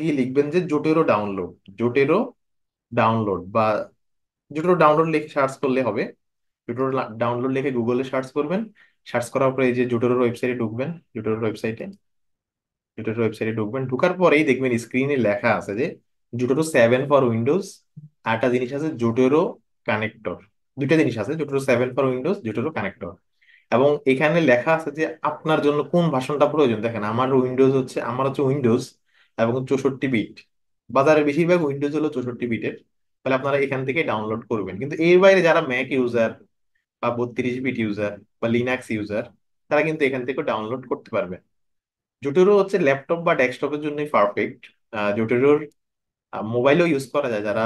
গিয়ে লিখবেন যে জোটেরো ডাউনলোড, জোটেরো ডাউনলোড বা জোটেরো ডাউনলোড লিখে সার্চ করলে হবে। জোটেরো ডাউনলোড লিখে গুগলে সার্চ করবেন। সার্চ করার পরে এই যে জোটেরোর ওয়েবসাইটে ঢুকবেন। জোটেরোর ওয়েবসাইটে জোটেরোর ওয়েবসাইটে ঢুকবেন, ঢুকার পরেই দেখবেন স্ক্রিনে লেখা আছে যে জোটেরো 7 ফর উইন্ডোজ। আরেকটা জিনিস আছে জোটেরো কানেক্টর। দুইটা জিনিস আছে, জোটেরো 7 ফর উইন্ডোজ, জোটেরো কানেক্টর। এবং এখানে লেখা আছে যে আপনার জন্য কোন ভার্সনটা প্রয়োজন। দেখেন আমার হচ্ছে উইন্ডোজ এবং 64 বিট। বাজারের বেশিরভাগ উইন্ডোজ হলো 64 বিটের। তাহলে আপনারা এখান থেকে ডাউনলোড করবেন। কিন্তু এর বাইরে যারা ম্যাক ইউজার বা 32 বিট ইউজার বা লিনাক্স ইউজার, তারা কিন্তু এখান থেকে ডাউনলোড করতে পারবে। জোটেরো হচ্ছে ল্যাপটপ বা ডেস্কটপের জন্যই পারফেক্ট। জোটেরোর মোবাইলও ইউজ করা যায়, যারা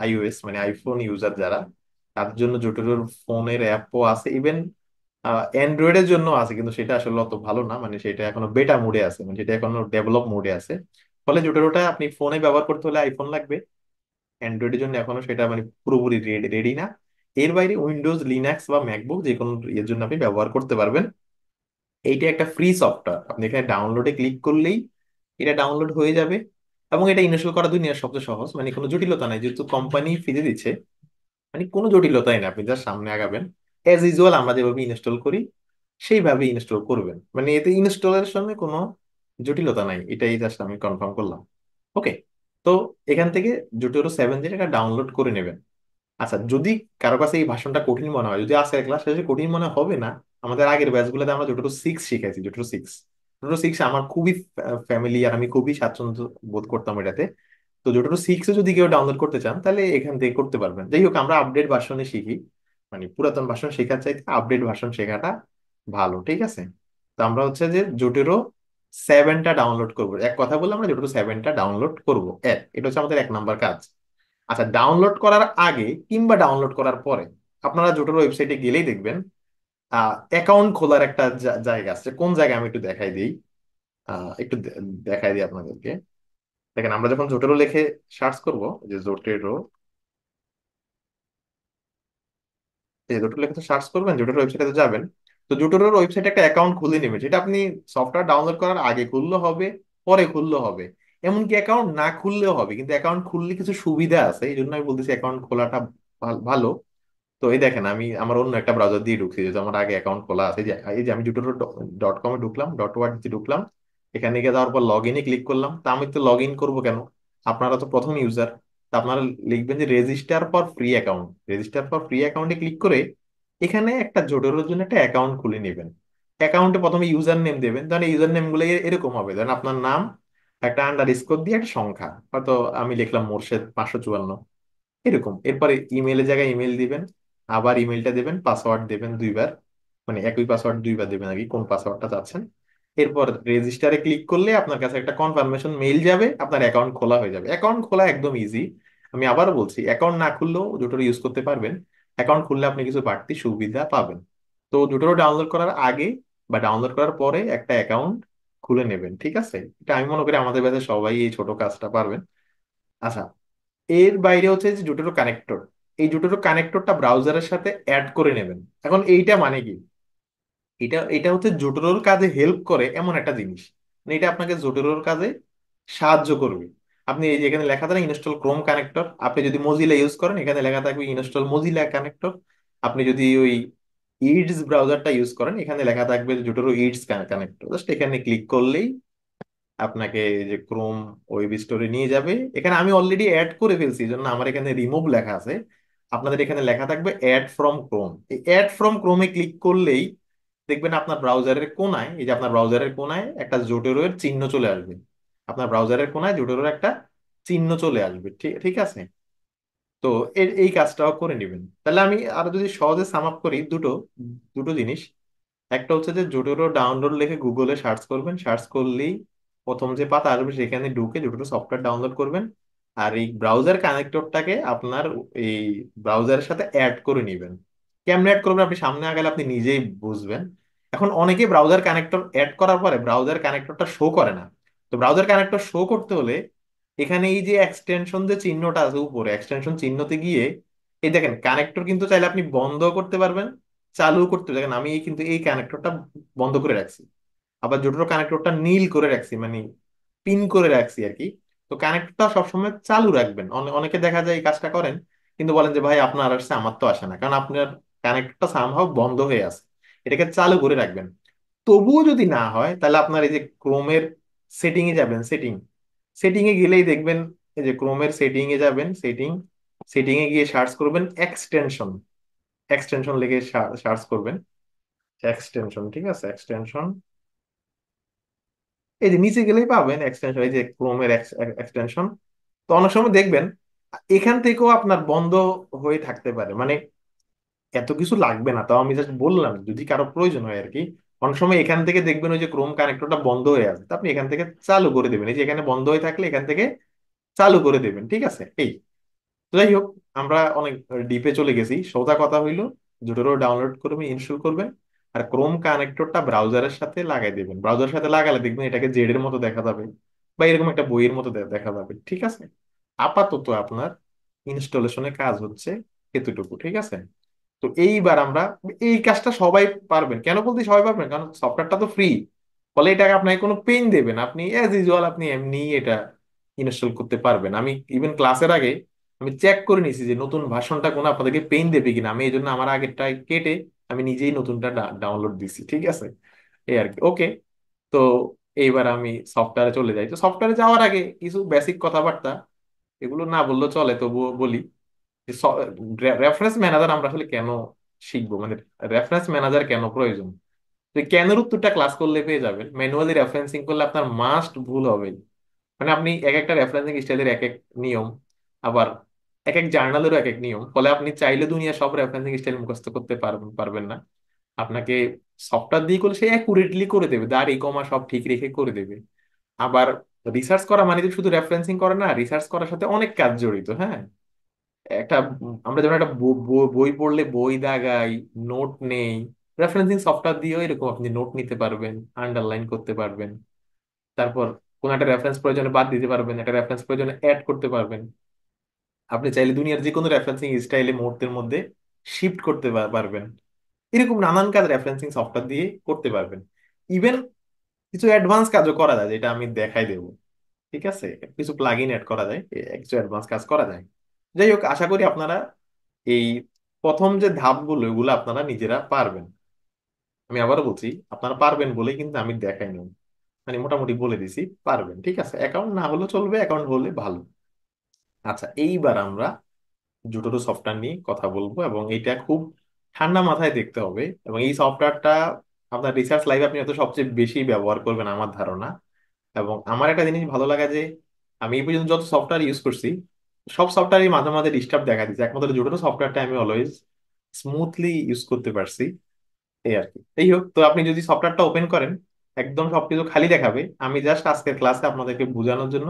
আইওএস মানে আইফোন ইউজার যারা, তাদের জন্য জোটেরোর ফোনের অ্যাপও আছে। ইভেন অ্যান্ড্রয়েডের জন্য আছে, কিন্তু সেটা আসলে অত ভালো না, মানে সেটা এখনো বেটা মোডে আছে, মানে সেটা এখনো ডেভেলপ মোডে আছে। ফলে জোটেরোটা আপনি ফোনে ব্যবহার করতে হলে আইফোন লাগবে। অ্যান্ড্রয়েডের জন্য এখনো সেটা মানে পুরোপুরি রেডি না। এর বাইরে উইন্ডোজ, লিনাক্স বা ম্যাকবুক যে কোনো এর জন্য আপনি ব্যবহার করতে পারবেন। এইটা একটা ফ্রি সফটওয়্যার, আপনি এখানে ডাউনলোডে ক্লিক করলেই এটা ডাউনলোড হয়ে যাবে। এবং এটা ইনস্টল করা দুনিয়ার সবচেয়ে সহজ, মানে কোনো জটিলতা নাই, যেহেতু কোম্পানি ফ্রিতে দিচ্ছে। মানে কোনো জটিলতাই না, আপনি জাস্ট সামনে আগাবেন। অ্যাজ ইউজুয়াল আমরা যেভাবে ইনস্টল করি সেইভাবে ইনস্টল করবেন, মানে এতে ইনস্টলের সময় কোনো জটিলতা নাই, এটাই জাস্ট আমি কনফার্ম করলাম। ওকে। তো এখান থেকে জোটেরো 7 যেটা ডাউনলোড করে নেবেন। আচ্ছা, যদি কারো কাছে এই ভাষণটা কঠিন মনে হয়, যদি আজকের ক্লাস শেষে কঠিন মনে হবে না, আমাদের আগের ব্যাচগুলোতে আমরা জোটেরো 6 শিখাইছি। জোটেরো 6 আমার খুবই ফ্যামিলিয়ার, আমি খুবই স্বাচ্ছন্দ্য বোধ করতাম এটাতে। তো জোটেরো 6 যদি কেউ ডাউনলোড করতে চান তাহলে এখান থেকে করতে পারবেন। যাই হোক, আমরা আপডেট ভার্সনে শিখি, মানে পুরাতন ভার্সন শেখার চাইতে আপডেট ভার্সন শেখাটা ভালো, ঠিক আছে? তো আমরা হচ্ছে যে জোটেরো 7টা ডাউনলোড করবো, এক কথা বলে আমরা জোটেরো 7টা ডাউনলোড করবো। এটা হচ্ছে আমাদের 1 নাম্বার কাজ। আচ্ছা, ডাউনলোড করার আগে কিংবা ডাউনলোড করার পরে আপনারা জোটেরো ওয়েবসাইটে গেলেই দেখবেন অ্যাকাউন্ট খোলার একটা জায়গা আছে। কোন জায়গায় আমি একটু দেখাই দিই। একটু দেখাই দিই আপনাদেরকে। দেখেন, আমরা যখন জোটেরো লিখে সার্চ করব, যে জোটেরো, এই জোটেরো লিখে সার্চ করবেন, জোটেরো ওয়েবসাইটে যাবেন। তো জোটেরোর ওয়েবসাইটে একটা অ্যাকাউন্ট খুলে নেবেন, যেটা আপনি সফটওয়্যার ডাউনলোড করার আগে খুললে হবে, পরে খুললে হবে, এমনকি অ্যাকাউন্ট না খুললেও হবে। কিন্তু অ্যাকাউন্ট খুললে কিছু সুবিধা আছে, এই জন্য আমি বলতেছি অ্যাকাউন্ট খোলাটা ভালো। তো এই দেখেন, আমি আমার অন্য একটা ব্রাউজার দিয়ে ঢুকছি, যেহেতু আমার আগে অ্যাকাউন্ট খোলা আছে। এই যে আমি জুটোরো.কমে ঢুকলাম, ডট ওয়ার্ড ঢুকলাম। এখানে গিয়ে যাওয়ার পর লগ ইনে ক্লিক করলাম। তা আমি তো লগ ইন করবো কেন? আপনারা তো প্রথম ইউজার। তা আপনারা লিখবেন যে register for free account. Register for free অ্যাকাউন্টে ক্লিক করে এখানে একটা জোটোরোর জন্য একটা অ্যাকাউন্ট খুলে নেবেন। অ্যাকাউন্টে প্রথমে ইউজার নেম দেবেন, ধরেন ইউজার নেম গুলো এরকম হবে, ধরেন আপনার নাম, একটা আন্ডার স্কোর দিয়ে একটা সংখ্যা, হয়তো আমি লিখলাম মোর্শেদ 554, এরকম। এরপরে ইমেলের জায়গায় ইমেল দিবেন, আবার ইমেলটা দেবেন, পাসওয়ার্ড দেবেন 2 বার, মানে একই পাসওয়ার্ড 2 বার দেবেন আর কি, কোন পাসওয়ার্ডটা চাচ্ছেন। এরপর রেজিস্টারে ক্লিক করলে আপনার কাছে একটা কনফার্মেশন মেইল যাবে, আপনার অ্যাকাউন্ট খোলা হয়ে যাবে। অ্যাকাউন্ট খোলা একদম ইজি। আমি আবারও বলছি, অ্যাকাউন্ট না খুললেও জোটোরো ইউজ করতে পারবেন। অ্যাকাউন্ট খুললে আপনি কিছু বাড়তি সুবিধা পাবেন। তো জোটোরো ডাউনলোড করার আগে বা ডাউনলোড করার পরে একটা অ্যাকাউন্ট খুলে নেবেন, ঠিক আছে? এটা আমি মনে করি আমাদের কাছে সবাই এই ছোট কাজটা পারবেন। আচ্ছা, এর বাইরে হচ্ছে যে জোটেরো কানেক্টর। এই জোটেরো কানেক্টরটা ব্রাউজারের সাথে অ্যাড করে নেবেন। এখন এইটা মানে কি? এটা এটা হচ্ছে জোটেরোর কাজে হেল্প করে এমন একটা জিনিস, মানে এটা আপনাকে জোটেরোর কাজে সাহায্য করবে। আপনি এই যে এখানে লেখা থাকবে ইনস্টল ক্রোম কানেক্টর, আপনি যদি মজিলা ইউজ করেন এখানে লেখা থাকবে ইনস্টল মজিলা কানেক্টর। আপনি যদি ওই ইডস ব্রাউজারটা ইউজ করেন এখানে লেখা থাকবে জোটেরো ইডস কানেক্টর। জাস্ট এখানে ক্লিক করলেই আপনাকে এই যে ক্রোম ওয়েব স্টোরে নিয়ে যাবে। এখানে আমি অলরেডি অ্যাড করে ফেলছি, এই জন্য আমার এখানে রিমুভ লেখা আছে। আপনাদের এখানে লেখা থাকবে অ্যাড ফ্রম ক্রোম। এই অ্যাড ফ্রম ক্রোমে ক্লিক করলেই দেখবেন আপনার ব্রাউজারের কোনায়, এই যে আপনার ব্রাউজারের কোনায় একটা জোটেরো এর চিহ্ন চলে আসবে। আপনার ব্রাউজারের কোনায় জোটেরোর একটা চিহ্ন চলে আসবে, ঠিক ঠিক আছে? তো এই কাজটাও করে নেবেন। তাহলে আমি আরো যদি সহজে সাম আপ করি, দুটো দুটো জিনিস। একটা হচ্ছে যে জোটোরো ডাউনলোড লিখে গুগলে সার্চ করবেন, সার্চ করলেই প্রথম যে পাতা আসবে সেখানে ঢুকে জোটোরো সফটওয়্যার ডাউনলোড করবেন। আর এই ব্রাউজার কানেক্টরটাকে আপনার এই ব্রাউজারের সাথে অ্যাড করে নেবেন। কেমনে অ্যাড করবেন আপনি সামনে আগালে আপনি নিজেই বুঝবেন। এখন অনেকে ব্রাউজার কানেক্টর অ্যাড করার পরে ব্রাউজার কানেক্টরটা শো করে না। তো ব্রাউজার কানেক্টর শো করতে হলে এখানে এই যে এক্সটেনশন যে চিহ্নটা আছে উপরে, এক্সটেনশন চিহ্নতে গিয়ে এই দেখেন কানেক্টর কিন্তু চাইলে আপনি বন্ধ করতে পারবেন, চালু করতে। দেখেন আমি কিন্তু এই কানেক্টরটা বন্ধ করে রাখছি, আবার জোটোরো কানেক্টরটা নীল করে রাখছি, মানে পিন করে রাখছি আর কি। তো কানেক্টরটা সবসময় চালু রাখবেন। অনেকে দেখা যায় এই কাজটা করেন, কিন্তু বলেন যে ভাই আপনার আসছে আমার তো আসে না, কারণ আপনার কানেক্টরটা সামহাও বন্ধ হয়ে আছে। এটাকে চালু করে রাখবেন। তবুও যদি না হয় তাহলে আপনার এই যে ক্রোমের সেটিং এ যাবেন, সেটিং এ গেলেই দেখবেন, এই যে ক্রোমের সেটিং এ যাবেন, সেটিং এ গিয়ে সার্চ করবেন এক্সটেনশন। এক্সটেনশন লিখে সার্চ করবেন এক্সটেনশন, ঠিক আছে, এক্সটেনশন। এই যে নিচে গেলেই পাবেন এক্সটেনশন, এই যে ক্রোমের এক্সটেনশন। তো অনেক সময় দেখবেন এখান থেকেও আপনার বন্ধ হয়ে থাকতে পারে, মানে এত কিছু লাগবে না, তাও আমি জাস্ট বললাম যদি কারো প্রয়োজন হয় আর কি। অনেক সময় এখান থেকে দেখবেন ওই যে ক্রোম কানেক্টরটা বন্ধ হয়ে আছে, তো আপনি এখান থেকে চালু করে দেবেন। এই যে এখানে বন্ধ হয়ে থাকলে এখান থেকে চালু করে দেবেন, ঠিক আছে। এই তো যাই হোক, আমরা অনেক ডিপে চলে গেছি। সোজা কথা হইলো, জোটোরো ডাউনলোড করবেন, ইনস্টল করবেন, আর ক্রোম কানেক্টরটা ব্রাউজারের সাথে লাগাই দেবেন। ব্রাউজারের সাথে লাগালে দেখবেন এটাকে জেড এর মতো দেখা যাবে, বা এরকম একটা বইয়ের মতো দেখা যাবে, ঠিক আছে। আপাতত আপনার ইনস্টলেশনে কাজ হচ্ছে এতটুকু, ঠিক আছে। তো এইবার আমরা এই কাজটা সবাই পারবেন। কেন বলতে সবাই পারবেন? কারণ সফটওয়্যারটা তো ফ্রি, ফলে এটাকে আপনাকে কোনো পেইন দেবে না। আপনি অ্যাজ ইউজুয়াল আপনি এমনি এটা ইনস্টল করতে পারবেন। আমি ইভেন ক্লাসের আগে আমি চেক করে নিয়েছি যে নতুন ভার্সনটা কোনো আপনাদেরকে পেইন দেবে কিনা। আমি এই জন্য আমার আগেরটা কেটে আমি নিজেই নতুনটা ডাউনলোড দিছি, ঠিক আছে। এই আর কি, ওকে। তো এইবার আমি সফটওয়্যারে চলে যাই। তো সফটওয়্যারে যাওয়ার আগে কিছু বেসিক কথাবার্তা, এগুলো না বললেও চলে, তবুও বলি। রেফারেন্স ম্যানেজার আমরা আসলে কেন শিখবো, মানে রেফারেন্স ম্যানেজার কেন প্রয়োজন? তো এই কেনের উত্তরটা ক্লাস করলে পেয়ে যাবেন। ম্যানুয়ালি রেফারেন্সিং করলে আপনার মাস্ট ভুল হবে। মানে আপনি এক একটা রেফারেন্সিং স্টাইলের এক এক নিয়ম, আবার এক এক জার্নালেরও এক এক নিয়ম, ফলে আপনি চাইলে দুনিয়া সব রেফারেন্সিং স্টাইল মুখস্থ করতে পারবেন পারবেন না। আপনাকে সফটওয়্যার দিয়ে করলে সে অ্যাকুরেটলি করে দেবে, দাঁড়ি কমা সব ঠিক রেখে করে দেবে। আবার রিসার্চ করা মানে যে শুধু রেফারেন্সিং করা না, রিসার্চ করার সাথে অনেক কাজ জড়িত, হ্যাঁ। একটা আমরা যেমন একটা বই পড়লে বই দাগাই, নোট নেই, রেফারেন্সিং সফটওয়্যার দিয়েও এরকম আপনি নোট নিতে পারবেন, আন্ডারলাইন করতে পারবেন। তারপর কোন একটা রেফারেন্স প্রয়োজনে বাদ দিতে পারবেন, একটা রেফারেন্স প্রয়োজনে অ্যাড করতে পারবেন। আপনি চাইলে দুনিয়ার যে কোনো রেফারেন্সিং স্টাইলে মুহূর্তের মধ্যে শিফট করতে পারবেন। এরকম নানান কাজ রেফারেন্সিং সফটওয়্যার দিয়ে করতে পারবেন। ইভেন কিছু অ্যাডভান্স কাজও করা যায়, যেটা আমি দেখাই দেবো, ঠিক আছে। কিছু প্লাগ ইন অ্যাড করা যায়, কিছু অ্যাডভান্স কাজ করা যায়। যাই হোক, আশা করি আপনারা এই প্রথম যে ধাপগুলো এগুলো আপনারা নিজেরা পারবেন। আমি আবারও বলছি, আপনারা পারবেন বলে কিন্তু আমি দেখাই নাই, মানে মোটামুটি বলে দিছি পারবেন, ঠিক আছে। অ্যাকাউন্ট না হলেও চলবে, অ্যাকাউন্ট হলে ভালো। আচ্ছা, এইবার আমরা জুটোটো সফটওয়্যার নিয়ে কথা বলবো, এবং এটা খুব ঠান্ডা মাথায় দেখতে হবে। এবং এই সফটওয়্যারটা আপনার রিসার্চ লাইফে আপনি হয়তো সবচেয়ে বেশি ব্যবহার করবেন আমার ধারণা। এবং আমার একটা জিনিস ভালো লাগা যে আমি এই পর্যন্ত যত সফটওয়্যার ইউজ করছি, সব সফটওয়্যারই মাঝে মাঝে ডিস্টার্ব দেখা দিচ্ছে, একমাত্র জোটাটো সফটওয়্যারটা আমি অলওয়েজ স্মুথলি ইউজ করতে পারছি। এই আর কি। এই হোক, তো আপনি যদি সফটওয়্যারটা ওপেন করেন, একদম সবকিছু খালি দেখাবে। আমি জাস্ট আজকের ক্লাসে আপনাদেরকে বোঝানোর জন্য,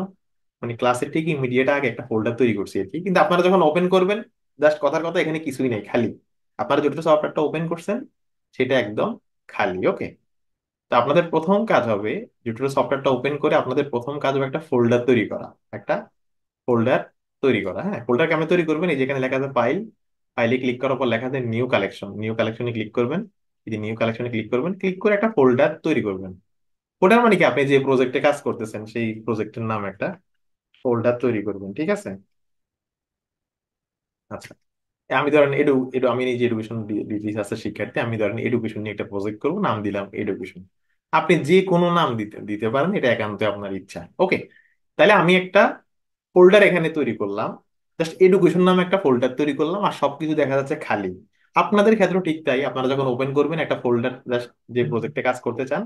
মানে ক্লাসের ঠিক ইমিডিয়েট আগে একটা ফোল্ডার তৈরি করছি আর কি। কিন্তু আপনারা যখন ওপেন করবেন, জাস্ট কথার কথা এখানে কিছুই নেই, খালি। আপনারা যেটা সফটওয়্যারটা ওপেন করছেন সেটা একদম খালি, ওকে। তো আপনাদের প্রথম কাজ হবে, জুটোর সফটওয়্যারটা ওপেন করে আপনাদের প্রথম কাজ হবে একটা ফোল্ডার তৈরি করা। একটা ফোল্ডার তৈরি করা, হ্যাঁ। ফোল্ডার কেমন তৈরি করবেন? এই যেখানে লেখা আছে ফাইল, ফাইলে ক্লিক করার পর লেখা আছে নিউ কালেকশন, নিউ কালেকশনে ক্লিক করবেন। এই যে নিউ কালেকশনে ক্লিক করবেন, ক্লিক করে একটা ফোল্ডার তৈরি করবেন। ফোল্ডার মানে কি, আপনি যে প্রজেক্টে কাজ করতেছেন সেই প্রজেক্টের নাম একটা ফোল্ডার তৈরি করবেন, ঠিক আছে। আচ্ছা, আমি ধরেন এডু এডু আমি নিজে এডুকেশন রিসার্চের শিক্ষার্থী, আমি ধরেন এডুকেশন নিয়ে একটা প্রজেক্ট করবো, নাম দিলাম এডুকেশন। আপনি যে কোনো নাম দিতে দিতে পারেন, এটা একান্ত আপনার ইচ্ছা, ওকে। তাহলে আমি একটা ফোল্ডার এখানে তৈরি করলাম, জাস্ট এডুকেশন নামে একটা ফোল্ডার তৈরি করলাম, আর সবকিছু দেখা যাচ্ছে খালি। আপনাদের ক্ষেত্রেও ঠিক তাই, আপনারা যখন ওপেন করবেন একটা ফোল্ডার, জাস্ট যে প্রজেক্টে কাজ করতে চান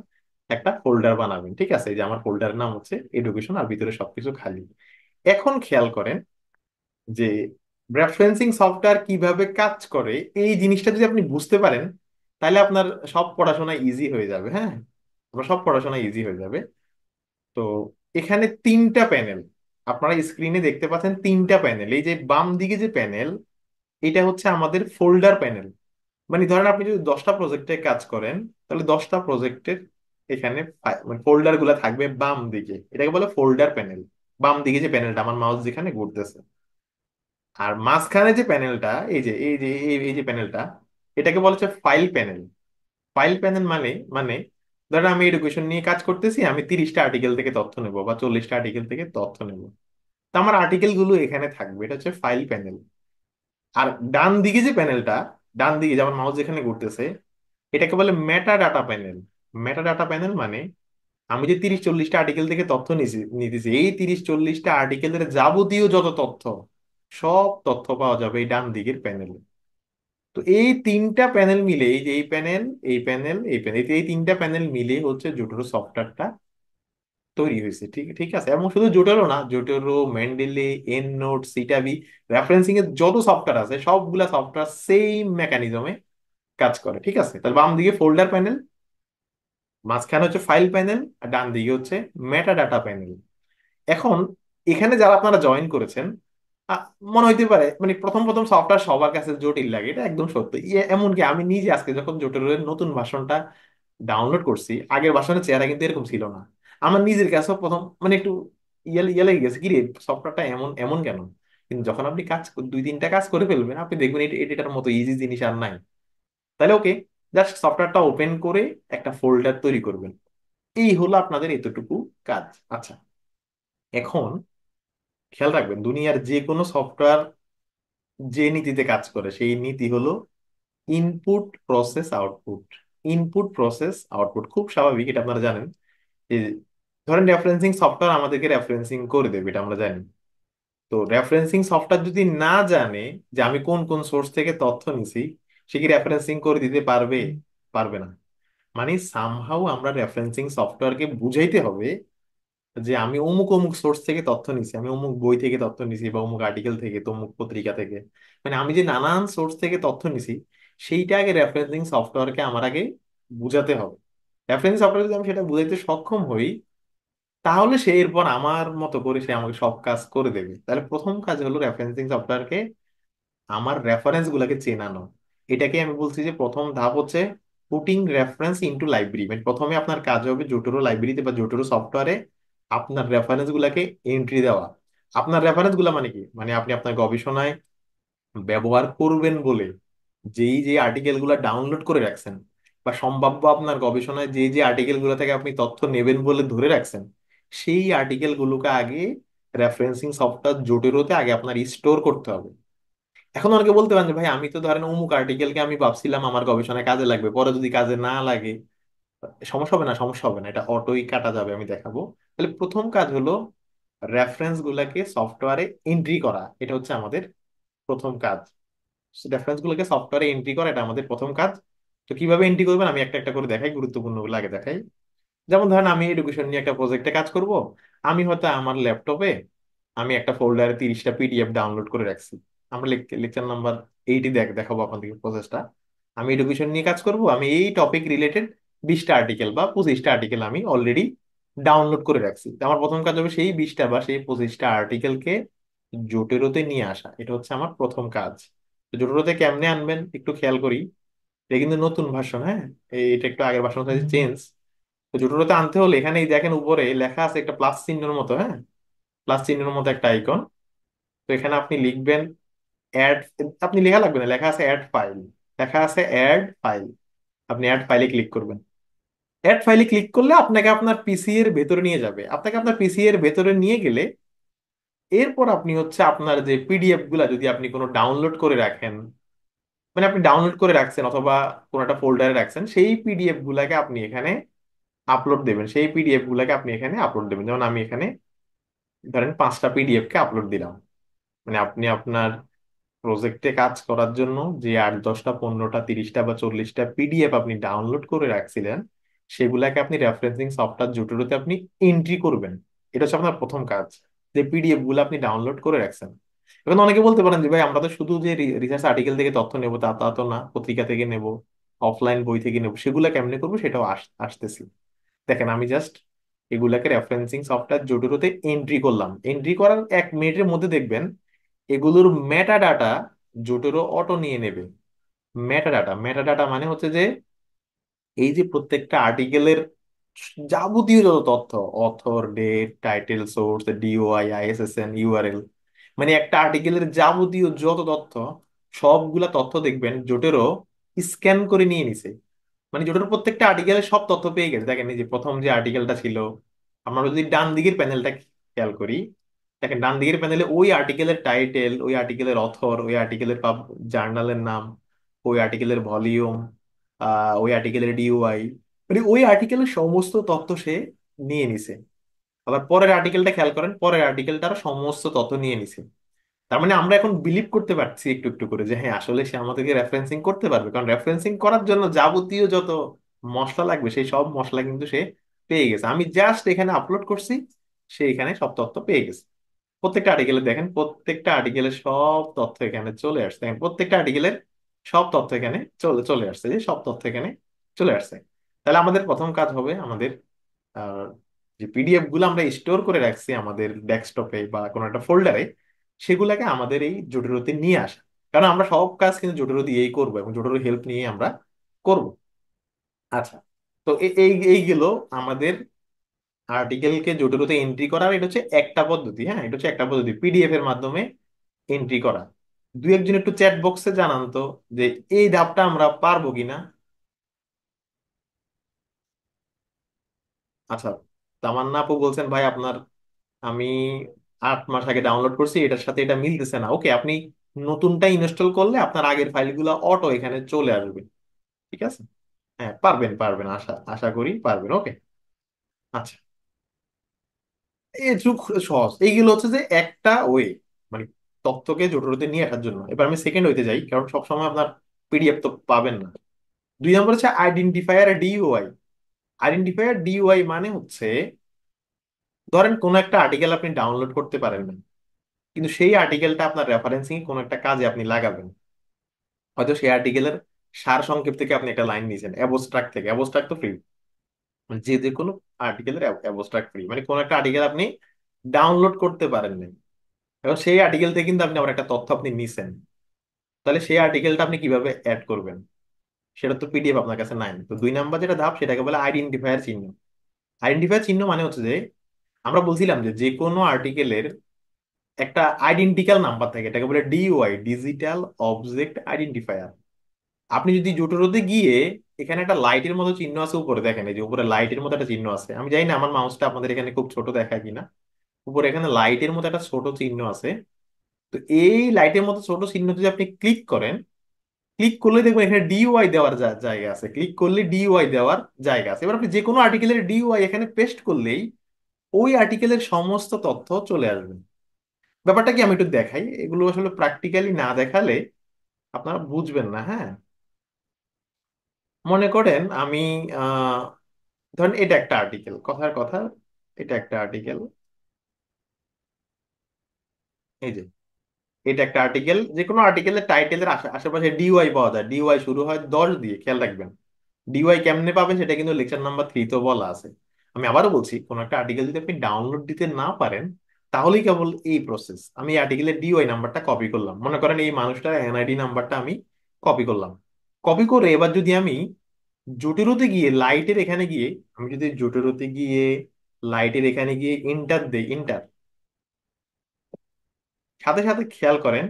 একটা ফোল্ডার বানাবেন, ঠিক আছে। এই যে আমার ফোল্ডারের নাম হচ্ছে এডুকেশন, আর ভিতরে সবকিছু খালি। এখন খেয়াল করেন যে রেফারেন্সিং সফটওয়্যার কিভাবে কাজ করে, এই জিনিসটা যদি আপনি বুঝতে পারেন, তাহলে আপনার সব পড়াশোনা ইজি হয়ে যাবে, হ্যাঁ। আপনার সব পড়াশোনা ইজি হয়ে যাবে। তো এখানে তিনটা প্যানেল আপনারা স্ক্রিনে দেখতে পাচ্ছেন, তিনটা প্যানেল। এই যে বাম দিকে যে প্যানেল, এটা হচ্ছে আমাদের ফোল্ডার প্যানেল। মানে ধরেন আপনি যদি 10টা প্রজেক্টে কাজ করেন, তাহলে 10টা প্রজেক্টের এখানে মানে ফোল্ডার গুলা থাকবে বাম দিকে, এটাকে বলে ফোল্ডার প্যানেল। বাম দিকে যে প্যানেলটা, আমার মাউস যেখানে ঘুরতেছে। আর মাঝখানে যে প্যানেলটা, এই যে প্যানেলটা, এটাকে বলা হচ্ছে ফাইল প্যানেল। ফাইল প্যানেল মানে মানে ধরেন আমি এডুকেশন নিয়ে কাজ করতেছি, আমি 30টা আর্টিকেল থেকে তথ্য নেব বা 40টা আর্টিকেল থেকে তথ্য নেব। তো আমার আর্টিকেল গুলো এখানে থাকবে, এটা হচ্ছে ফাইল প্যানেল। আর ডান দিকে যে প্যানেলটা, ডান দিকে যেমন মাউস যেখানে ঘুরতেছে, এটাকে বলে meta data panel. Meta data panel মানে আমি যে 30-40টা আর্টিকেল থেকে তথ্য নিতেছি, এই 30-40টা আর্টিকেলের যাবতীয় যত তথ্য, সব তথ্য পাওয়া যাবে এই ডান দিকের প্যানেলে। তো এই তিনটা প্যানেল মিলে, এই যে এই প্যানেল, এই প্যানেল, এই প্যানেল, এই তিনটা প্যানেল মিলে হচ্ছে জোটোরো সফটওয়্যারটা তৈরি হয়েছে। ঠিক ঠিক আছে। এবং শুধু জোটোরো না, জোটোরো, মেন্ডেলে, এন নোট, সিটাবি, রেফারেন্সিং এর যত সফটওয়্যার আছে সবগুলা সফটওয়্যার সেম মেকানিজমে কাজ করে। ঠিক আছে, তাহলে বাম দিকে ফোল্ডার প্যানেল, মাঝখানে হচ্ছে ফাইল প্যানেল, আর ডান দিকে হচ্ছে মেটা ডাটা প্যানেল। এখন এখানে যারা আপনারা জয়েন করেছেন, আ- মনে হইতে পারে মানে প্রথম প্রথম সফটওয়্যার সবার কাছে জটিল লাগে, এটা একদম সত্য। এমনকি আমি নিজে আজকে যখন জটিলের নতুন ভার্সনটা ডাউনলোড করছি, আগের ভার্সনের চেহারা কিন্তু এরকম ছিল না। আমার নিজের কাছেও প্রথম মানে একটু ইয়ে লেগে গেছে, কি রে সফটওয়্যারটা এমন এমন কেন। কিন্তু যখন আপনি 2-3টা কাজ করে ফেলবেন, আপনি দেখবেন এটার মতো ইজি জিনিস আর নাই। তাহলে ওকে, জাস্ট সফটওয়্যারটা ওপেন করে একটা ফোল্ডার তৈরি করবেন। এই হলো আপনাদের এতটুকু কাজ। আচ্ছা, এখন খেয়াল রাখবেন, দুনিয়ার যে কোনো সফটওয়্যার যে নীতিতে কাজ করে সেই নীতি হলো input process output. Input process output খুব স্বাভাবিক, এটা আপনারা জানেন। যে ধরেন রেফারেন্সিং সফটওয়্যার আমাদেরকে রেফারেন্সিং করে দেবে, এটা আমরা জানি। তো রেফারেন্সিং সফটওয়্যার যদি না জানে যে আমি কোন কোন সোর্স থেকে তথ্য নিছি, সে কি রেফারেন্সিং করে দিতে পারবে? পারবে না। মানে সামহাউ আমরা রেফারেন্সিং সফটওয়্যারকে বুঝাইতে হবে যে আমি অমুক অমুক সোর্স থেকে তথ্য নিছি, আমি অমুক বই থেকে তথ্য নিছি বা অমুক আর্টিকেল থেকে, তমুক পত্রিকা থেকে। মানে আমি যে নানান সোর্স থেকে তথ্য নিছি, সেইটা আগে রেফারেন্সিং সফটওয়্যারকে আমার আগে বুঝাতে হবে। রেফারেন্সিং সফটওয়্যার যদি আমি সেটা বুঝাইতে সক্ষম হই, তাহলে সে এরপর আমার মতো করে সে আমাকে সব কাজ করে দেবে। তাহলে প্রথম কাজ হলো রেফারেন্সিং সফটওয়্যারকে আমার রেফারেন্স গুলাকে চেনানো। এটাকে আমি বলছি যে প্রথম ধাপ হচ্ছে পুটিং রেফারেন্স ইনটু লাইব্রেরি। মানে প্রথমে আপনার কাজ হবে জোটোরো লাইব্রেরিতে বা জোটোরো সফটওয়্যারে আপনার রেফারেন্স গুলাকে এন্ট্রি দেওয়া। আপনার রেফারেন্স গুলা মানে কি, মানে আপনি আপনার গবেষণায় ব্যবহার করবেন বলে যেই যে আর্টিকেল গুলা ডাউনলোড করে রাখছেন, বা সম্ভাব্য আপনার গবেষণায় যে যে আর্টিকেল গুলো থেকে আপনি তথ্য নেবেন বলে ধরে রাখছেন, সেই আর্টিকেল গুলোকে আগে রেফারেন্সিং সফটওয়্যার জোটেরোতে আগে আপনার স্টোর করতে হবে। এখন অনেকে বলতে পারেন যে ভাই আমি তো ধরেন অমুক আর্টিকেলকে আমি ভাবছিলাম আমার গবেষণায় কাজে লাগবে, পরে যদি কাজে না লাগে সমস্যা হবে না? সমস্যা হবে না, এটা অটোই কাটা যাবে, আমি দেখাবো। তাহলে প্রথম কাজ হলো রেফারেন্স গুলাকে সফটওয়্যারে এন্ট্রি করা, এটা হচ্ছে আমাদের প্রথম কাজ। রেফারেন্স গুলোকে সফটওয়্যারে এন্ট্রি করা এটা আমাদের প্রথম কাজ। তো কিভাবে এন্ট্রি করবেন আমি একটা একটা করে দেখাই, গুরুত্বপূর্ণ গুলো আগে দেখাই। যেমন ধরেন আমি এডুকেশন নিয়ে একটা প্রজেক্টে কাজ করব। আমি হয়তো আমার ল্যাপটপে আমি একটা ফোল্ডারে 30টা পিডিএফ ডাউনলোড করে রাখছি। আমরা লেকচার নাম্বার 8 দেখাবো আপনাদেরকে প্রসেসটা। আমি এডুকেশন নিয়ে কাজ করব, আমি এই টপিক রিলেটেড 20টা আর্টিকেল বা 25টা আর্টিকেল আমি অলরেডি ডাউনলোড করে রাখছি। তো আমার প্রথম কাজ হবে সেই 20টা বা সেই 25টা আর্টিকেলকে জোটেরোতে নিয়ে আসা, এটা হচ্ছে আমার প্রথম কাজ। তো জোটেরোতে কেমনে আনবেন একটু খেয়াল করি। এটা কিন্তু নতুন ভার্সন, হ্যাঁ, এটা একটু আগের ভার্সন থেকে চেঞ্জ। তো জোটেরোতে আনতে হলে এখানে এই দেখেন উপরে লেখা আছে একটা প্লাস চিহ্নের মতো, হ্যাঁ, প্লাস চিহ্নের মতো একটা আইকন। তো এখানে আপনি লিখবেন অ্যাড, আপনি লেখা লাগবে না, লেখা আছে অ্যাড ফাইল, লেখা আছে অ্যাড ফাইল। আপনি অ্যাড ফাইলে ক্লিক করবেন। অ্যাড ফাইলে ক্লিক করলে আপনাকে আপনার পিসি এর ভেতরে নিয়ে যাবে। আপনাকে আপনার পিসি এর ভেতরে নিয়ে গেলে এরপর আপনি হচ্ছে আপনার যে পিডিএফ গুলা যদি আপনি কোনো ডাউনলোড করে রাখেন, মানে আপনি ডাউনলোড করে রাখছেন অথবা কোনো একটা ফোল্ডারে রাখছেন, সেই পিডিএফ গুলাকে আপনি এখানে আপলোড দেবেন। সেই পিডিএফ গুলাকে আপনি এখানে আপলোড দেবেন। যেমন আমি এখানে ধরেন 5টা পিডিএফ কে আপলোড দিলাম। মানে আপনি আপনার প্রজেক্টে কাজ করার জন্য যে 8, 10টা, 15টা, 30টা বা 40টা পিডিএফ আপনি ডাউনলোড করে রাখছিলেন, সেগুলাকে আপনি রেফারেন্সিং সফটওয়্যার জুটোরোতে আপনি এন্ট্রি করবেন। এটা হচ্ছে আপনার প্রথম কাজ, যে পিডিএফ গুলো আপনি ডাউনলোড করে রাখছেন। এখন অনেকে বলতে পারেন যে ভাই আমরা তো শুধু যে রিসার্চ আর্টিকেল থেকে তথ্য নেবো তা তা তো না, পত্রিকা থেকে নেব, অফলাইন বই থেকে নেবো, সেগুলা কেমনে করবো সেটাও আসতেছি। দেখেন আমি জাস্ট এগুলাকে রেফারেন্সিং সফটওয়্যার জোটোরোতে এন্ট্রি করলাম। এন্ট্রি করার 1 মিনিটের মধ্যে দেখবেন এগুলোর মেটা ডাটা জোটোরো অটো নিয়ে নেবে। মেটা ডাটা, মেটা ডাটা মানে হচ্ছে যে এই যে প্রত্যেকটা আর্টিকেলের যাবতীয় যত তথ্য, author, date, title, source, DOI, ISSN, URL, মানে একটা আর্টিকেলের যাবতীয় যত তথ্য, সবগুলা তথ্য দেখবেন জোটেরো স্ক্যান করে নিয়ে নিছে। মানে জোটের প্রত্যেকটা আর্টিকেলে সব তথ্য পেয়ে গেছে। দেখেন এই যে প্রথম যে আর্টিকেলটা ছিল, আমরা যদি ডান দিকের প্যানেলটা খেয়াল করি, দেখেন ডান দিকের প্যানেলে ওই আর্টিকেলের টাইটেল, ওই আর্টিকেলের অথর, ওই আর্টিকেলের জার্নালের নাম, ওই আর্টিকেলের ভলিউম, ওই আর্টিকেলের ডিওআই, মানে ওই আর্টিকেলের সমস্ত তথ্য সে নিয়ে নিছে। আবার পরের আর্টিকেলটা খেয়াল করেন, পরের আর্টিকেলটার সমস্ত তথ্য নিয়ে নিছে। তার মানে আমরা এখন বিলিভ করতে পারছি একটু একটু করে যে হ্যাঁ আসলে সে আমাদেরকে রেফারেন্সিং করতে পারবে, কারণ রেফারেন্সিং করার জন্য যাবতীয় যত মশলা লাগবে সেই সব মশলা কিন্তু সে পেয়ে গেছে। আমি জাস্ট এখানে আপলোড করছি, সে এখানে সব তথ্য পেয়ে গেছে। প্রত্যেকটা আর্টিকেলে দেখেন, প্রত্যেকটা আর্টিকেলের সব তথ্য এখানে চলে আসছে। দেখেন প্রত্যেকটা আর্টিকেলের সব তথ্য এখানে চলে চলে আসছে, যে সব তথ্য এখানে চলে আসছে। তাহলে আমাদের প্রথম কাজ হবে আমাদের আহ, যে পিডিএফ গুলো আমরা স্টোর করে রাখছি আমাদের ডেস্কটপে বা কোনো একটা ফোল্ডারে, সেগুলাকে আমাদের এই জটিলতে নিয়ে আসা। কারণ আমরা সব কাজ কিন্তু জটিল দিয়েই করবো এবং জটিল হেল্প নিয়ে আমরা করব। আচ্ছা, তো এইগুলো আমাদের আর্টিকেলকে জটিলতে এন্ট্রি করার এটা হচ্ছে একটা পদ্ধতি। হ্যাঁ, এটা হচ্ছে একটা পদ্ধতি পিডিএফ এর মাধ্যমে এন্ট্রি করা। দুই একজন একটু চ্যাট বক্সে জানান তো যে এই ধাপটা আমরা পারবো কিনা। আচ্ছা, তামান্না আপু বলছেন ভাই আপনার, আমি 8 মাস আগে ডাউনলোড করছি, এটার সাথে এটা মিলতেছে না। ওকে, আপনি নতুনটা ইনস্টল করলে আপনার আগের ফাইলগুলো অটো এখানে চলে আসবে। ঠিক আছে, হ্যাঁ পারবেন পারবেন, আশা আশা করি পারবেন। ওকে, আচ্ছা, এই যুগ সহজ। এইগুলো হচ্ছে যে একটা ওয়ে, মানে তথ্যকে জটিলতে নিয়ে আসার জন্য। এবার আমি সেকেন্ড হইতে যাই, কারণ সবসময় আপনার পিডিএফ তো পাবেন না। 2 নম্বর হচ্ছে আইডেন্টিফায়ার ডিইউআই। আইডেন্টিফায়ার ডিইউআই মানে হচ্ছে, ধরেন কোন একটা আর্টিকেল আপনি ডাউনলোড করতে পারেন না, কিন্তু সেই আর্টিকেলটা আপনার রেফারেন্সিং কোনো একটা কাজে আপনি লাগাবেন। হয়তো সেই আর্টিকেলের সার সংক্ষেপ থেকে আপনি একটা লাইন নিয়েছেন অ্যাবস্ট্রাক্ট থেকে। অ্যাবস্ট্রাক্ট তো ফ্রি, মানে যে যে কোনো আর্টিকেলের অ্যাবস্ট্রাক্ট ফ্রি, মানে কোনো একটা আর্টিকেল আপনি ডাউনলোড করতে পারেন না, এবং সেই আর্টিকেল থেকে কিন্তু আপনি আবার একটা তথ্য আপনি নিছেন। তাহলে সেই আর্টিকেলটা আপনি কিভাবে অ্যাড করবেন, সেটা তো পিডিএফ আপনার কাছে নাই। তো 2 নম্বর যেটা ধাপ সেটাকে বলে আইডেন্টিফায়ার চিহ্ন। আইডেন্টিফায়ার চিহ্ন মানে হচ্ছে যে, আমরা বলছিলাম যে যে কোনো আর্টিকেলের একটা আইডেন্টিক্যাল নাম্বার থাকে, এটাকে বলে ডিওআই, ডিজিটাল অবজেক্ট আইডেন্টিফায়ার। আপনি যদি জোটোরোতে গিয়ে, এখানে একটা লাইটের মতো চিহ্ন আছে উপরে, দেখেন এই যে উপরে লাইটের মতো একটা চিহ্ন আছে। আমি জানি না আমার মাউসটা আপনাদের এখানে খুব ছোট দেখায় কিনা। উপরে এখানে লাইটের মতো একটা ছোট চিহ্ন আছে। তো এই লাইটের মতো ছোট চিহ্ন যদি আপনি ক্লিক করেন, ক্লিক করলে দেখবেন এখানে ডিইউআই দেওয়ার জায়গা আছে। ক্লিক করলে ডিইউআই দেওয়ার জায়গা আছে। এবার আপনি যে কোনো আর্টিকেলের ডিইউআই এখানে পেস্ট করলেই ওই আর্টিকেলের সমস্ত তথ্য চলে আসবে। ব্যাপারটা কি আমি একটু দেখাই, এগুলো আসলে প্র্যাকটিক্যালি না দেখালে আপনারা বুঝবেন না। হ্যাঁ, মনে করেন আমি আহ ধরেন এটা একটা আর্টিকেল, কথার কথা, এটা একটা আর্টিকেল, এই যে এটা একটা আর্টিকেল। যে কোনো আর্টিকেলের টাইটেলের আশেপাশে ডিওয়াই পাওয়া যায়। ডিওয়াই শুরু হয় 10 দিয়ে, খেয়াল রাখবেন। ডিওয়াই কেমনে পাবেন সেটা কিন্তু লেকচার নাম্বার 3 বলা আছে। আমি আবারও বলছি, কোন একটা আর্টিকেল যদি আপনি ডাউনলোড দিতে না পারেন, তাহলেই কেবল এই প্রসেস। আমি এই আর্টিকেলের ডিওয়াই নাম্বারটা কপি করলাম, মনে করেন এই মানুষটার এনআইডি নাম্বারটা আমি কপি করলাম। কপি করে এবার যদি আমি জোটেরোতে গিয়ে লাইটের এখানে গিয়ে, আমি যদি জোটেরোতে গিয়ে লাইটের এখানে গিয়ে ইন্টার দেই, ইন্টার, সাথে সাথে খেয়াল করেন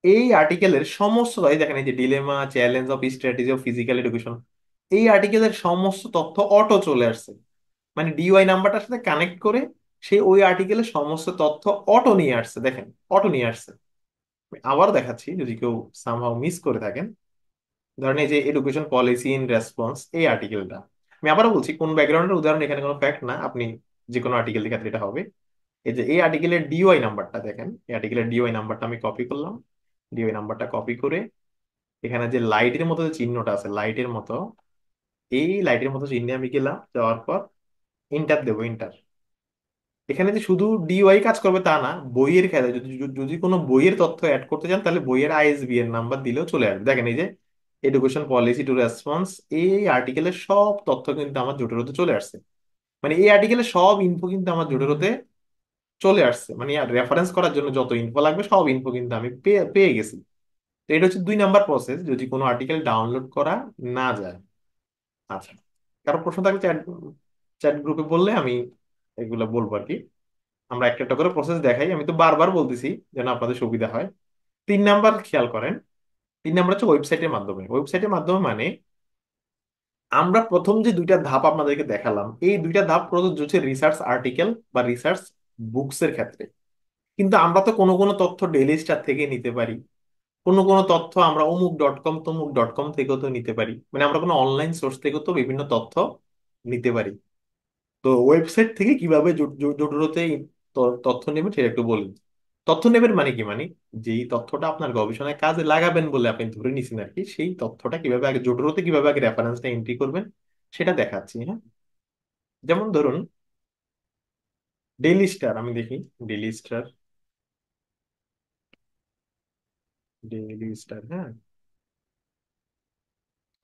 এই আর্টিকেলের সমস্ত, এই দেখেন এই যে dilemma challenge of strategy of physical education, এই আর্টিকেলের সমস্ত তথ্য অটো চলে আসছে। মানে ডিওয়াই নাম্বারটার সাথে কানেক্ট করে সে ওই আর্টিকেলের সমস্ত তথ্য অটো নিয়ে আসছে। দেখেন অটো নিয়ে আসছে। আমি আবার দেখাচ্ছি যদি কেউ সামহাও মিস করে থাকেন। ধরেন এই যে এডুকেশন পলিসি ইন রেসপন্স, এই আর্টিকেলটা, আমি আবারও বলছি কোন ব্যাকগ্রাউন্ডের উদাহরণ, এখানে কোনো ফ্যাক্ট না, আপনি যে কোনো আর্টিকেল ক্ষেত্রে এটা হবে। এই যে এই আর্টিকেলের ডিওয়াই নাম্বারটা দেখেন, এই আর্টিকেলের ডিওয়াই নাম্বারটা আমি কপি করলাম। ডিওয়াই নাম্বারটা কপি করে এখানে যে লাইটের মতো যে চিহ্নটা আছে, লাইটের মতো, এই লাইটের মতো চিহ্নে আমি গেলাম, যাওয়ার পর ইন্টার দেবো, ইন্টার। এখানে যে শুধু ডিওয়াই কাজ করবে তা না, বইয়ের খেলা যদি যদি যদি কোনো বইয়ের তথ্য অ্যাড করতে চান তাহলে বইয়ের আইএসবি এর নাম্বার দিলেও চলে আসবে। দেখেন এই যে এডুকেশন পলিসি টু রেসপন্স, এই আর্টিকেলের সব তথ্য কিন্তু আমার জোটেরোতে চলে আসছে। মানে এই আর্টিকেলের সব ইনফো কিন্তু আমার জোটেরোতে চলে আসছে। মানে রেফারেন্স করার জন্য যত ইনফো লাগবে সব ইনফো কিন্তু আমি পেয়ে পেয়ে গেছি। তো এটা হচ্ছে 2 নম্বর প্রসেস, যদি কোনো আর্টিকেল ডাউনলোড করা না যায়। আচ্ছা, কারো প্রশ্ন থাকলে চ্যাট চ্যাট গ্রুপে বললে আমি এগুলো বলবো আর কি। আমরা একটা একটা করে প্রসেস দেখাই, আমি তো বারবার বলতেছি যেন আপনাদের সুবিধা হয়। 3 নাম্বার খেয়াল করেন, 3 নাম্বার হচ্ছে ওয়েবসাইটের মাধ্যমে। ওয়েবসাইটের মাধ্যমে মানে আমরা প্রথম যে দুইটা ধাপ আপনাদেরকে দেখালাম, এই দুইটা ধাপ প্রযোজ্য হচ্ছে রিসার্চ আর্টিকেল বা রিসার্চ বুকস এর ক্ষেত্রে। কিন্তু আমরা তো কোনো কোনো তথ্য ডেইলি স্টার থেকে নিতে পারি, কোনো কোনো তথ্য আমরা অমুক ডট কম তমুক ডট কম থেকেও তো নিতে পারি, মানে আমরা কোনো অনলাইন সোর্স থেকেও তো বিভিন্ন তথ্য নিতে পারি। তো ওয়েবসাইট থেকে কিভাবে জটিলতে তথ্য নেবেন সেটা একটু বলুন। তথ্য নেবেন মানে কি, মানে যেই তথ্যটা আপনার গবেষণায় কাজে লাগাবেন বলে আপনি ধরে নিছেন আর কি, সেই তথ্যটা কিভাবে আগে জটিলতে কিভাবে আগে রেফারেন্সটা এন্ট্রি করবেন সেটা দেখাচ্ছি, হ্যাঁ। যেমন ধরুন ডেইলি স্টার, আমি দেখি ডেইলি স্টার, ডেইলি স্টার, হ্যাঁ,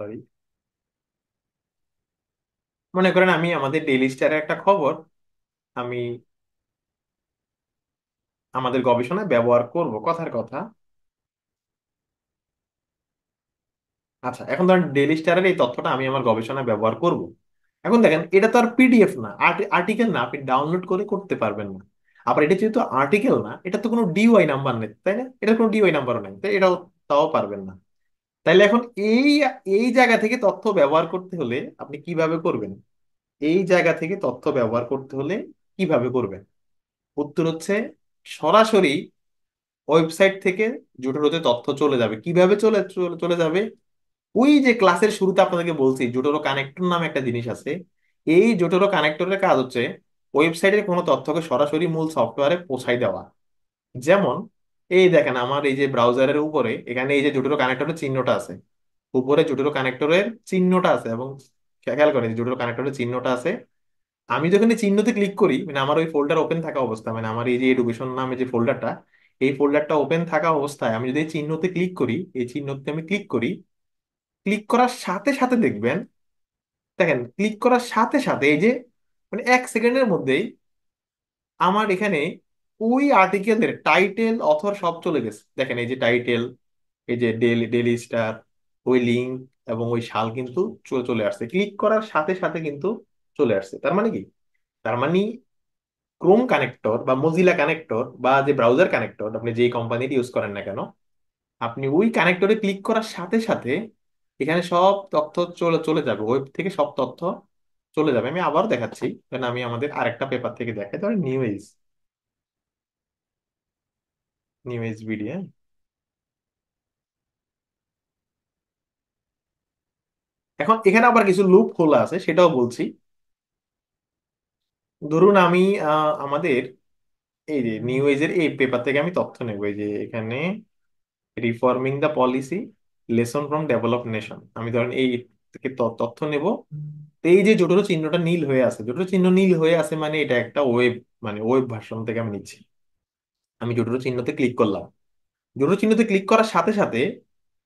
সরি। মনে করেন আমি আমাদের ডেইলি স্টারের একটা খবর আমি আমাদের গবেষণায় ব্যবহার করব, কথার কথা। আচ্ছা, এখন ধরেন ডেইলি স্টারের এই তথ্যটা আমি আমার গবেষণায় ব্যবহার করব। এখন দেখেন এটা তো আর পিডিএফ না, আর্টিকেল না, আপনি ডাউনলোড করে করতে পারবেন না। আবার এটা যেহেতু আর্টিকেল না, এটা তো কোনো ডিওয়াই নাম্বার নেই, তাই না? এটা কোনো ডিওয়াই নাম্বারও নেই, তাই এটাও তাও পারবেন না। তাইলে এখন এই এই জায়গা থেকে তথ্য ব্যবহার করতে হলে আপনি কিভাবে করবেন? এই জায়গা থেকে তথ্য ব্যবহার করতে হলে কিভাবে করবেন? উত্তর হচ্ছে সরাসরি ওয়েবসাইট থেকে জোটোরোতে তথ্য চলে যাবে। কিভাবে চলে চলে চলে যাবে? ওই যে ক্লাসের শুরুতে আপনাদেরকে বলছি জোটোরো কানেক্টর নামে একটা জিনিস আছে। এই জোটোরো কানেক্টরের কাজ হচ্ছে ওয়েবসাইটের কোনো তথ্যকে সরাসরি মূল সফটওয়্যারে পৌঁছাই দেওয়া। যেমন এই দেখেন আমার এই যে ব্রাউজারের উপরে এখানে এই যে জোটোরো কানেক্টরের চিহ্নটা আছে, উপরে জোটোরো কানেক্টরের চিহ্নটা আছে, এবং খেয়াল করেন জোটোরো কানেক্টরের চিহ্নটা আছে। আমি যখন এই চিহ্নতে ক্লিক করি, মানে আমার ওই ফোল্ডার ওপেন থাকা অবস্থা, মানে আমার এই যে এডুকেশন নামে যে ফোল্ডারটা, এই ফোল্ডারটা ওপেন থাকা অবস্থায় আমি যদি এই চিহ্নতে ক্লিক করি, এই চিহ্নতে আমি ক্লিক করি, ক্লিক করার সাথে সাথে দেখবেন, দেখেন ক্লিক করার সাথে সাথে এই যে মানে 1 সেকেন্ডের মধ্যেই আমার এখানে ওই আর্টিকেলের টাইটেল অথর সব চলে গেছে। দেখেন এই যে টাইটেল, এই যে ডেলি ডেলি স্টার, ওই লিঙ্ক এবং ওই সাল কিন্তু চলে চলে আসছে ক্লিক করার সাথে সাথে কিন্তু চলে আসছে। তার মানে কি? তার মানে ক্রোম কানেক্টর বা মজিলা কানেক্টর বা যে ব্রাউজার কানেক্টর আপনি যেই কোম্পানির ইউজ করেন না কেন, আপনি ওই কানেক্টরে ক্লিক করার সাথে সাথে এখানে সব তথ্য চলে চলে যাবে, ওয়েব থেকে সব তথ্য চলে যাবে। আমি আবার দেখাচ্ছি, কারণ আমি আমাদের আরেকটা পেপার থেকে দেখাই, ধরেন নিউ এজ বিডি, হ্যাঁ। এখন এখানে আবার কিছু লুপ খোলা আছে, সেটাও বলছি। ধরুন আমি আমাদের এই যে নিউ এজের এই পেপার থেকে আমি তথ্য নেবো, এই যে এখানে reforming the policy, lesson from develop nation, আমি ধরেন এই থেকে তথ্য নেব। তো এই যে জোটেরো চিহ্নটা নীল হয়ে আছে, জোটেরো চিহ্ন নীল হয়ে আছে মানে এটা একটা ওয়েব, মানে ওয়েব ভার্সন থেকে আমি নিচ্ছি। আমি জোটেরো চিহ্নতে ক্লিক করলাম, জোটেরো চিহ্নতে ক্লিক করার সাথে সাথে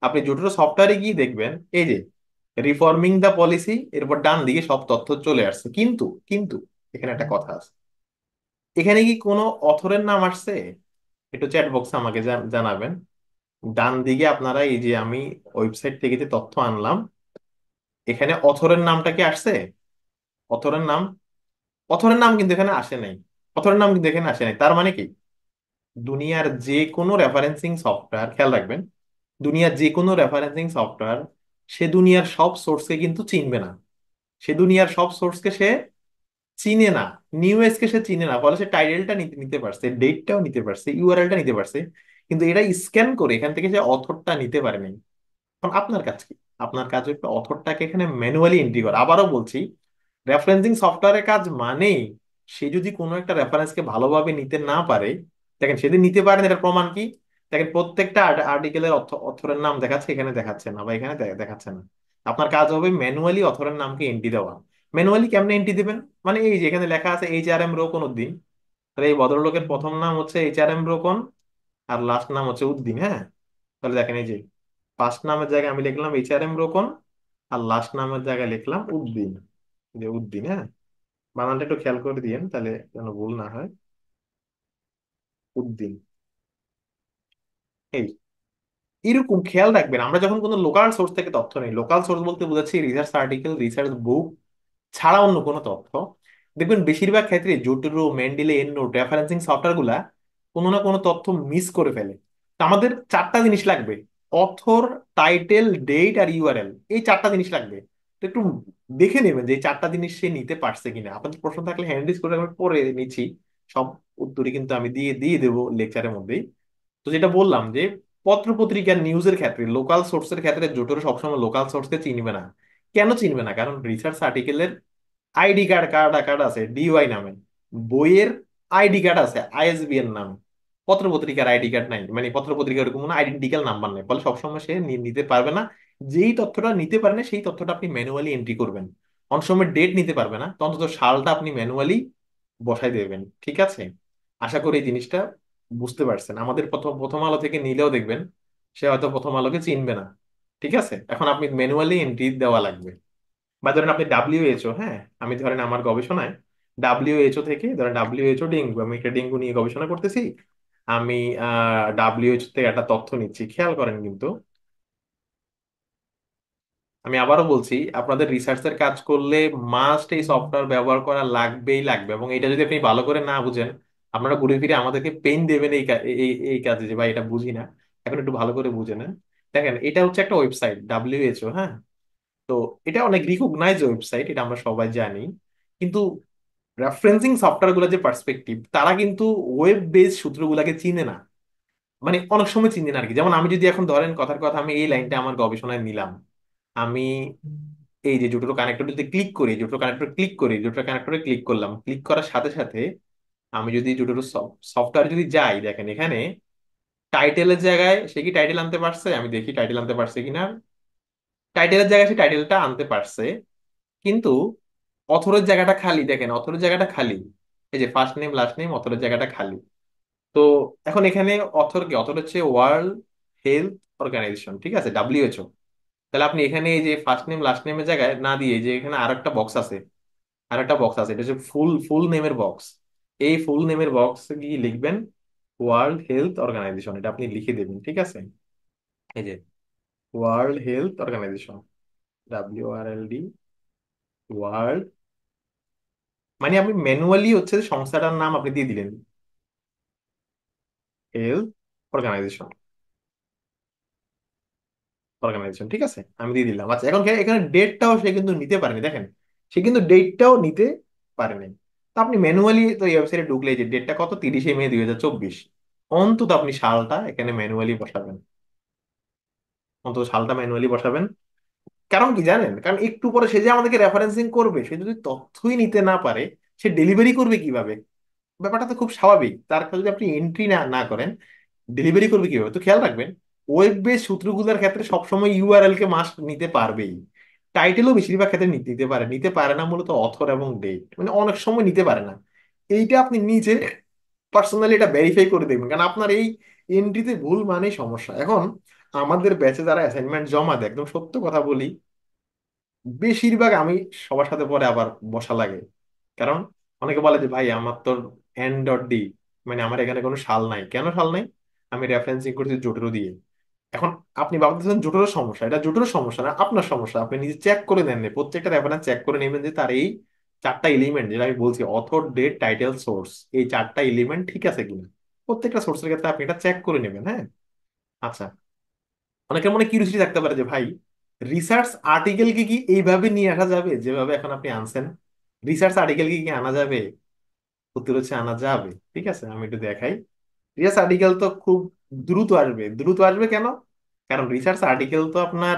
আপনি জোটেরো সফটওয়্যারে গিয়ে দেখবেন এই যে রিফর্মিং দ্য পলিসি, এরপর ডান দিকে সব তথ্য চলে আসছে। কিন্তু কিন্তু এখানে একটা কথা আছে, এখানে কি কোনো অথরের নাম আসছে? একটু চ্যাট বক্সে আমাকে জানাবেন। ডান দিকে আপনারা এই যে আমি ওয়েবসাইট থেকে যে তথ্য আনলাম, এখানে অথরের নামটা কি আসছে? অথরের নাম, অথরের নাম কিন্তু এখানে আসে নাই। অথরের নাম কিন্তু এখানে আসে নাই, তার মানে কি? দুনিয়ার যে কোনো রেফারেন্সিং সফটওয়্যার, খেয়াল রাখবেন, দুনিয়ার যে কোনো রেফারেন্সিং সফটওয়্যার সে দুনিয়ার সব সোর্সকে কিন্তু চিনবে না। সে দুনিয়ার সব সোর্সকে সে চিনে না, নিউএস কে সে চিনে না, ফলে সে টাইটেলটা নিতে নিতে পারছে, ডেটটাও নিতে পারছে, ইউআরএলটা নিতে পারছে, কিন্তু এটা স্ক্যান করে এখান থেকে সে অথরটা নিতে পারে নাই। এখন আপনার কাজ কি? আপনার কাজ হচ্ছে অথরটাকে এখানে ম্যানুয়ালি এন্ট্রি করা। আবারও বলছি, রেফারেন্সিং সফটওয়্যারের কাজ মানেই সে যদি কোনো একটা রেফারেন্সকে ভালোভাবে নিতে না পারে, দেখেন সেদিন নিতে পারেন এটার প্রমাণ কি? দেখেন প্রত্যেকটা আর্টিকেলের অথরের নাম দেখাচ্ছে, এখানে দেখাচ্ছে না, বা এখানে দেখাচ্ছে না। আপনার কাজ হবে ম্যানুয়ালি অথরের নামকে এন্ট্রি দেওয়া। ম্যানুয়ালি কেমনে এন্ট্রি দিবেন? মানে এই যে এখানে লেখা আছে HRM রোকন উদ্দিন, তাহলে এই ভদ্রলোকের প্রথম নাম হচ্ছে HRM রোকন, আর লাস্ট নাম হচ্ছে উদ্দিন, হ্যাঁ। তাহলে দেখেন এই যে ফার্স্ট নামের জায়গায় আমি লিখলাম HRM রোকন, আর লাস্ট নামের জায়গায় লিখলাম উদ্দিন, যে উদ্দিন, হ্যাঁ। বানানটা একটু খেয়াল করে দিয়েন তাহলে যেন ভুল না হয়। উদ্দিন, এই এরকম খেয়াল রাখবেন। আমরা যখন কোনো লোকাল সোর্স থেকে তথ্য নেই, লোকাল সোর্স বলতে বোঝাচ্ছি রিসার্চ আর্টিকেল, রিসার্চ বুক ছাড়া অন্য কোনো তথ্য, দেখবেন বেশিরভাগ ক্ষেত্রে জোটোরো, মেন্ডেলে, এন্ডনোট রেফারেন্সিং সফটওয়্যার গুলা কোনো না কোনো তথ্য মিস করে ফেলে। তো আমাদের চারটা জিনিস লাগবে: অথর, টাইটেল, ডেট আর ইউআরএল, এই চারটা জিনিস লাগবে। তো একটু দেখে নেবেন যে এই চারটা জিনিস সে নিতে পারছে কিনা। আপনাদের প্রশ্ন থাকলে হ্যান্ড রেজ করে আমি পরে নিচ্ছি, সব উত্তরই কিন্তু আমি দিয়ে দিয়ে দেবো লেকচারের মধ্যেই। তো যেটা বললাম যে পত্র পত্রিকার নিউজের ক্ষেত্রে লোকাল সোর্সের ক্ষেত্রে জোটের সবসময় লোকাল সোর্সকে চিনবে না। কেন চিনবে না? কারণ রিসার্চ আর্টিকেলের আইডি কার্ড কার্ড কার্ড আছে ডিওয়াই নামে, বইয়ের আইডি কার্ড আছে আইএসবিএন নামে। পত্র পত্রিকার আইডি কার্ড নাই, মানে পত্র পত্রিকার এরকম কোনো আইডেন্টিক্যাল নাম্বার নেই, ফলে সবসময় সে নিতে পারবে না। যেই তথ্যটা নিতে পারে না সেই তথ্যটা আপনি ম্যানুয়ালি এন্ট্রি করবেন। অনেক সময় ডেট নিতে পারবে না, তো অন্তত সালটা আপনি ম্যানুয়ালি বসাই দেবেন, ঠিক আছে? আশা করি এই জিনিসটা বুঝতে পারছেন। আমাদের প্রথম প্রথম আলো থেকে নিলেও দেখবেন সে হয়তো প্রথম আলোকে চিনবে না। ঠিক আছে, এখন আপনি ম্যানুয়ালি এন্ট্রি দেওয়া লাগবে। বা ধরেন আপনি ডাব্লিউএইচও, হ্যাঁ, আমি ধরেন আমার গবেষণায় ডাব্লিউএইচও থেকে, ধরেন ডাব্লিউএইচও ডেঙ্গু, আমি একটা ডেঙ্গু নিয়ে গবেষণা করতেছি। আমি ডাব্লিউএইচও থেকে একটা তথ্য নিচ্ছি, খেয়াল করেন কিন্তু। আমি আবারও বলছি, আপনাদের রিসার্চের কাজ করলে মাস্ট এই সফটওয়্যার ব্যবহার করা লাগবেই লাগবে, এবং এটা যদি আপনি ভালো করে না বুঝেন, আপনারা ঘুরে ফিরে আমাদেরকে পেইন দেবেন এই কাজে যে ভাই এটা বুঝি না। এখন একটু ভালো করে বুঝে নেন। দেখেন, এটা হচ্ছে একটা ওয়েবসাইট ডাব্লিউএইচও, হ্যাঁ। তো এটা অনেক রিকগনাইজ ওয়েবসাইট, এটা আমরা সবাই জানি। কিন্তু রেফারেন্সিং সফটওয়্যার গুলো যে পার্সপেক্টিভ, তারা কিন্তু ওয়েব বেসড সূত্রগুলোকে চিনে না। মানে অনেক সময় চিনে না আর কি। যেমন আমি যদি এখন ধরেন কথার কথা আমি এই লাইনটা আমার গবেষণায় নিলাম, আমি এই যে জোটোরো কানেক্টরটিতে ক্লিক করি, জোটোরো কানেক্টর ক্লিক করি, জোটোরো কানেক্টরে ক্লিক করলাম, ক্লিক করার সাথে সাথে আমি যদি জোটোরো সফটওয়্যার যদি যাই, দেখেন এখানে টাইটেলের জায়গায় সে কি টাইটেল আনতে পারছে, আমি দেখি টাইটেল আনতে পারছে কিনা। টাইটেলের জায়গায় সে টাইটেলটা আনতে পারছে, কিন্তু অথরের জায়গাটা খালি। দেখেন অথরের জায়গাটা খালি, এই যে ফার্স্ট নেম লাস্ট নেম, অথরের জায়গাটা খালি। তো এখন এখানে অথর কি? অথর হচ্ছে ওয়ার্ল্ড হেলথ অর্গানাইজেশন, ঠিক আছে, ডাব্লিউএইচও। তাহলে আপনি এখানে এই যে ফার্স্ট নেম লাস্ট নেমের জায়গায় না দিয়ে, যে এখানে আর একটা বক্স আছে, আর একটা বক্স আছে, এটা হচ্ছে ফুল ফুল নেমের বক্স। এই ফুল নেমের বক্স কি লিখবেন? ওয়ার্ল্ড হেলথ অর্গানাইজেশন, এটা আপনি লিখে দেবেন, ঠিক আছে? এই যে world health organization, WRLD, world, মানে আপনি ম্যানুয়ালি হচ্ছে যে সংস্থাটার নাম আপনি দিয়ে দিলেন, হেলথ অর্গানাইজেশন, অর্গানাইজেশন, ঠিক আছে, আমি দিয়ে দিলাম। আচ্ছা, এখন এখানে ডেটটাও সে কিন্তু নিতে পারেনি, দেখেন সে কিন্তু ডেটটাও নিতে পারেনি। তো আপনি ম্যানুয়ালি তো এই ওয়েবসাইটে ঢুকলে এই যে ডেটটা কত, 30শে মে 2024, অন্তত আপনি সালটা এখানে ম্যানুয়ালি বসাবেন, অন্তত সালটা ম্যানুয়ালি বসাবেন। কারণ কি জানেন? কারণ একটু পরে সে যে আমাদেরকে রেফারেন্সিং করবে, সে যদি তথ্যই নিতে না পারে, সে ডেলিভারি করবে কিভাবে? ব্যাপারটা তো খুব স্বাভাবিক। তার কাছে যদি আপনি এন্ট্রি না না করেন, ডেলিভারি করবে কিভাবে? তো খেয়াল রাখবেন, ওয়েব বেস সূত্রগুলোর ক্ষেত্রে সবসময় ইউআরএল কে মাস্ট নিতে পারবেই। টাইটেলও বেশিরভাগ ক্ষেত্রে নিতে পারে, নিতে পারে না মূলত অথর এবং ডেট, মানে অনেক সময় নিতে পারে না। এইটা আপনি নিজে পার্সোনালি এটা ভেরিফাই করে দেখবেন, কারণ আপনার এই এন্ট্রিতে ভুল মানেই সমস্যা। এখন আমাদের ব্যাচে যারা অ্যাসাইনমেন্ট জমা দেয়, একদম সত্য কথা বলি, বেশিরভাগ আমি সবার সাথে পরে আবার বসা লাগে। কারণ অনেকে বলে যে ভাই আমার তো এন ডট ডি, মানে আমার এখানে কোনো সাল নাই। কেন সাল নাই? আমি রেফারেন্সিং করছি জোটেরো দিয়ে। এখন আপনি ভাবতেছেন জোটেরো সমস্যা, এটা জোটেরো সমস্যা না, আপনার সমস্যা। আপনি নিজে চেক করে নেন না, প্রত্যেকটা রেফারেন্স চেক করে নেবেন যে তার এই চারটা এলিমেন্ট যেটা আমি বলছি, অথর ডেট টাইটেল সোর্স, এই চারটা এলিমেন্ট ঠিক আছে কিনা। প্রত্যেকটা সোর্সের ক্ষেত্রে আপনি এটা চেক করে নেবেন, হ্যাঁ। আচ্ছা, অনেকের মনে কিউরিওসিটি থাকতে পারে যে ভাই রিসার্চ আর্টিকেল কি এইভাবে নিয়ে আসা যাবে যেভাবে এখন আপনি আনছেন? রিসার্চ আর্টিকেল কি আনা যাবে? উত্তর হচ্ছে আনা যাবে, ঠিক আছে, আমি একটু দেখাই। রিসার্চ আর্টিকেল তো খুব দ্রুত আসবে। দ্রুত আসবে কেন? কারণ রিসার্চ আর্টিকেল তো আপনার,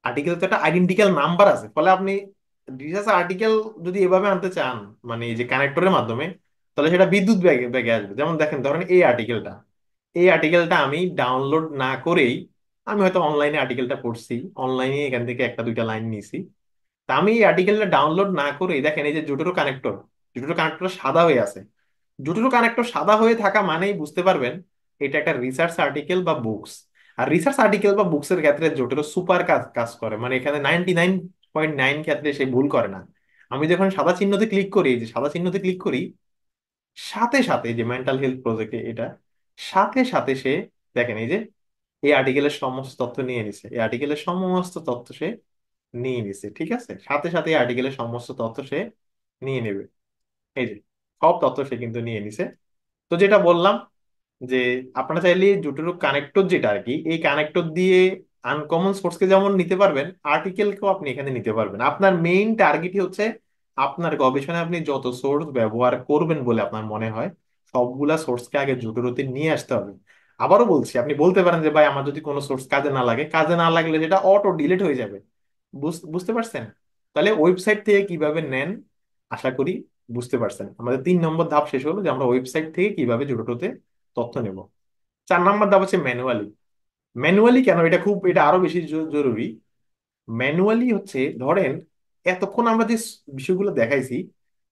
আর্টিকেল তো একটা আইডেন্টিক্যাল নাম্বার আছে, ফলে আপনি রিসার্চ আর্টিকেল যদি এভাবে আনতে চান, মানে এই যে কানেক্টরের মাধ্যমে, তাহলে সেটা বিদ্যুৎ ব্যাগে ব্যাগে আসবে। যেমন দেখেন, ধরেন এই আর্টিকেলটা আমি ডাউনলোড না করেই, আমি হয়তো অনলাইনে আর্টিকেলটা পড়ছি, অনলাইনে এখান থেকে একটা দুইটা লাইন নিছি, তা আমি এই আর্টিকেলটা ডাউনলোড না করেই, দেখেন এই যে জোটোরো কানেক্টর সাদা হয়ে আছে। জোটোরো কানেক্টর সাদা হয়ে থাকা মানেই বুঝতে পারবেন এটা একটা রিসার্চ আর্টিকেল বা বুকস। আর রিসার্চ আর্টিকেল বা বুকস এর ক্ষেত্রে জোটোরো সুপার কাজ কাজ করে, মানে এখানে 99.9 ক্ষেত্রে সে ভুল করে না। আমি যখন সাদা চিহ্নতে ক্লিক করি, এই যে সাদা চিহ্নতে ক্লিক করি, সাথে সাথে যে মেন্টাল হেলথ প্রজেক্টে এটা, সাথে সাথে সে, দেখেন এই যে এই আর্টিকেলের সমস্ত তথ্য নিয়ে নিছে, এই আর্টিকেলের সমস্ত তথ্য সে নিয়ে নিছে, ঠিক আছে, সাথে সাথে এই আর্টিকেলের সমস্ত তথ্য সে নিয়ে নেবে। এই যে সব তথ্য সে কিন্তু নিয়ে নিছে। তো যেটা বললাম যে আপনারা চাইলে জোটেরো কানেক্টর যেটা আর কি, এই কানেক্টর দিয়ে আনকমন সোর্সকে যেমন নিতে পারবেন, আর্টিকেলকেও আপনি এখানে নিতে পারবেন। আপনার মেইন টার্গেটই হচ্ছে আপনার গবেষণায় আপনি যত সোর্স ব্যবহার করবেন বলে আপনার মনে হয় সবগুলা সোর্সকে আগে জোটরতে নিয়ে আসতে হবে। আবারও বলছি, আপনি বলতে পারেন যে ভাই আমার যদি কোনো সোর্স কাজে না লাগে, কাজে না লাগলে সেটা অটো ডিলিট হয়ে যাবে। বুঝতে পারছেন? তাহলে ওয়েবসাইট থেকে কিভাবে নেন, আশা করি বুঝতে পারছেন। আমাদের 3 নম্বর ধাপ শেষ হলো যে আমরা ওয়েবসাইট থেকে কিভাবে জোটরতে তথ্য নেব। 4 নম্বর ধাপ হচ্ছে ম্যানুয়ালি। ম্যানুয়ালি কেন, এটা আরো বেশি জরুরি। ম্যানুয়ালি হচ্ছে, ধরেন এতক্ষণ আমরা যে বিষয়গুলো দেখাইছি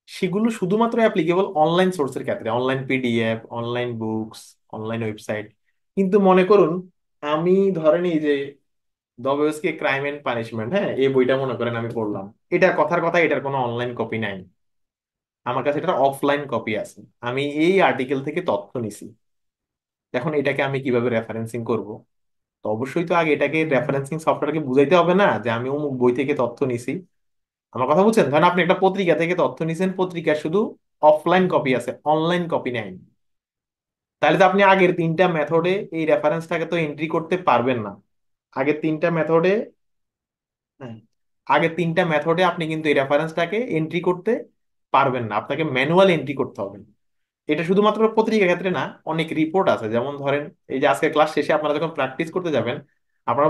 সেগুলো শুধুমাত্র অ্যাপ্লিকেবল অনলাইন সোর্সের ক্ষেত্রে, online PDF, online books, online website. কিন্তু মনে করুন আমি, ধরেন এই যে দস্তয়েভস্কি ক্রাইম এন্ড পানিশমেন্ট, হ্যাঁ, এই বইটা মনে করেন আমি পড়লাম, এটার কথার কথা এটার কোনো অনলাইন কপি নাই, আমার কাছে এটার অফলাইন কপি আছে। আমি এই আর্টিকেল থেকে তথ্য নিছি। এখন এটাকে আমি কিভাবে রেফারেন্সিং করব? তো অবশ্যই তো আগে এটাকে রেফারেন্সিং সফটওয়্যারকে বুঝাইতে হবে না যে আমি অমুক বই থেকে তথ্য নিছি। আমার কথা বুঝছেন? ধরেন আপনি একটা পত্রিকা থেকে তথ্য নিছেন, পত্রিকার শুধু অফলাইন কপি আছে, অনলাইন কপি নাই। তাহলে তো আপনি আগের 3টা মেথডে এই রেফারেন্সটাকে তো এন্ট্রি করতে পারবেন না। আগের তিনটা মেথডে হ্যাঁ, আগের 3টা মেথডে আপনি কিন্তু এই রেফারেন্সটাকে এন্ট্রি করতে পারবেন না, আপনাকে ম্যানুয়াল এন্ট্রি করতে হবে। এটা শুধুমাত্র পত্রিকা ক্ষেত্রে না, অনেক রিপোর্ট আছে। যেমন ধরেন এই যে আজকে ক্লাস শেষে আপনারা যখন প্র্যাকটিস করতে যাবেন, আপনারা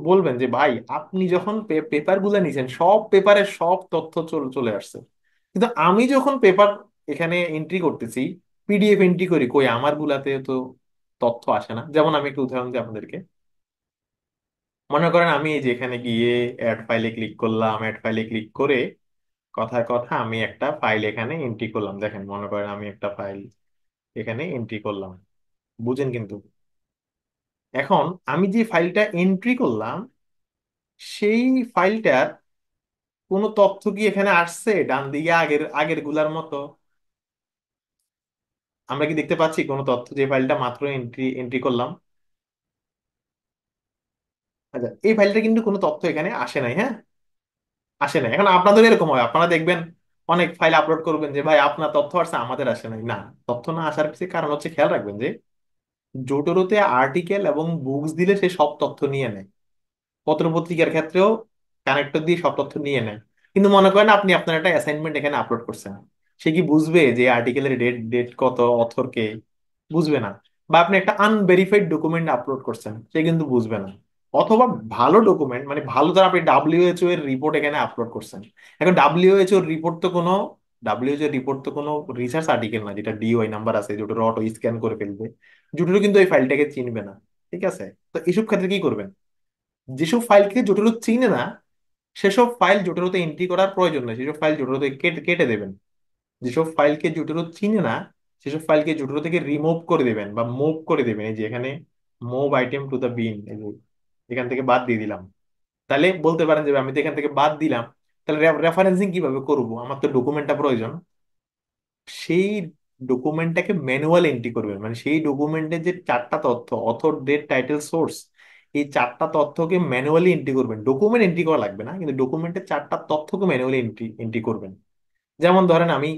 বলবেন যে ভাই আপনি যখন পেপার গুলো নিছেন সব পেপারে সব তথ্য চলে আসছে, কিন্তু আমি যখন পেপার এখানে এন্ট্রি করতেছি, পিডিএফ এন্ট্রি করি, কই আমার গুলাতে তো তথ্য আসে না। যেমন আমি একটা উদাহরণ দিই আপনাদেরকে। মনে করেন আমি এই যে এখানে গিয়ে অ্যাড ফাইলে ক্লিক করলাম, অ্যাড ফাইলে ক্লিক করে কথায় কথা আমি একটা ফাইল এখানে এন্ট্রি করলাম। দেখেন, মনে করেন আমি একটা ফাইল এখানে এন্ট্রি করলাম, বুঝেন কিন্তু। এখন আমি যে ফাইলটা এন্ট্রি করলাম সেই ফাইলটার কোনো তথ্য কি এখানে আসছে ডান দিকে আগের আগের গুলার মতো? আমরা কি দেখতে পাচ্ছি কোনো তথ্য যে ফাইলটা মাত্র এন্ট্রি এন্ট্রি করলাম? আচ্ছা, এই ফাইলটা কিন্তু কোনো তথ্য এখানে আসে নাই, হ্যাঁ, আসে নাই। এখন আপনাদের এরকম হয়, আপনারা দেখবেন অনেক ফাইল আপলোড করবেন যে ভাই আপনার তথ্য আসছে আমাদের আসে নাই। না, তথ্য না আসার পিছনে কারণ হচ্ছে, খেয়াল রাখবেন যে জোটোরোতে আর্টিকেল এবং বুকস দিলে সে সব তথ্য নিয়ে নেয়। পত্রপত্রিকার ক্ষেত্রেও কানেক্টর দিয়ে সব তথ্য নিয়ে নেয়। কিন্তু মনে করেন আপনি আপনার একটা অ্যাসাইনমেন্ট এখানে আপলোড করছেন, সে কি বুঝবে যে আর্টিকেলের ডেট ডেট কত, অথর কে? বুঝবে না। বা আপনি একটা আনভেরিফাইড ডকুমেন্ট আপলোড করছেন, সে কিন্তু বুঝবে না। অথবা ভালো ডকুমেন্ট, মানে ভালো, ধর আপনি ডাব্লিউএইচও এর রিপোর্ট এখানে আপলোড করছেন। এখন ডাব্লিউএইচও এর রিপোর্ট তো কোনো ডাব্লিউএইচও এর রিপোর্ট তো কোনো রিসার্চ আর্টিকেল না যেটা ডিওআই নাম্বার আছে, যেটা অটো স্ক্যান করে ফেলবে। জুটিরও কিন্তু এই ফাইলটাকে চিনবে না। ঠিক আছে? তো এইসব ক্ষেত্রে কি করবেন? যেসব ফাইলকে জটিল চিনে না সেসব ফাইল জটিলতে এন্ট্রি করার প্রয়োজন নেই, সেসব ফাইল জটিলতে কেটে কেটে দেবেন। যেসব ফাইলকে জটিল চিনে না সেসব ফাইলকে জটিল থেকে রিমুভ করে দেবেন বা মুভ করে দেবেন। এই যে এখানে মুভ আইটেম টু দ্য বিন, এই যে এখান থেকে বাদ দিয়ে দিলাম। তাহলে বলতে পারেন যে আমি তো এখান থেকে বাদ দিলাম, তাহলে রেফারেন্সিং কিভাবে করব? আমার তো ডকুমেন্টটা প্রয়োজন। সেই ডকুমেন্টটাকে ম্যানুয়াল এন্ট্রি করবেন, মানে সেই ডকুমেন্টের যে 4টা তথ্য, অথর, ডেট, টাইটেল, সোর্স, এই 4টা তথ্যকে ম্যানুয়ালি এন্ট্রি করবেন। ডকুমেন্ট এন্ট্রি করা লাগবে না, কিন্তু ডকুমেন্টের 4টা তথ্যকে ম্যানুয়ালি এন্ট্রি এন্ট্রি করবেন। যেমন ধরেন আমি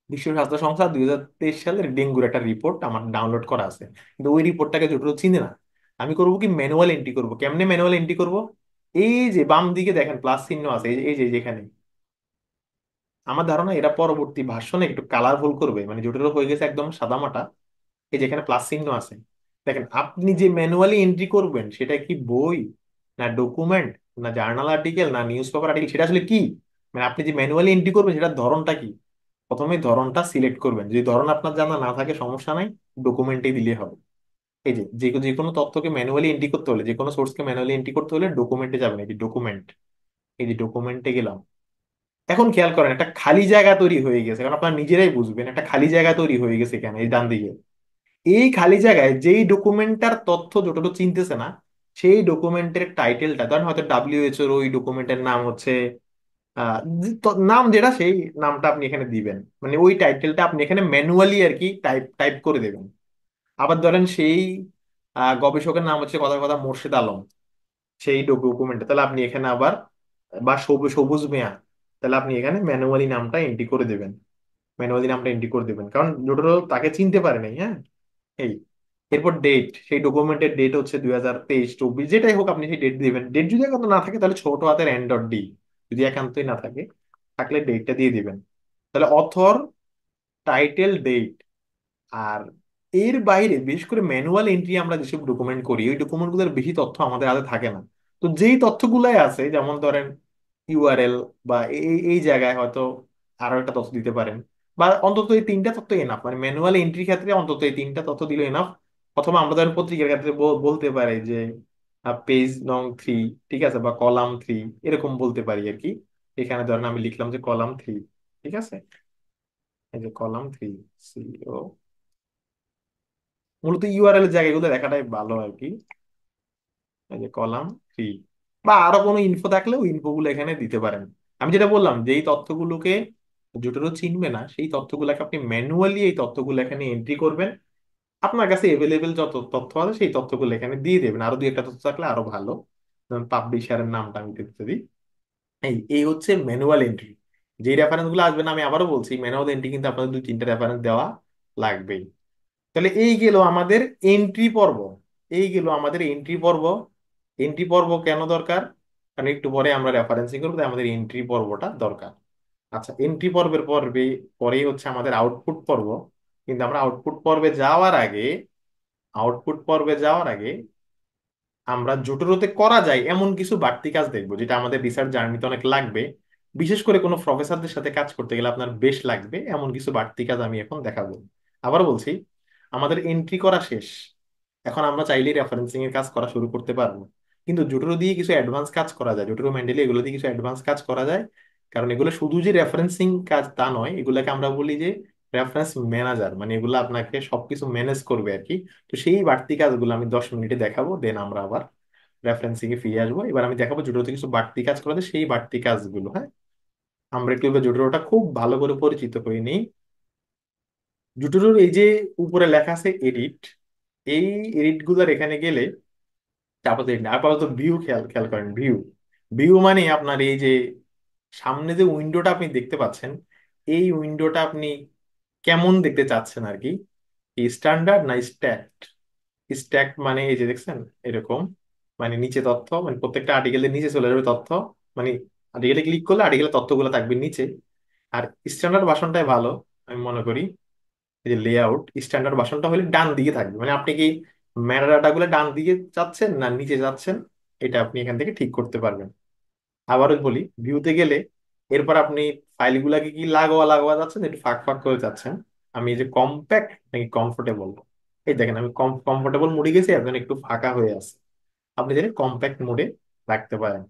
বিশ্ব স্বাস্থ্য সংস্থা 2023 সালের ডেঙ্গুর একটা রিপোর্ট আমার ডাউনলোড করা আছে, কিন্তু ওই রিপোর্টটাকে জটিল চিনি না। আমি করবো কি, ম্যানুয়াল এন্ট্রি করবো। কেমনে ম্যানুয়াল এন্ট্রি করব? এই যে বাম দিকে দেখেন প্লাস চিহ্ন আছে, এই যে যেখানে, আমার ধারণা এরা পরবর্তী ভার্সনে একটু কালারফুল করবে, মানে জটিল হয়ে গেছে একদম সাদামাটা। এই যেখানে প্লাস চিহ্ন আছে, দেখেন আপনি যে ম্যানুয়ালি এন্ট্রি করবেন সেটা কি বই, না ডকুমেন্ট, না জার্নাল আর্টিকেল, না নিউজ পেপার আর্টিকেল, সেটা আসলে কি? মানে আপনি যে ম্যানুয়ালি এন্ট্রি করবেন সেটার ধরনটা কি? প্রথমে ধরনটা সিলেক্ট করবেন, যদি ধরন আপনার জানা না থাকে সমস্যা নাই, ডকুমেন্টে দিলে হবে। এই যে যে যে কোনো তথ্যকে ম্যানুয়ালি এন্ট্রি করতে হলে, যে কোনো সোর্সকে ম্যানুয়ালি এন্ট্রি করতে হলে ডকুমেন্টে যাবেন। এই যে ডকুমেন্ট, এই যে ডকুমেন্টে গেলাম। এখন খেয়াল করেন একটা খালি জায়গা তৈরি হয়ে গেছে, কারণ আপনারা নিজেরাই বুঝবেন একটা খালি জায়গা তৈরি হয়ে গেছে এখানে এই ডান দিকে। এই খালি জায়গায় যেই ডকুমেন্টটার তথ্য যতটুকু চিনতেছে না, সেই ডকুমেন্টের টাইটেলটা, ধরেন হয়তো ডাব্লিউএইচও এর ওই ডকুমেন্টের নাম হচ্ছে নাম যেটা, সেই নামটা আপনি এখানে দিবেন, মানে ওই টাইটেলটা আপনি এখানে ম্যানুয়ালি আর কি টাইপ টাইপ করে দেবেন। আবার ধরেন সেই গবেষকের নাম হচ্ছে কথা কথা মোর্শেদ আলম, সেই ডকুমেন্টে তাহলে আপনি এখানে আবার, বা সবুজ সবুজ মিয়া, তাহলে আপনি এখানে ম্যানুয়ালি নামটা এন্ট্রি করে দেবেন। ম্যানুয়ালি নামটা এন্ট্রি করে দেবেন, কারণ জোটোরো তাকে চিনতে পারে নাই, হ্যাঁ। এই এরপর ডেট, সেই ডকুমেন্টের ডেট হচ্ছে 2023-24, যেটাই হোক আপনি সেই ডেট দিবেন। ডেট যদি একান্ত না থাকে তাহলে ছোট হাতের এন ডট ডি, যদি একান্তই না থাকে, থাকলে ডেটটা দিয়ে দিবেন। তাহলে অথর, টাইটেল, ডেট। আর এর বাইরে বিশেষ করে ম্যানুয়াল এন্ট্রি আমরা যেসব ডকুমেন্ট করি, ওই ডকুমেন্ট গুলোর বেশি তথ্য আমাদের হাতে থাকে না। তো যেই তথ্যগুলাই আছে, যেমন ধরেন ইউআরএল, বা এই এই জায়গায় হয়তো আরো একটা তথ্য দিতে পারেন, বা অন্তত এই তিনটা তথ্য এনাফ, মানে ম্যানুয়াল এন্ট্রির ক্ষেত্রে অন্তত এই তিনটা তথ্য দিলে এনাফ। অথবা আমরা ধরেন পত্রিকার ক্ষেত্রে বলতে পারি যে পেজ নং 3, ঠিক আছে, বা কলাম 3, এরকম বলতে পারি আর কি। এখানে ধরেন আমি লিখলাম যে কলাম 3, ঠিক আছে, এই যে কলাম 3, সিও। মূলত ইউআরএল এর জায়গাগুলো দেখাটাই ভালো আর কি। এই যে কলাম 3, বা আরো কোনো ইনফো থাকলে ওই ইনফো গুলো এখানে দিতে পারেন। আমি যেটা বললাম, যে এই তথ্যগুলোকে জোটেরও চিনবে না, সেই তথ্যগুলোকে আপনি ম্যানুয়ালি এই তথ্যগুলো এখানে এন্ট্রি করবেন। আপনার কাছে এভেলেবেল যত তথ্য আছে সেই তথ্যগুলো এখানে দিয়ে দেবেন, আরো দুই একটা তথ্য থাকলে আরো ভালো। পাবলিশারের নামটা আমি দিতে দিই। এই এই হচ্ছে ম্যানুয়াল এন্ট্রি। যে রেফারেন্স গুলো আসবে না, আমি আবারও বলছি, ম্যানুয়াল এন্ট্রি কিন্তু আপনাদের 2-3টা রেফারেন্স দেওয়া লাগবেই। তাহলে এই গেল আমাদের এন্ট্রি পর্ব। এই গেল আমাদের এন্ট্রি পর্ব। এন্ট্রি পর্ব কেন দরকার? কারণ একটু পরে আমরা রেফারেন্সিং করবো, তাই আমাদের এন্ট্রি পর্বটা দরকার। আচ্ছা, এন্ট্রি পর্বের পরেই হচ্ছে আমাদের আউটপুট পর্ব। কিন্তু আমরা আউটপুট পর্বে যাওয়ার আগে আমরা জোটোরোতে করা যায় এমন কিছু বাড়তি কাজ দেখবো, যেটা আমাদের রিসার্চ জার্নিতে অনেক লাগবে। বিশেষ করে কোনো প্রফেসরদের সাথে কাজ করতে গেলে আপনার বেশ লাগবে এমন কিছু বাড়তি কাজ আমি এখন দেখাবো। আবার বলছি, আমাদের এন্ট্রি করা শেষ। এখন আমরা চাইলেই রেফারেন্সিং এর কাজ করা শুরু করতে পারবো। কিন্তু জোটোরো দিয়ে কিছু অ্যাডভান্স কাজ করা যায়, জোটোরো মেন্ডেলি এগুলো দিয়ে কিছু অ্যাডভান্স কাজ করা যায়। কারণ এগুলো শুধু যে রেফারেন্সিং কাজ তা নয়, এগুলাকে আমরা বলি যে রেফারেন্স ম্যানেজার, মানে এগুলো আপনাকে সবকিছু ম্যানেজ করবে আর কি। তো সেই বাড়তি কাজগুলো আমি 10 মিনিটে দেখাবো, দেন আমরা আবার রেফারেন্সিং এ ফিরে আসবো। এবার আমি দেখাবো জুডোতে কিছু বাড়তি কাজ করা যায়, সেই বাড়তি কাজগুলো। হ্যাঁ, আমরা একটু এবার জুডোটা খুব ভালো করে পরিচিত হয়ে নিই। জুডোর এই যে উপরে লেখা আছে এডিট, এই এডিট গুলার এখানে গেলে, আপাতত edit না, আপাতত ভিউ খেয়াল খেয়াল করেন। ভিউ, ভিউ মানে আপনার এই যে সামনে যে উইন্ডোটা আপনি দেখতে পাচ্ছেন, এই উইন্ডোটা আপনি কেমন দেখতে চাচ্ছেন আর কি। স্ট্যান্ডার্ড না স্ট্যাক্ট? স্ট্যাক্ট মানে এই যে দেখছেন এরকম, মানে নিচে তথ্য, মানে প্রত্যেকটা আর্টিকেলের নিচে চলে যাবে তথ্য। মানে আর্টিকেলে ক্লিক করলে আর্টিকেলের তথ্যগুলো থাকবে নিচে। আর স্ট্যান্ডার্ড ভার্সনটাই ভালো আমি মনে করি। এই যে লেআউট, স্ট্যান্ডার্ড ভার্সনটা হলে ডান দিকে থাকবে। মানে আপনি কি মেটা ডাটা গুলো ডান দিকে চাচ্ছেন না নিচে যাচ্ছেন, এটা আপনি এখান থেকে ঠিক করতে পারবেন। আবারও বলি, ভিউতে গেলে এরপর আপনি ফাইলগুলাকে কি লাগোয়া লাগোয়া যাচ্ছেন, একটু ফাঁক ফাঁক করে যাচ্ছেন। আমি এই যে কম্প্যাক্ট নাকি কমফোর্টেবল, এই দেখেন আমি কমফোর্টেবল মোডে গেছি, এখন একটু ফাঁকা হয়ে আছে। আপনি যদি কম্প্যাক্ট মোডে রাখতে পারেন,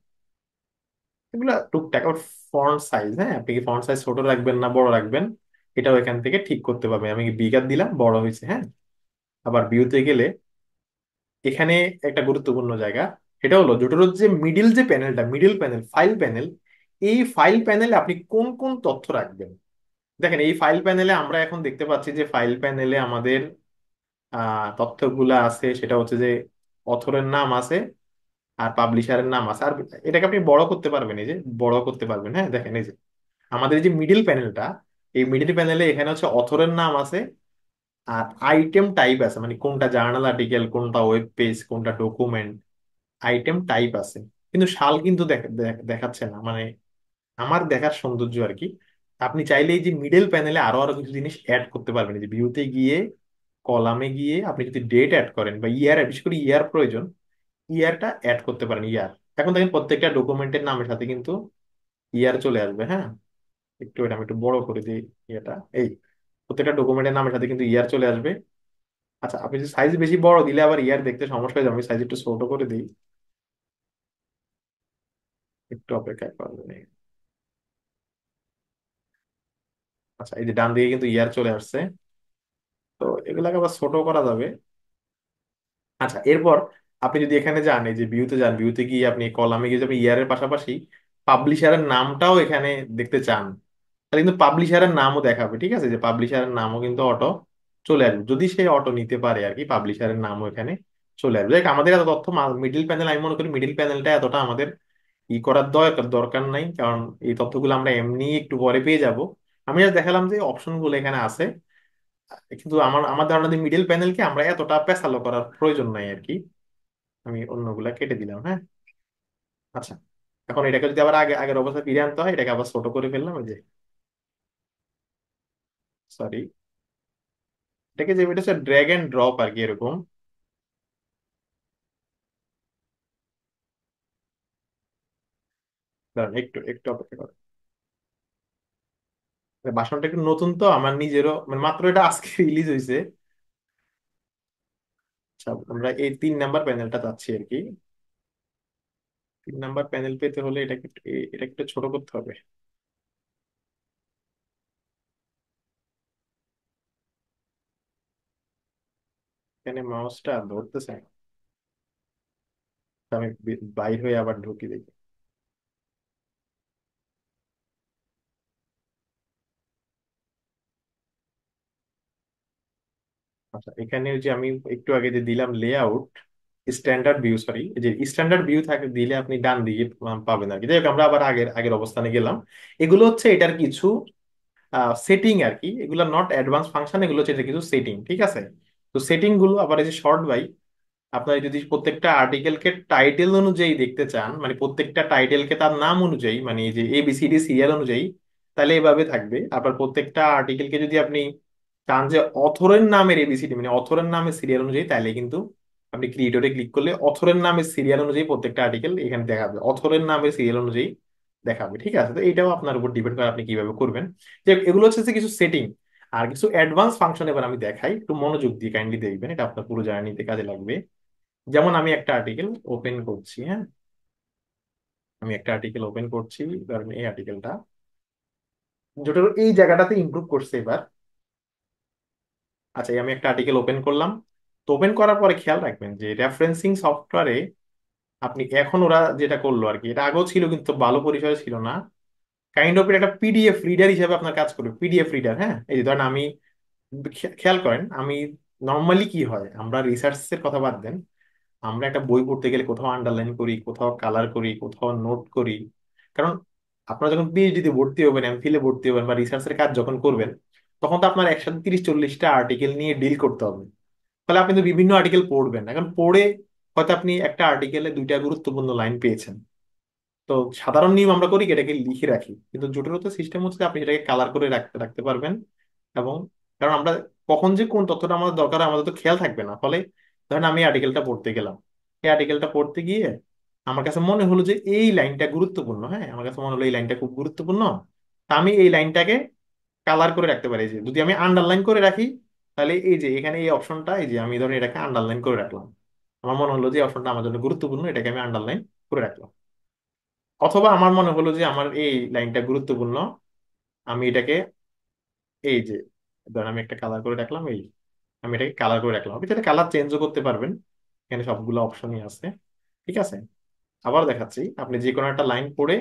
এগুলা টুকটাক। আবার ফন্ট সাইজ, হ্যাঁ, আপনি কি ফন্ট সাইজ ছোট রাখবেন না বড় রাখবেন, এটাও এখান থেকে ঠিক করতে পারবেন। আমি বিগার দিলাম, বড় হয়েছে, হ্যাঁ। আবার ভিউতে গেলে এখানে একটা গুরুত্বপূর্ণ জায়গা, এটা হলো জোটোরোর যে মিডিল যে প্যানেলটা, মিডিল প্যানেল, ফাইল প্যানেল। এই ফাইল প্যানেলে আপনি কোন কোন তথ্য রাখবেন। দেখেন এই ফাইল প্যানেলে আমরা এখন দেখতে পাচ্ছি যে ফাইল প্যানেলে আমাদের তথ্যগুলা আছে, সেটা হচ্ছে যে অথরের নাম আছে, আর পাবলিশারের নাম আছে। আর এটাকে আপনি বড় করতে পারবেন, এই যে বড় করতে পারবেন। হ্যাঁ, দেখেন এই যে আমাদের এই যে মিডিল প্যানেলটা, এই মিডিল প্যানেলে এখানে হচ্ছে অথরের নাম আছে, আর আইটেম টাইপ আছে, মানে কোনটা জার্নাল আর্টিকেল, কোনটা ওয়েব পেজ, কোনটা ডকুমেন্ট, আইটেম টাইপ আছে। কিন্তু শাল কিন্তু দেখাচ্ছে না, মানে আমার দেখার সৌন্দর্য আর কি। আপনি চাইলে এই যে মিডল প্যানেলে আরো আরো কিছু জিনিস অ্যাড করতে পারবেন। এই যে ভিউতে গিয়ে কলামে গিয়ে আপনি যদি ডেট অ্যাড করেন, বা ইয়ার, বিশেষ করে ইয়ার প্রয়োজন, ইয়ারটা অ্যাড করতে পারেন। ইয়ার, এখন দেখেন প্রত্যেকটা ডকুমেন্টের নামের সাথে কিন্তু ইয়ার চলে আসবে। হ্যাঁ, একটু এটা আমি একটু বড় করে দিই ইয়েটা। এই প্রত্যেকটা ডকুমেন্টের নামের সাথে কিন্তু ইয়ার চলে আসবে। আচ্ছা, আপনি যদি সাইজ বেশি বড় দিলে আবার ইয়ার দেখতে সমস্যা হয়ে যাবে, আমি সাইজ একটু ছোট করে দিই, একটু অপেক্ষা করবেন। আচ্ছা, এই যে ডান দিকে কিন্তু ইয়ার চলে আসছে। তো এগুলাকে আবার ছোট করা যাবে। আচ্ছা, এরপর আপনি যদি এখানে যান, এই যে ভিউতে যান, ভিউতে গিয়ে আপনি কলামে গিয়ে আপনি ইয়ারের পাশাপাশি পাবলিশারের নামটাও এখানে দেখতে চান, তাহলে কিন্তু পাবলিশারের নামও দেখাবে। ঠিক আছে, যে পাবলিশারের নামও কিন্তু অটো চলে আসবে, যদি সে অটো নিতে পারে আর কি। পাবলিশারের নামও এখানে চলে আসবে। দেখ, আমাদের এত তথ্য মিডিল প্যানেল, আমি মনে করি মিডিল প্যানেলটা এতটা আমাদের করার দরকার দরকার নাই, কারণ এই তথ্যগুলো আমরা এমনি একটু পরে পেয়ে যাব। আমি যা দেখালাম যে অপশনগুলো এখানে আছে, কিন্তু আমার ধারণা মিডিল প্যানেলকে আমরা এতটা পেঁচালো করার প্রয়োজন নাই আর কি। আমি অন্যগুলা কেটে দিলাম, হ্যাঁ। আচ্ছা, এখন এটাকে যদি আবার আগের অবস্থায় ফিরে আনতে হয়, এটাকে আবার ছোট করে ফেললাম, ওই যে, সরি, এটাকে যে এটা হচ্ছে ড্র্যাগ এন্ড ড্রপ আর কি, এরকম। দাঁড়ান, একটু একটু অপেক্ষা করো। বাসনটা একটু নতুন তো আমার নিজেরও, মানে মাত্র এটা আজকে রিলিজ হয়েছে। আচ্ছা, আমরা এই 3 নাম্বার প্যানেলটা চাচ্ছি আর কি। 3 নাম্বার প্যানেল পেতে হলে এটা একটু ছোট করতে হবে। এখানে মাউসটা ধরতেছে না। আমি বাইর হয়ে আবার ঢুকি দেখি। আচ্ছা, এখানে ওই যে আমি একটু আগে যে দিলাম লেআউট, স্ট্যান্ডার্ড ভিউ, সরি, যে স্ট্যান্ডার্ড ভিউ থাকে দিলে আপনি ডান দিকে পাবেন আর কি। যাই হোক, আমরা আবার আগের আগের অবস্থানে গেলাম। এগুলো হচ্ছে এটার কিছু সেটিং আর কি, এগুলো নট অ্যাডভান্স ফাংশন, এগুলো হচ্ছে এটার কিছু সেটিং, ঠিক আছে। তো সেটিং গুলো আবার এই যে শর্ট বাই, আপনার যদি প্রত্যেকটা আর্টিকেলকে টাইটেল অনুযায়ী দেখতে চান, মানে প্রত্যেকটা টাইটেলকে তার নাম অনুযায়ী, মানে এই যে ABCD সিরিয়াল অনুযায়ী, তাহলে এভাবে থাকবে। আবার প্রত্যেকটা আর্টিকেলকে যদি আপনি চান যে অথরের নামের ABCD, মানে অথরের নামের সিরিয়াল অনুযায়ী, তাহলে কিন্তু আপনি ক্রিয়েটরে ক্লিক করলে অথরের নামের সিরিয়াল অনুযায়ী প্রত্যেকটা আর্টিকেল এখানে দেখাবে, অথরের নামের সিরিয়াল অনুযায়ী দেখাবে, ঠিক আছে। তো এটাও আপনার উপর ডিপেন্ড করে আপনি কিভাবে করবেন। যে এগুলো হচ্ছে যে কিছু সেটিং। আর কিছু অ্যাডভান্স ফাংশন এবার আমি দেখাই, একটু মনোযোগ দিয়ে কাইন্ডলি দেখবেন, এটা আপনার পুরো জার্নিতে কাজে লাগবে। যেমন আমি একটা আর্টিকেল ওপেন করছি, হ্যাঁ, আমি একটা আর্টিকেল ওপেন করছি, ধরেন এই আর্টিকেলটা, যেটা এই জায়গাটাতে ইমপ্রুভ করছে এবার। আচ্ছা, এই আমি একটা আর্টিকেল ওপেন করলাম। তো ওপেন করার পরে খেয়াল রাখবেন যে রেফারেন্সিং সফটওয়্যারে আপনি এখন ওরা যেটা করলো আর কি, এটা আগেও ছিল কিন্তু ভালো পরিসরে ছিল না, কাইন্ড অফ একটা PDF রিডার হিসেবে আপনার কাজ করবে, PDF রিডার, হ্যাঁ। এই যে ধরেন আমি, খেয়াল করেন আমি নর্মালি কি হয়, আমরা রিসার্চের কথা বাদ দেন, আমরা একটা বই পড়তে গেলে কোথাও আন্ডারলাইন করি, কোথাও কালার করি, কোথাও নোট করি। কারণ আপনারা যখন PhD-তে ভর্তি হবেন, MPhil-এ ভর্তি হবেন, বা রিসার্চের কাজ যখন করবেন, তখন তো আপনার একসাথে 30-40টা আর্টিকেল নিয়ে ডিল করতে হবে। তাহলে আপনি তো বিভিন্ন আর্টিকেল পড়বেন, এখন পড়ে হয়তো আপনি একটা আর্টিকেলে 2টা গুরুত্বপূর্ণ লাইন পেয়েছেন। তো সাধারণ নিয়ম আমরা করি কি, এটাকে লিখে রাখি, কিন্তু জটিলতা সিস্টেম হচ্ছে যে আপনি সেটাকে কালার করে রাখতে রাখতে পারবেন। এবং কারণ আমরা কখন যে কোন তথ্যটা আমাদের দরকার হয়, আমাদের তো খেয়াল থাকবে না। ফলে ধরেন আমি আর্টিকেলটা পড়তে গেলাম, এই আর্টিকেলটা পড়তে গিয়ে আমার কাছে মনে হলো যে এই লাইনটা গুরুত্বপূর্ণ, হ্যাঁ, আমার কাছে মনে হলো এই লাইনটা খুব গুরুত্বপূর্ণ। তা আমি এই লাইনটাকে কালার করে রাখতে পারি। এই যে যদি আমি আন্ডারলাইন করে রাখি, তাহলে এই যে এখানে এই অপশনটা, এই যে আমি ধরেন এটাকে আন্ডারলাইন করে রাখলাম, আমার মনে হলো যে অপশনটা আমার জন্য গুরুত্বপূর্ণ, এটাকে আমি আন্ডারলাইন করে রাখলাম। অথবা আমার মনে হলো যে আমার এই লাইনটা গুরুত্বপূর্ণ, আমি এটাকে, এই যে ধরেন আমি একটা কালার করে রাখলাম, এই আমি এটাকে কালার করে রাখলাম, আপনি এটা কালার চেঞ্জও করতে পারবেন, এখানে সবগুলো অপশনই আছে, ঠিক আছে। আবার দেখাচ্ছি, আপনি যে কোনো একটা লাইন পড়ে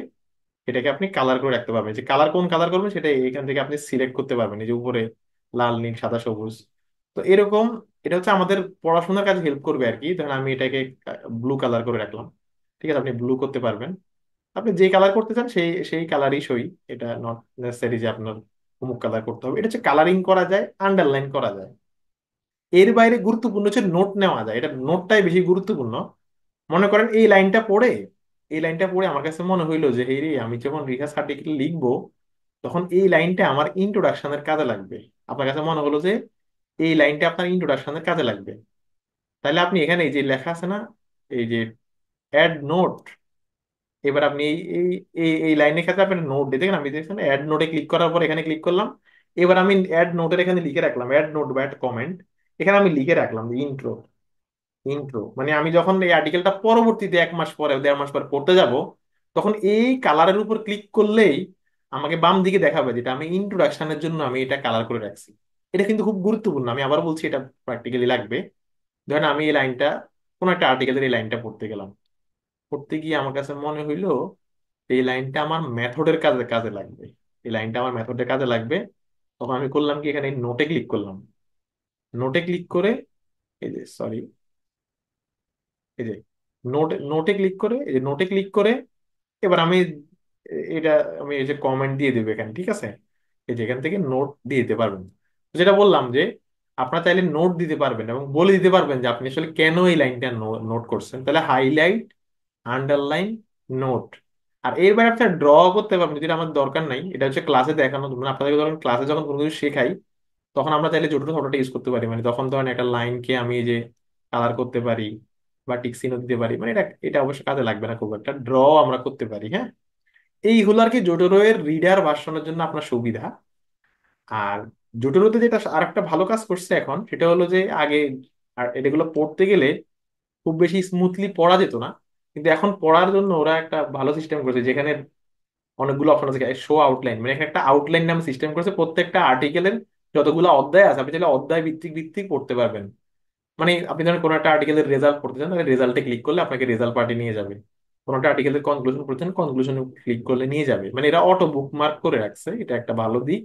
এটাকে আপনি কালার করে রাখতে পারবেন, যে কালার কোন কালার করবেন সেটা এখান থেকে আপনি সিলেক্ট করতে পারবেন, এই যে উপরে লাল, নীল, সাদা, সবুজ। তো এরকম, এটা হচ্ছে আমাদের পড়াশোনার কাজে হেল্প করবে আর কি। ধরেন আমি এটাকে ব্লু কালার করে রাখলাম, ঠিক আছে, আপনি ব্লু করতে পারবেন। আপনি যে কালার করতে চান সেই সেই কালারই সই, এটা নট নেসেসারি যে আপনার অমুক কালার করতে হবে। এটা হচ্ছে কালারিং করা যায়, আন্ডারলাইন করা যায়। এর বাইরে গুরুত্বপূর্ণ হচ্ছে নোট নেওয়া যায়, এটা নোটটাই বেশি গুরুত্বপূর্ণ। মনে করেন এই লাইনটা পড়ে আমার কাছে মনে হইলো যে এই রে, আমি যখন রিসার্চ আর্টিকেল লিখবো, তখন এই লাইনটা আমার ইন্ট্রোডাকশনের কাজে লাগবে। আপনার কাছে মনে হলো যে এই লাইনটা আপনার ইন্ট্রোডাকশনের কাজে লাগবে, তাহলে আপনি এখানে এই যে লেখা আছে না, এই যে অ্যাড নোট, এবার আপনি এই এই এই এই লাইনের ক্ষেত্রে আপনি নোট দিয়ে দেখেন, আমি দেখছেন অ্যাড নোটে ক্লিক করার পর এখানে ক্লিক করলাম। এবার আমি অ্যাড নোটের এখানে লিখে রাখলাম, অ্যাড নোট বা অ্যাড কমেন্ট, এখানে আমি লিখে রাখলাম ইন্ট্রো। ইন্ট্রো মানে আমি যখন এই আর্টিকেলটা পরবর্তীতে 1 মাস পরে, 1.5 মাস পরে পড়তে যাব, তখন এই কালারের উপর ক্লিক করলেই আমাকে বাম দিকে দেখাবে যেটা আমি ইন্ট্রোডাকশনের জন্য আমি এটা কালার করে রাখছি। এটা কিন্তু খুব গুরুত্বপূর্ণ, আমি আবার বলছি, এটা প্র্যাকটিক্যালি লাগবে। ধরেন আমি এই লাইনটা, কোন একটা আর্টিকেলের এই লাইনটা পড়তে গেলাম, পড়তে গিয়ে আমার কাছে মনে হইলো এই লাইনটা আমার মেথডের কাজে কাজে লাগবে, এই লাইনটা আমার মেথডের কাজে লাগবে। তখন আমি করলাম কি, এখানে নোটে ক্লিক করলাম, নোটে ক্লিক করে, এই যে সরি, এই যে নোটে ক্লিক করে, এই যে নোটে ক্লিক করে, এবার আমি এটা, আমি এই যে কমেন্ট দিয়ে দেবো এখানে, ঠিক আছে, এই যে এখান থেকে নোট দিয়ে দিতে পারবেন। যেটা বললাম যে আপনারা চাইলে নোট দিতে পারবেন এবং বলে দিতে পারবেন যে আপনি আসলে কেন এই লাইনটা নোট করছেন, তাহলে হাইলাইট, আন্ডারলাইন, নোট। আর এর বাইরে আপনি ড্র করতে পারবেন, যেটা আমার দরকার নাই, এটা হচ্ছে ক্লাসে দেখানো, মানে আপনাদের ধরেন ক্লাসে যখন কোনো কিছু শেখাই তখন আমরা চাইলে ছোট ছোটটা ইউজ করতে পারি, মানে তখন ধরেন একটা লাইনকে আমি এই যে কালার করতে পারি বা টিক চিহ্ন দিতে পারি, মানে এটা এটা অবশ্য কাজে লাগবে না খুব একটা, ড্র আমরা করতে পারি, হ্যাঁ। এই হলো আর কি জোটোরো এর রিডার ভার্সনের জন্য আপনার সুবিধা। আর জোটোরোতে যেটা আরেকটা ভালো কাজ করছে এখন সেটা হলো যে আগে আর এগুলো পড়তে গেলে খুব বেশি স্মুথলি পড়া যেত না, কিন্তু এখন পড়ার জন্য ওরা একটা ভালো সিস্টেম করেছে যেখানে অনেকগুলো অপশন আছে, শো আউটলাইন, মানে এখানে একটা আউটলাইন নামে সিস্টেম করেছে, প্রত্যেকটা আর্টিকেলের যতগুলো অধ্যায় আছে আপনি চাইলে অধ্যায় ভিত্তিক ভিত্তিক পড়তে পারবেন। মানে আপনি ধরেন কোনো একটা আর্টিকেলের রেজাল্ট পড়তে চান, তাহলে রেজাল্টে ক্লিক করলে আপনাকে রেজাল্ট পার্টে নিয়ে যাবে। কোনো একটা আর্টিকেলের কনক্লুশন পড়ছেন, কনক্লুশনে ক্লিক করলে নিয়ে যাবে, মানে এরা অটো বুকমার্ক করে রাখছে, এটা একটা ভালো দিক।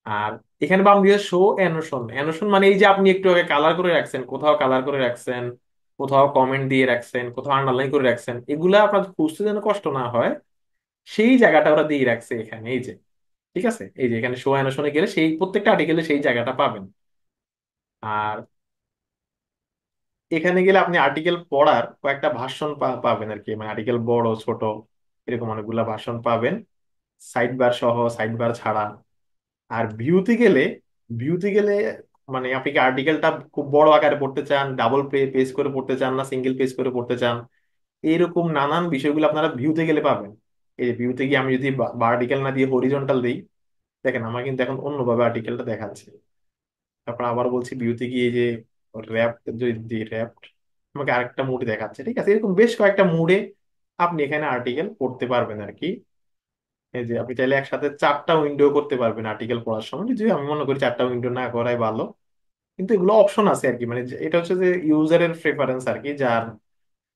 আর এখানে বাম দিকে শো অ্যানোশন, অ্যানোশন মানে এই যে আপনি একটু আগে কালার করে রাখছেন, কোথাও কালার করে রাখছেন, কোথাও কমেন্ট দিয়ে রাখছেন, কোথাও আন্ডারলাইন করে রাখছেন, এগুলা আপনার খুঁজতে যেন কষ্ট না হয় সেই জায়গাটা ওরা দিয়ে রাখছে এখানে, এই যে ঠিক আছে, এই যে এখানে শো অ্যানোশনে গেলে সেই প্রত্যেকটা আর্টিকেলে সেই জায়গাটা পাবেন। আর এখানে গেলে আপনি আর্টিকেল পড়ার কয়েকটা ভার্সন পাবেন আর কি, মানে আর্টিকেল বড় ছোট এরকম অনেকগুলা ভার্সন পাবেন, সাইড বার সহ সাইড বার ছাড়া। আর ভিউতে গেলে মানে আপনি কি আর্টিকেলটা খুব বড় আকারে পড়তে চান, ডাবল পেজ করে পড়তে চান, না সিঙ্গেল পেজ করে পড়তে চান, এইরকম নানান বিষয়গুলো আপনারা ভিউতে গেলে পাবেন। এই যে ভিউতে গিয়ে আমি যদি ভার্টিক্যাল না দিয়ে হরিজন্টাল দিই, দেখেন আমার কিন্তু এখন অন্যভাবে আর্টিকেলটা দেখাচ্ছে। তারপর আবার বলছি ভিউতে গিয়ে এই যে র্যাপ, যদি র্যাপ আমাকে আরেকটা মুড দেখাচ্ছে, ঠিক আছে, এরকম বেশ কয়েকটা মুডে আপনি এখানে আর্টিকেল পড়তে পারবেন আর কি। এই যে আপনি চাইলে একসাথে চারটা উইন্ডো করতে পারবেন আর্টিকেল পড়ার সময়, যদি আমি মনে করি চারটা উইন্ডো না করাই ভালো, কিন্তু এগুলো অপশন আছে আর কি, মানে এটা হচ্ছে যে ইউজারের প্রেফারেন্স আর কি, যার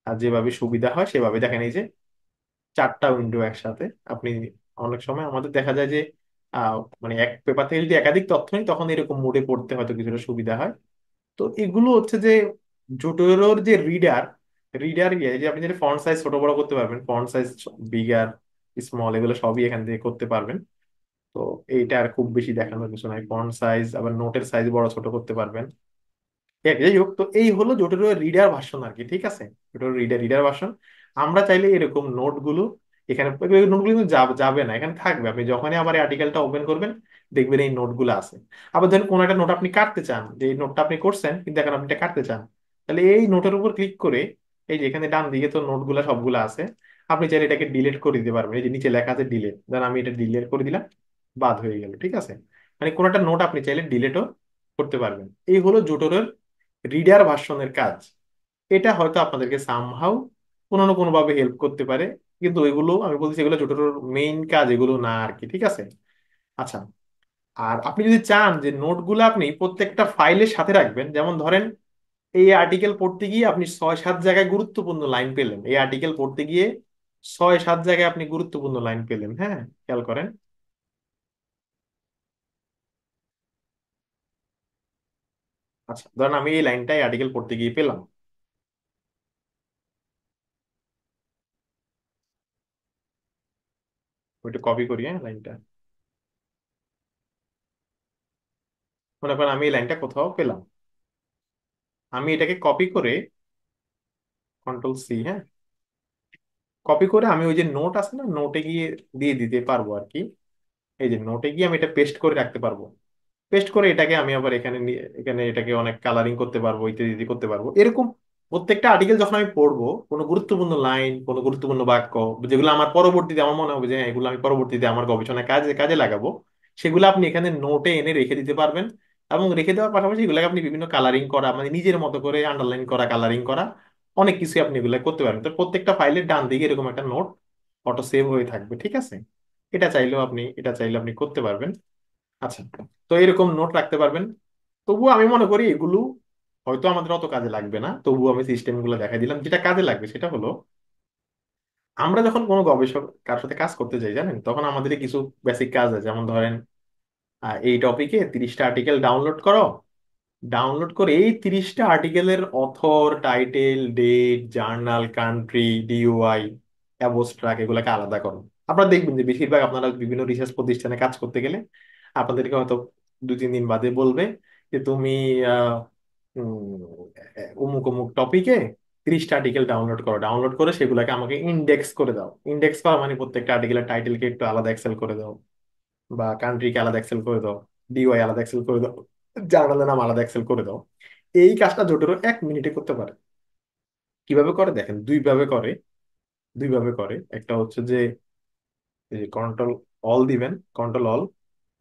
আর যেভাবে সুবিধা হয় সেভাবে দেখেন। এই যে চারটা উইন্ডো একসাথে আপনি, অনেক সময় আমাদের দেখা যায় যে আহ, মানে এক পেপার থেকে যদি একাধিক তথ্য নেই তখন এরকম মোডে পড়তে হয়তো কিছুটা সুবিধা হয়। তো এগুলো হচ্ছে যে জোটোরোর যে রিডার, রিডার ইয়ে যে আপনি যদি ফন্ট সাইজ ছোট বড় করতে পারবেন, ফন্ট সাইজ বিগার স্মল এগুলো সবই এখান থেকে করতে পারবেন। তো এইটা আর খুব বেশি দেখানোর কিছু নাই, ফন্ট সাইজ আবার নোটের সাইজ বড় ছোট করতে পারবেন। যাই হোক, তো এই হলো জোটেরো রিডার ভার্সন আর কি, ঠিক আছে, জোটেরো রিডার রিডার ভার্সন। আমরা চাইলে এরকম নোটগুলো এখানে, নোটগুলো কিন্তু যাবে না, এখানে থাকবে, আপনি যখনই আবার আর্টিকেলটা ওপেন করবেন দেখবেন এই নোটগুলো আছে। আবার ধরেন কোন একটা নোট আপনি কাটতে চান, যে এই নোটটা আপনি করছেন কিন্তু এখন আপনি এটা কাটতে চান, তাহলে এই নোটের উপর ক্লিক করে এই যে এখানে ডান দিকে তো নোটগুলো সবগুলো আছে, আপনি চাইলে এটাকে ডিলিট করে দিতে পারবেন, এই যে নিচে লেখা আছে ডিলিট, ধরেন আমি এটা ডিলিট করে দিলাম, বাদ হয়ে গেল, ঠিক আছে। মানে কোন একটা নোট আপনি চাইলে ডিলিটও করতে পারবেন। এই হলো জোটোরের রিডার ভার্সনের কাজ। এটা হয়তো আপনাদেরকে সামহাউ কোনো না কোনো ভাবে হেল্প করতে পারে, কিন্তু এগুলো আমি বলছি এগুলো জোটোর মেইন কাজ এগুলো না আর কি, ঠিক আছে। আচ্ছা, আর আপনি যদি চান যে নোটগুলো আপনি প্রত্যেকটা ফাইলের সাথে রাখবেন, যেমন ধরেন এই আর্টিকেল পড়তে গিয়ে আপনি 6-7 জায়গায় গুরুত্বপূর্ণ লাইন পেলেন, এই আর্টিকেল পড়তে গিয়ে 6-7 জায়গায় আপনি গুরুত্বপূর্ণ লাইন পেলেন, হ্যাঁ, খেয়াল করেন। আচ্ছা, ধরেন আমি এই লাইনটাই আর্টিকেল পড়তে গিয়ে পেলাম, ওইটা কপি করি, হ্যাঁ লাইনটা, মনে করেন আমি এই লাইনটা কোথাও পেলাম, আমি এটাকে কপি করে কন্ট্রোল সি, হ্যাঁ, কপি করে আমি ওই যে নোট আছে না, নোটে গিয়ে দিয়ে দিতে পারবো আর কি। এই যে নোটে গিয়ে আমি এটা পেস্ট করে রাখতে পারবো, পেস্ট করে এটাকে আমি আবার এখানে এখানে এটাকে অনেক কালারিং করতে পারবো, ইত্যাদি ইত্যাদি করতে পারবো এরকম। প্রত্যেকটা আর্টিকেল যখন আমি পড়বো, কোনো গুরুত্বপূর্ণ লাইন, কোনো গুরুত্বপূর্ণ বাক্য, যেগুলো আমার পরবর্তীতে আমার মনে হবে যে হ্যাঁ, এগুলো আমি পরবর্তীতে আমার গবেষণায় কাজে কাজে লাগাবো, সেগুলো আপনি এখানে নোটে এনে রেখে দিতে পারবেন। এবং রেখে দেওয়ার পাশাপাশি এগুলোকে আপনি বিভিন্ন কালারিং করা, মানে নিজের মতো করে আন্ডারলাইন করা, কালারিং করা, অনেক কিছু আপনি এগুলো করতে পারবেন। তো প্রত্যেকটা ফাইলের ডান দিকে এরকম একটা নোট অটো সেভ হয়ে থাকবে, ঠিক আছে। এটা চাইলেও আপনি করতে পারবেন। আচ্ছা, তো এরকম নোট রাখতে পারবেন। তবুও আমি মনে করি এগুলো হয়তো আমাদের অত কাজে লাগবে না, তবুও আমি সিস্টেম গুলো দেখাই দিলাম। যেটা কাজে লাগবে সেটা হলো আমরা যখন কোনো গবেষক কার সাথে কাজ করতে যাই জানেন, তখন আমাদের কিছু বেসিক কাজ আছে, যেমন ধরেন এই টপিকে 30টা আর্টিকেল ডাউনলোড করো, ডাউনলোড করে এই 30টা আর্টিকেলের author, title, date, journal, country, DOI, abstract এগুলোকে আলাদা করো। আপনারা দেখবেন যে বেশিরভাগ আপনারা বিভিন্ন রিসার্চ প্রতিষ্ঠানে কাজ করতে গেলে আপনাদেরকে হয়তো 2-3 দিন বাদে বলবে যে তুমি আহ, অমুক অমুক টপিকে 30টা আর্টিকেল ডাউনলোড করো, ডাউনলোড করে সেগুলোকে আমাকে ইন্ডেক্স করে দাও। ইন্ডেক্স করা মানে প্রত্যেকটা আর্টিকেলের টাইটেলকে একটু আলাদা এক্সেল করে দাও, বা কান্ট্রিকে আলাদা এক্সেল করে দাও, ডিওয়াই আলাদা এক্সেল করে দাও, জার্নালের নাম আলাদা এক্সেল করে দাও। এই কাজটা জোটেরও 1 মিনিটে করতে পারে। কিভাবে করে দেখেন, দুইভাবে করে। দুইভাবে করে, একটা হচ্ছে যে কন্ট্রোল অল দিবেন, কন্ট্রোল অল।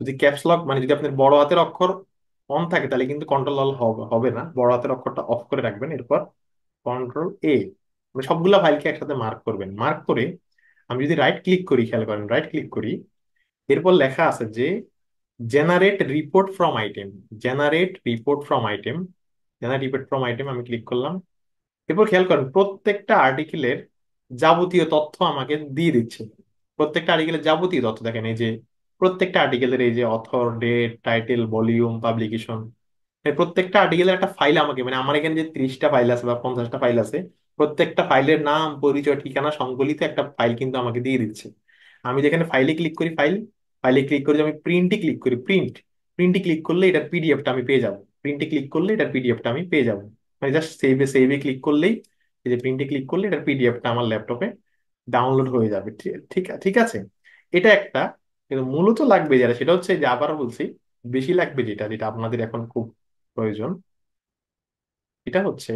যদি ক্যাপস লক মানে যদি আপনার বড় হাতের অক্ষর অন থাকে তাহলে কিন্তু কন্ট্রোল অল হবে হবে না, বড় হাতের অক্ষরটা অফ করে রাখবেন। এরপর কন্ট্রোল এ, মানে সবগুলা ফাইলকে একসাথে মার্ক করবেন। মার্ক করে আমি যদি রাইট ক্লিক করি, খেয়াল করেন, রাইট ক্লিক করি, এরপর লেখা আছে যে generate report from item, generate report from item, generate report from item আমি ক্লিক করলাম। এরপর খেয়াল করেন প্রত্যেকটা আর্টিকেলের যাবতীয় তথ্য আমাকে দিয়ে দিচ্ছে। প্রত্যেকটা আর্টিকেলের যাবতীয় তথ্য দেখেন, এই যে প্রত্যেকটা আর্টিকেলের এই যে author, date, title, volume, publication, এই প্রত্যেকটা আর্টিকেলের একটা ফাইল আমাকে, মানে আমার এখানে যে 30টা ফাইল আছে বা 50টা ফাইল আছে, প্রত্যেকটা ফাইলের নাম, পরিচয়, ঠিকানা সংবলিত একটা ফাইল কিন্তু আমাকে দিয়ে দিচ্ছে। আমি যেখানে ফাইলে ক্লিক করি, ফাইল, ফাইলে ক্লিক করে আমি প্রিন্টে ক্লিক করি, প্রিন্ট, প্রিন্টে ক্লিক করলে এটার পিডিএফটা আমি পেয়ে যাবো, প্রিন্টে ক্লিক করলে এটার পিডিএফটা আমি পেয়ে যাবো। মানে জাস্ট সেভে, সেভে ক্লিক করলেই, এই যে প্রিন্টে ক্লিক করলে এটার পিডিএফটা আমার ল্যাপটপে ডাউনলোড হয়ে যাবে। ঠিক ঠিক ঠিক আছে, এটা একটা। কিন্তু মূলত লাগবে যারা, সেটা হচ্ছে যে আবারও বলছি, বেশি লাগবে যেটা, যেটা আপনাদের এখন খুব প্রয়োজন, এটা হচ্ছে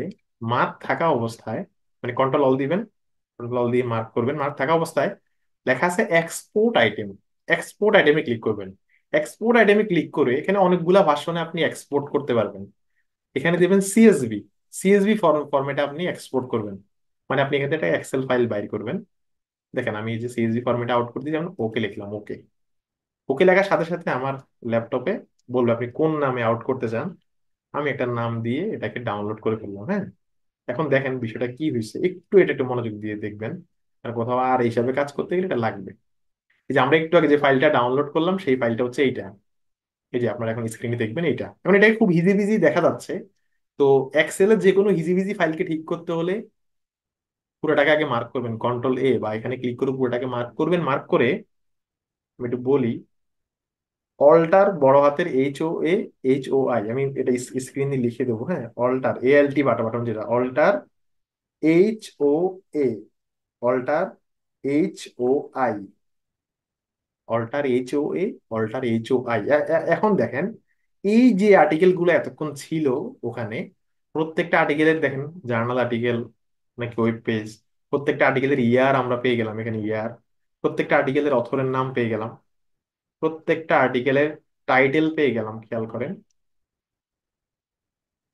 মার্ক থাকা অবস্থায়, মানে কন্ট্রোল অল দিবেন, কন্ট্রোল অল দিয়ে মার্ক করবেন, মার্ক থাকা অবস্থায় লেখা আছে এক্সপোর্ট আইটেম, এক্সপোর্ট আইটেমে ক্লিক করবেন। এক্সপোর্ট আইটেমে ক্লিক করে এখানে অনেকগুলা ভার্সনে আপনি এক্সপোর্ট করতে পারবেন। এখানে দেবেন সিএসভি, সিএসভি ফরম্যাটে আপনি এক্সপোর্ট করবেন। মানে আপনি এখানে একটা এক্সেল ফাইল বাইর করবেন। দেখেন আমি এই যে সিএসভি ফরম্যাটে আউট করতে যেমন ওকে লিখলাম, ওকে, ওকে লেখার সাথে সাথে আমার ল্যাপটপে বলবে আপনি কোন নামে আউট করতে চান। আমি একটা নাম দিয়ে এটাকে ডাউনলোড করে ফেললাম, হ্যাঁ। এখন দেখেন বিষয়টা কি হয়েছে, একটু এটা একটু মনোযোগ দিয়ে দেখবেন, আর কোথাও আর এই হিসাবে কাজ করতে গেলে এটা লাগবে। এই যে আমরা একটু আগে যে ফাইলটা ডাউনলোড করলাম সেই ফাইলটা হচ্ছে এইটা, এই যে আপনারা এখন স্ক্রিনে দেখবেন এইটা। এখন এটা খুব হিজি বিজি দেখা যাচ্ছে। তো এক্সেলের যে কোনো হিজি বিজি ফাইলকে ঠিক করতে হলে পুরোটাকে আগে মার্ক করবেন, কন্ট্রোল এ, বা এখানে ক্লিক করে পুরোটাকে মার্ক করবেন। মার্ক করে আমি একটু বলি, অল্টার বড় হাতের HOI, আমি এটা স্ক্রিনে লিখে দেবো, হ্যাঁ। অল্টার ALT বাটা বাটন, যেটা alter HOA, alter HOI, alter HOA, alter HOI। এখন দেখেন এই যে আর্টিকেল গুলো এতক্ষণ ছিল ওখানে, প্রত্যেকটা আর্টিকেলের দেখেন জার্নাল আর্টিকেল নাকি ওয়েব পেজ, প্রত্যেকটা আর্টিকেলের ইয়ার আমরা পেয়ে গেলাম এখানে, ইয়ার। প্রত্যেকটা আর্টিকেলের অথরের নাম পেয়ে গেলাম, প্রত্যেকটা আর্টিকেলের টাইটেল পেয়ে গেলাম, খেয়াল করেন।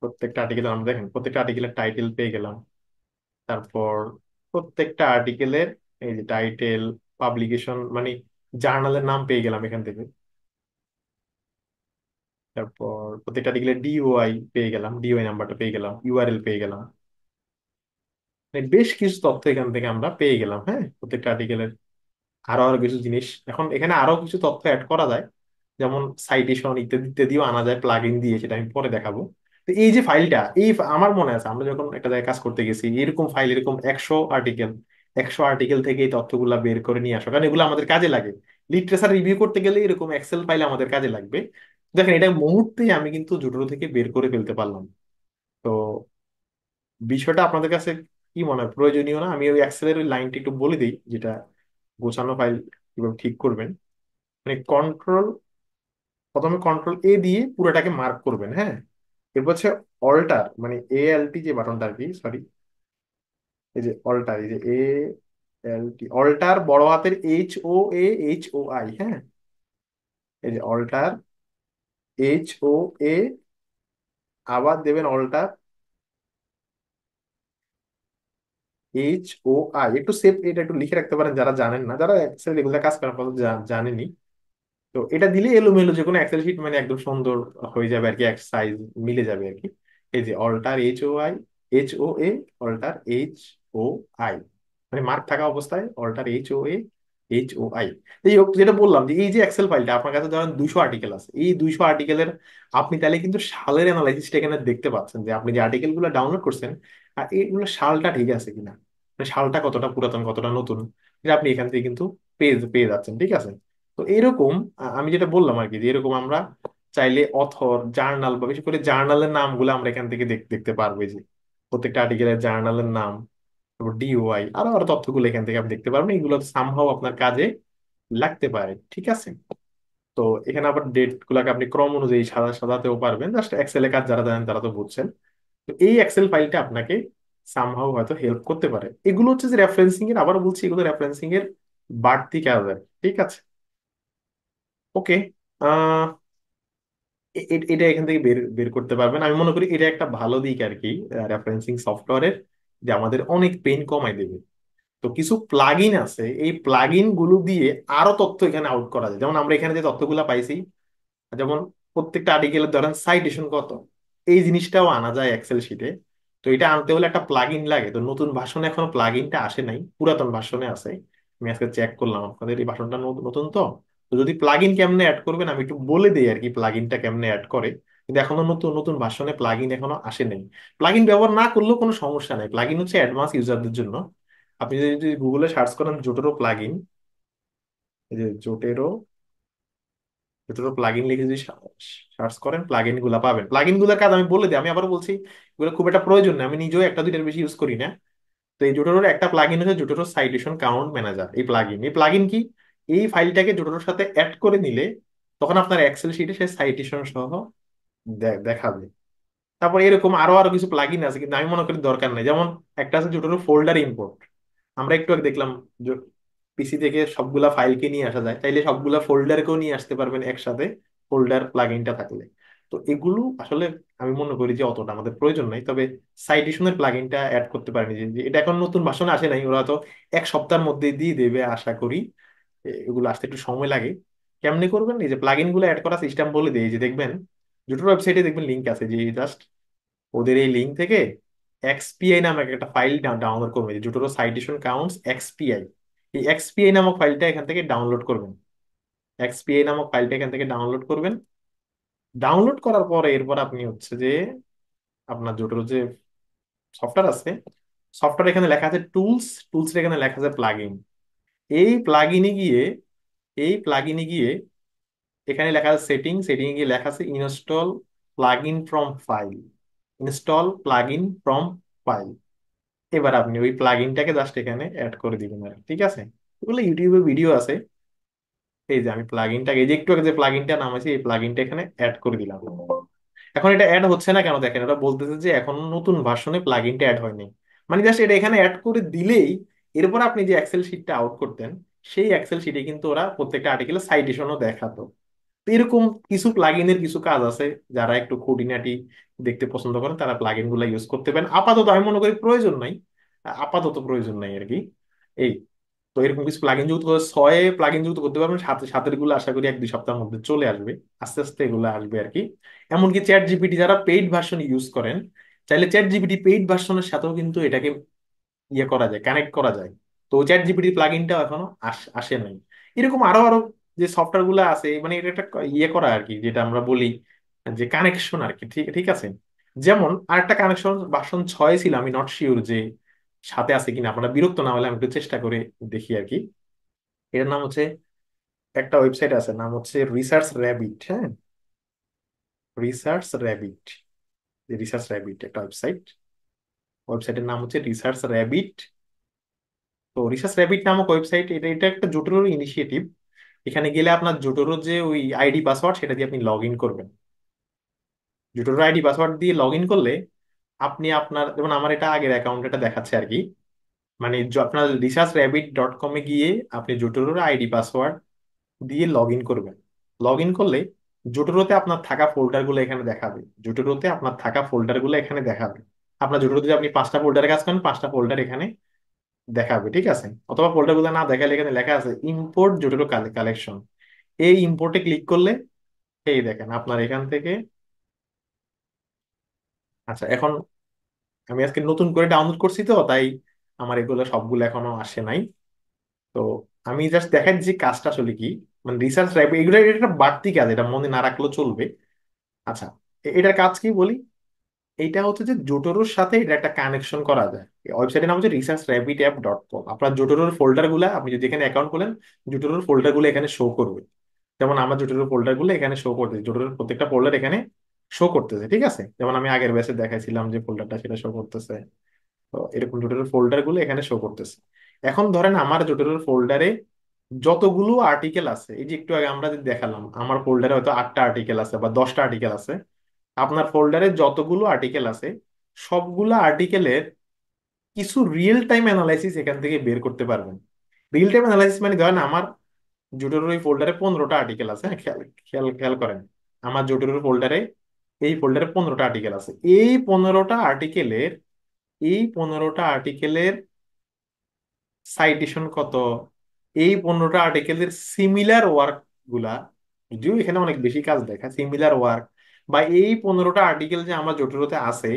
প্রত্যেকটা আর্টিকেল আমরা দেখেন প্রত্যেকটা আর্টিকেলের টাইটেল পেয়ে গেলাম। তারপর প্রত্যেকটা আর্টিকেলের এই যে টাইটেল, পাবলিকেশন মানে জার্নালের নাম পেয়ে গেলাম এখান থেকে। তারপর প্রত্যেকটা আর্টিকেলের DOI পেয়ে গেলাম, DOI নাম্বারটা পেয়ে গেলাম, ইউআরএল পেয়ে গেলাম। মানে বেশ কিছু তথ্য এখান থেকে আমরা পেয়ে গেলাম, হ্যাঁ, প্রত্যেকটা আর্টিকেলের। আরো আরো কিছু জিনিস, এখন এখানে আরো কিছু তথ্য অ্যাড করা যায়, যেমন সাইটেশন ইত্যাদি ইত্যাদিও আনা যায় প্লাগ ইন দিয়ে, সেটা আমি পরে দেখাবো। তো এই যে ফাইলটা, আমার মনে আছে আমরা যখন একটা জায়গায় কাজ করতে গেছি, এরকম ফাইল, এরকম 100 আর্টিকেল, 100 আর্টিকেল থেকে এই তথ্যগুলা বের করে নিয়ে আসো, কারণ এগুলো আমাদের কাজে লাগে। লিটারেচার রিভিউ করতে গেলে এরকম এক্সেল ফাইল আমাদের কাজে লাগবে। দেখেন এটা মুহূর্তেই আমি কিন্তু জুডো থেকে বের করে ফেলতে পারলাম। তো বিষয়টা আপনাদের কাছে কি মনে হয়, প্রয়োজনীয় না? আমি ওই এক্সেলের ওই লাইনটা একটু বলে দিই, যেটা গোছানো ফাইল কিভাবে ঠিক করবেন। মানে প্রথমে কন্ট্রোল এ দিয়ে পুরোটাকে মার্ক করবেন, হ্যাঁ। এরপর হচ্ছে অল্টার, মানে ALT যে বাটনটা আর কি, সরি, এই যে অল্টার, এই যে ALT, অল্টার বড় হাতের HOA HOI, হ্যাঁ। এই যে অল্টার HOA, আবার দেবেন অল্টার HOI। একটু সেভ, এটা একটু লিখে রাখতে পারেন যারা জানেন না, যারা এক্সেল রেগুলার কাজ করেন আপনারা তো জানেনই। তো এটা দিলে এলোমেলো যে কোনো এক্সেল শিট মানে একদম সুন্দর হয়ে যাবে আর কি, এক সাইজ মিলে যাবে আর কি। এই যে alter HOI HOA, alter HOI, মানে মার্ক থাকা অবস্থায় অল্টার HOA HOI। এই হোক, যেটা বললাম যে এই যে এক্সেল ফাইলটা আপনার কাছে ধরেন 200 আর্টিকেল আছে, এই 200 আর্টিকেলের আপনি তাহলে কিন্তু সালের অ্যানালাইসিসটা এখানে দেখতে পাচ্ছেন, যে আপনি যে আর্টিকেল গুলো ডাউনলোড করছেন আর এইগুলো সালটা ঠিক আছে কিনা, মানে সালটা কতটা পুরাতন কতটা নতুন, এটা আপনি এখান থেকে কিন্তু পেয়ে পেয়ে যাচ্ছেন, ঠিক আছে। তো এরকম আমি যেটা বললাম আর কি, যে এরকম আমরা চাইলে অথর, জার্নাল বা বিশেষ করে জার্নালের নামগুলো আমরা এখান থেকে দেখতে পারবো, এই যে প্রত্যেকটা আর্টিকেলের জার্নালের নাম, তারপর ডিওআই, আরো আরো তথ্যগুলো এখান থেকে আপনি দেখতে পারবেন। এগুলো সামহাও আপনার কাজে লাগতে পারে, ঠিক আছে? তো এখানে আবার ডেট গুলাকে আপনি ক্রম অনুযায়ী সাজাতেও পারবেন। জাস্ট এক্সেল এর কাজ যারা জানেন তারা তো বুঝছেন। তো এই এক্সেল ফাইলটা আপনাকে সামহাও হয়তো হেল্প করতে পারে। এগুলো হচ্ছে যে রেফারেন্সিং এর, আবার বলছি, এগুলো রেফারেন্সিং এর বাড়তি কাজ আর কি, ঠিক আছে? ওকে। আহ এটা এখান থেকে বের বের করতে পারবেন। আমি মনে করি এটা একটা ভালো দিক আর কি রেফারেন্সিং সফটওয়্যারের, যে আমাদের অনেক পেইন কমাই দেবে। তো কিছু প্লাগইন আছে, এই প্লাগইন গুলো দিয়ে আরো তথ্য এখানে আউট করা যায়। যেমন আমরা এখানে যে তথ্যগুলো পাইছি, যেমন প্রত্যেকটা আর্টিকেলের ধরেন সাইটেশন কত, এই জিনিসটাও আনা যায় এক্সেল শিটে। তো এটা আনতে হলে একটা প্লাগইন লাগে। তো নতুন ভার্সনে এখনো প্লাগইনটা আসে নাই, পুরাতন ভার্সনে আছে। আমি আজকে চেক করলাম, আপনাদের এই ভার্সনটা নতুন তো। তো যদি প্লাগইন কেমনে অ্যাড করবেন আমি একটু বলে দিই আর কি, প্লাগইনটা কেমনে অ্যাড করে। কিন্তু এখনো নতুন নতুন ভার্সনে প্লাগইন এখনো আসে নাই। প্লাগইন ব্যবহার না করলেও কোনো সমস্যা নাই, প্লাগইন হচ্ছে অ্যাডভান্স ইউজারদের জন্য। আপনি যদি গুগলে সার্চ করেন জোটেরো প্লাগইন, এই যে জোটেরো, জোটেরো প্লাগইন লিখে যদি সার্চ করেন প্লাগইন গুলা পাবেন। প্লাগইন গুলোর কাজ আমি বলে দিই, আমি আবার বলছি, এগুলো খুব একটা প্রয়োজন না, আমি নিজেও একটা দুইটার বেশি ইউজ করি না। তো এই জোটোরোর একটা প্লাগইন হচ্ছে জোটোরো সাইটেশন কাউন্ট ম্যানেজার। এই প্লাগইন কি, এই ফাইলটাকে জোটোরোর সাথে অ্যাড করে নিলে তখন আপনার এক্সেল শিটে সে সাইটেশন সহ দেখাবে। তারপর এরকম আরো আরো কিছু প্লাগইন আছে, কিন্তু আমি মনে করি দরকার নেই। যেমন একটা আছে জোটোরো ফোল্ডার ইম্পোর্ট। আমরা একটু আগে দেখলাম পিসি থেকে সবগুলা ফাইলকে নিয়ে আসা যায়, তাইলে সবগুলা ফোল্ডারকেও নিয়ে আসতে পারবেন একসাথে, ফোল্ডার প্লাগইনটা থাকলে। তো এগুলো আসলে আমি মনে করি যে অতটা আমাদের প্রয়োজন নাই। তবে সাইটেশনের প্লাগইনটা অ্যাড করতে পারেনি, যে এটা এখন নতুন ভার্সনে আসে নাই, ওরা তো এক সপ্তাহের মধ্যে দিয়ে দেবে আশা করি। এগুলো আসতে একটু সময় লাগে। কেমনে করবেন, এই যে প্লাগইন গুলো অ্যাড করার সিস্টেম বলে দিই, এই যে দেখবেন জুটোর ওয়েবসাইটে দেখবেন লিঙ্ক আছে, যে জাস্ট ওদের এই লিঙ্ক থেকে এক্সপিআই নামক একটা ফাইল ডাউনলোড করবেন, যে জুটোরো সাইটেশন কাউন্টস এক্সপিআই। এই এক্সপিআই নামক ফাইলটা এখান থেকে ডাউনলোড করবেন। এক্সপিআই নামক ফাইলটা এখান থেকে ডাউনলোড করবেন। ডাউনলোড করার পরে এরপর আপনি হচ্ছে যে আপনার জোটোরো যে সফটওয়্যার আছে, সফটওয়্যার এখানে লেখা আছে টুলস, টুলস এখানে লেখা আছে প্লাগইন। এই প্লাগইনে গিয়ে এই প্লাগইনে গিয়ে এখানে লেখা আছে সেটিং, সেটিং এ গিয়ে লেখা আছে install plugin from file, install plugin from file. এবার আপনি ওই প্লাগইনটাকে জাস্ট এখানে অ্যাড করে দিবেন আর কি, ঠিক আছে? এগুলো ইউটিউবে ভিডিও আছে। এই যে আমি প্লাগইনটাকে, এই যে একটু আগে যে প্লাগইনটা নাম আছে, এই প্লাগইনটা এখানে অ্যাড করে দিলাম। এখন এটা অ্যাড হচ্ছে না কেন দেখেন, এটা বলতেছে যে এখন নতুন ভার্সনে প্লাগইনটা অ্যাড হয়নি। মানে জাস্ট এটা এখানে অ্যাড করে দিলেই এরপর আপনি যে এক্সেল শিটটা আউট করতেন, সেই এক্সেল শিটে কিন্তু ওরা প্রত্যেকটা আর্টিকেলে সাইটেশনও দেখাতো। তো এরকম কিছু প্লাগইনের কিছু কাজ আছে, যারা একটু খুঁটিনাটি দেখতে পছন্দ করেন তারা প্লাগইন গুলা ইউজ করতে পারেন। আপাতত আমি মনে করি প্রয়োজন নাই, আপাতত প্রয়োজন নাই আর কি। এই, তো এরকম কিছু প্লাগইন যুক্ত করে 6 প্লাগইন যুক্ত করতে পারবেন, সাথে সাথের গুলো আশা করি 1-2 সপ্তাহের মধ্যে চলে আসবে। আস্তে আস্তে এগুলো আসবে আর কি। এমনকি চ্যাট জিপিটি যারা পেইড ভার্সন ইউজ করেন, চাইলে চ্যাট জিপিটি পেইড ভার্সনের সাথেও কিন্তু এটাকে ইয়ে করা যায়, কানেক্ট করা যায়। তো চ্যাট জিপিটি প্লাগইনটাও এখনো আসে নাই। এরকম আরো আরো যে সফটওয়্যার গুলো আছে, মানে এটা একটা ইয়ে করা আর কি, যেটা আমরা বলি যে কানেকশন আর কি, ঠিক ঠিক আছে? যেমন আরেকটা কানেকশন ভার্সন 6 ছিল, আমি নট শিওর যে সাথে আছে কিনা, আপনারা বিরক্ত না হলে আমি একটু চেষ্টা করে দেখি আর কি। এটার নাম হচ্ছে, একটা ওয়েবসাইট আছে নাম হচ্ছে রিসার্চ র্যাবিট, হ্যাঁ, রিসার্চ র্যাবিট। রিসার্চ র্যাবিট একটা ওয়েবসাইট, ওয়েবসাইটের নাম হচ্ছে রিসার্চ র্যাবিট। তো রিসার্চ র্যাবিট নামক ওয়েবসাইট, এটা এটা একটা জোটোরো ইনিশিয়েটিভ। এখানে গেলে আপনার জোটোরো যে ওই আইডি পাসওয়ার্ড সেটা দিয়ে আপনি লগ ইন করবেন। জোটোরো আইডি পাসওয়ার্ড দিয়ে লগ ইন করলে আপনি আপনার, যেমন আমার এটা আগের অ্যাকাউন্ট, এটা দেখাচ্ছে আর কি। মানে আপনার researchrabbit.com এ গিয়ে আপনি জোটোরোর আইডি পাসওয়ার্ড দিয়ে লগ ইন করবেন। লগ ইন করলে জোটোরোতে আপনার থাকা ফোল্ডার গুলো এখানে দেখাবে, জোটোরোতে আপনার থাকা ফোল্ডার গুলো এখানে দেখাবে। আপনার জোটোরোতে যদি আপনি 5টা ফোল্ডারে কাজ করেন, 5টা ফোল্ডার এখানে দেখাবে, ঠিক আছে? অথবা ফোল্ডার গুলো না দেখালে এখানে লেখা আছে ইম্পোর্ট জোটোরো কালেকশন। এই ইম্পোর্টে ক্লিক করলে এই দেখেন আপনার এখান থেকে। আচ্ছা, এখন আমি আজকে নতুন করে ডাউনলোড করছি তো তাই আমার এগুলো সবগুলো এখনো আসে নাই। তো আমি জাস্ট দেখাই যে কাজটা আসলে কি, মানে রিসার্চ ল্যাব এগুলো, এটা একটা বাড়তি কাজ, এটা মনে না রাখলেও চলবে। আচ্ছা, এটার কাজ কি বলি। এইটা হচ্ছে যে জোটোরোর সাথে এটা একটা কানেকশন করা যায়। ওয়েবসাইটের নাম হচ্ছে researchrabbitapp.com। আপনার জোটোরোর ফোল্ডার গুলা আপনি যদি এখানে অ্যাকাউন্ট খোলেন, জোটোরোর ফোল্ডার গুলো এখানে শো করবে। যেমন আমার জোটের ফোল্ডার গুলো এখানে শো করতেছে, জোটের প্রত্যেকটা ফোল্ডার এখানে শো করতেছে, ঠিক আছে? যেমন আমি আগের ব্যাচে দেখাইছিলাম যে ফোল্ডারটা, সেটা শো করতেছে। তো এরকম জোটের ফোল্ডার গুলো এখানে শো করতেছে। এখন ধরেন আমার জোটের ফোল্ডারে যতগুলো আর্টিকেল আছে, এই যে একটু আগে আমরা যে দেখালাম, আমার ফোল্ডারে হয়তো 8টা আর্টিকেল আছে বা 10টা আর্টিকেল আছে। আপনার ফোল্ডারে যতগুলো আর্টিকেল আছে, সবগুলো আর্টিকেলের কিছু রিয়েল টাইম অ্যানালাইসিস এখান থেকে বের করতে পারবেন। রিয়েল টাইম অ্যানালাইসিস মানে ধরেন আমার জোটোর ওই ফোল্ডারে 15টা আর্টিকেল আছে, হ্যাঁ, খেয়াল খেয়াল খেয়াল করেন। আমার জোটোর ফোল্ডারে, এই ফোল্ডারে 15টা আর্টিকেল আছে। এই পনেরোটা আর্টিকেলের সাইটেশন কত? এই 15টা আর্টিকেলের সিমিলার ওয়ার্ক গুলা, যদিও এখানে অনেক বেশি কাজ দেখা, সিমিলার ওয়ার্ক বা এই 15টা আর্টিকেল যে আমার জটিলতে আছে,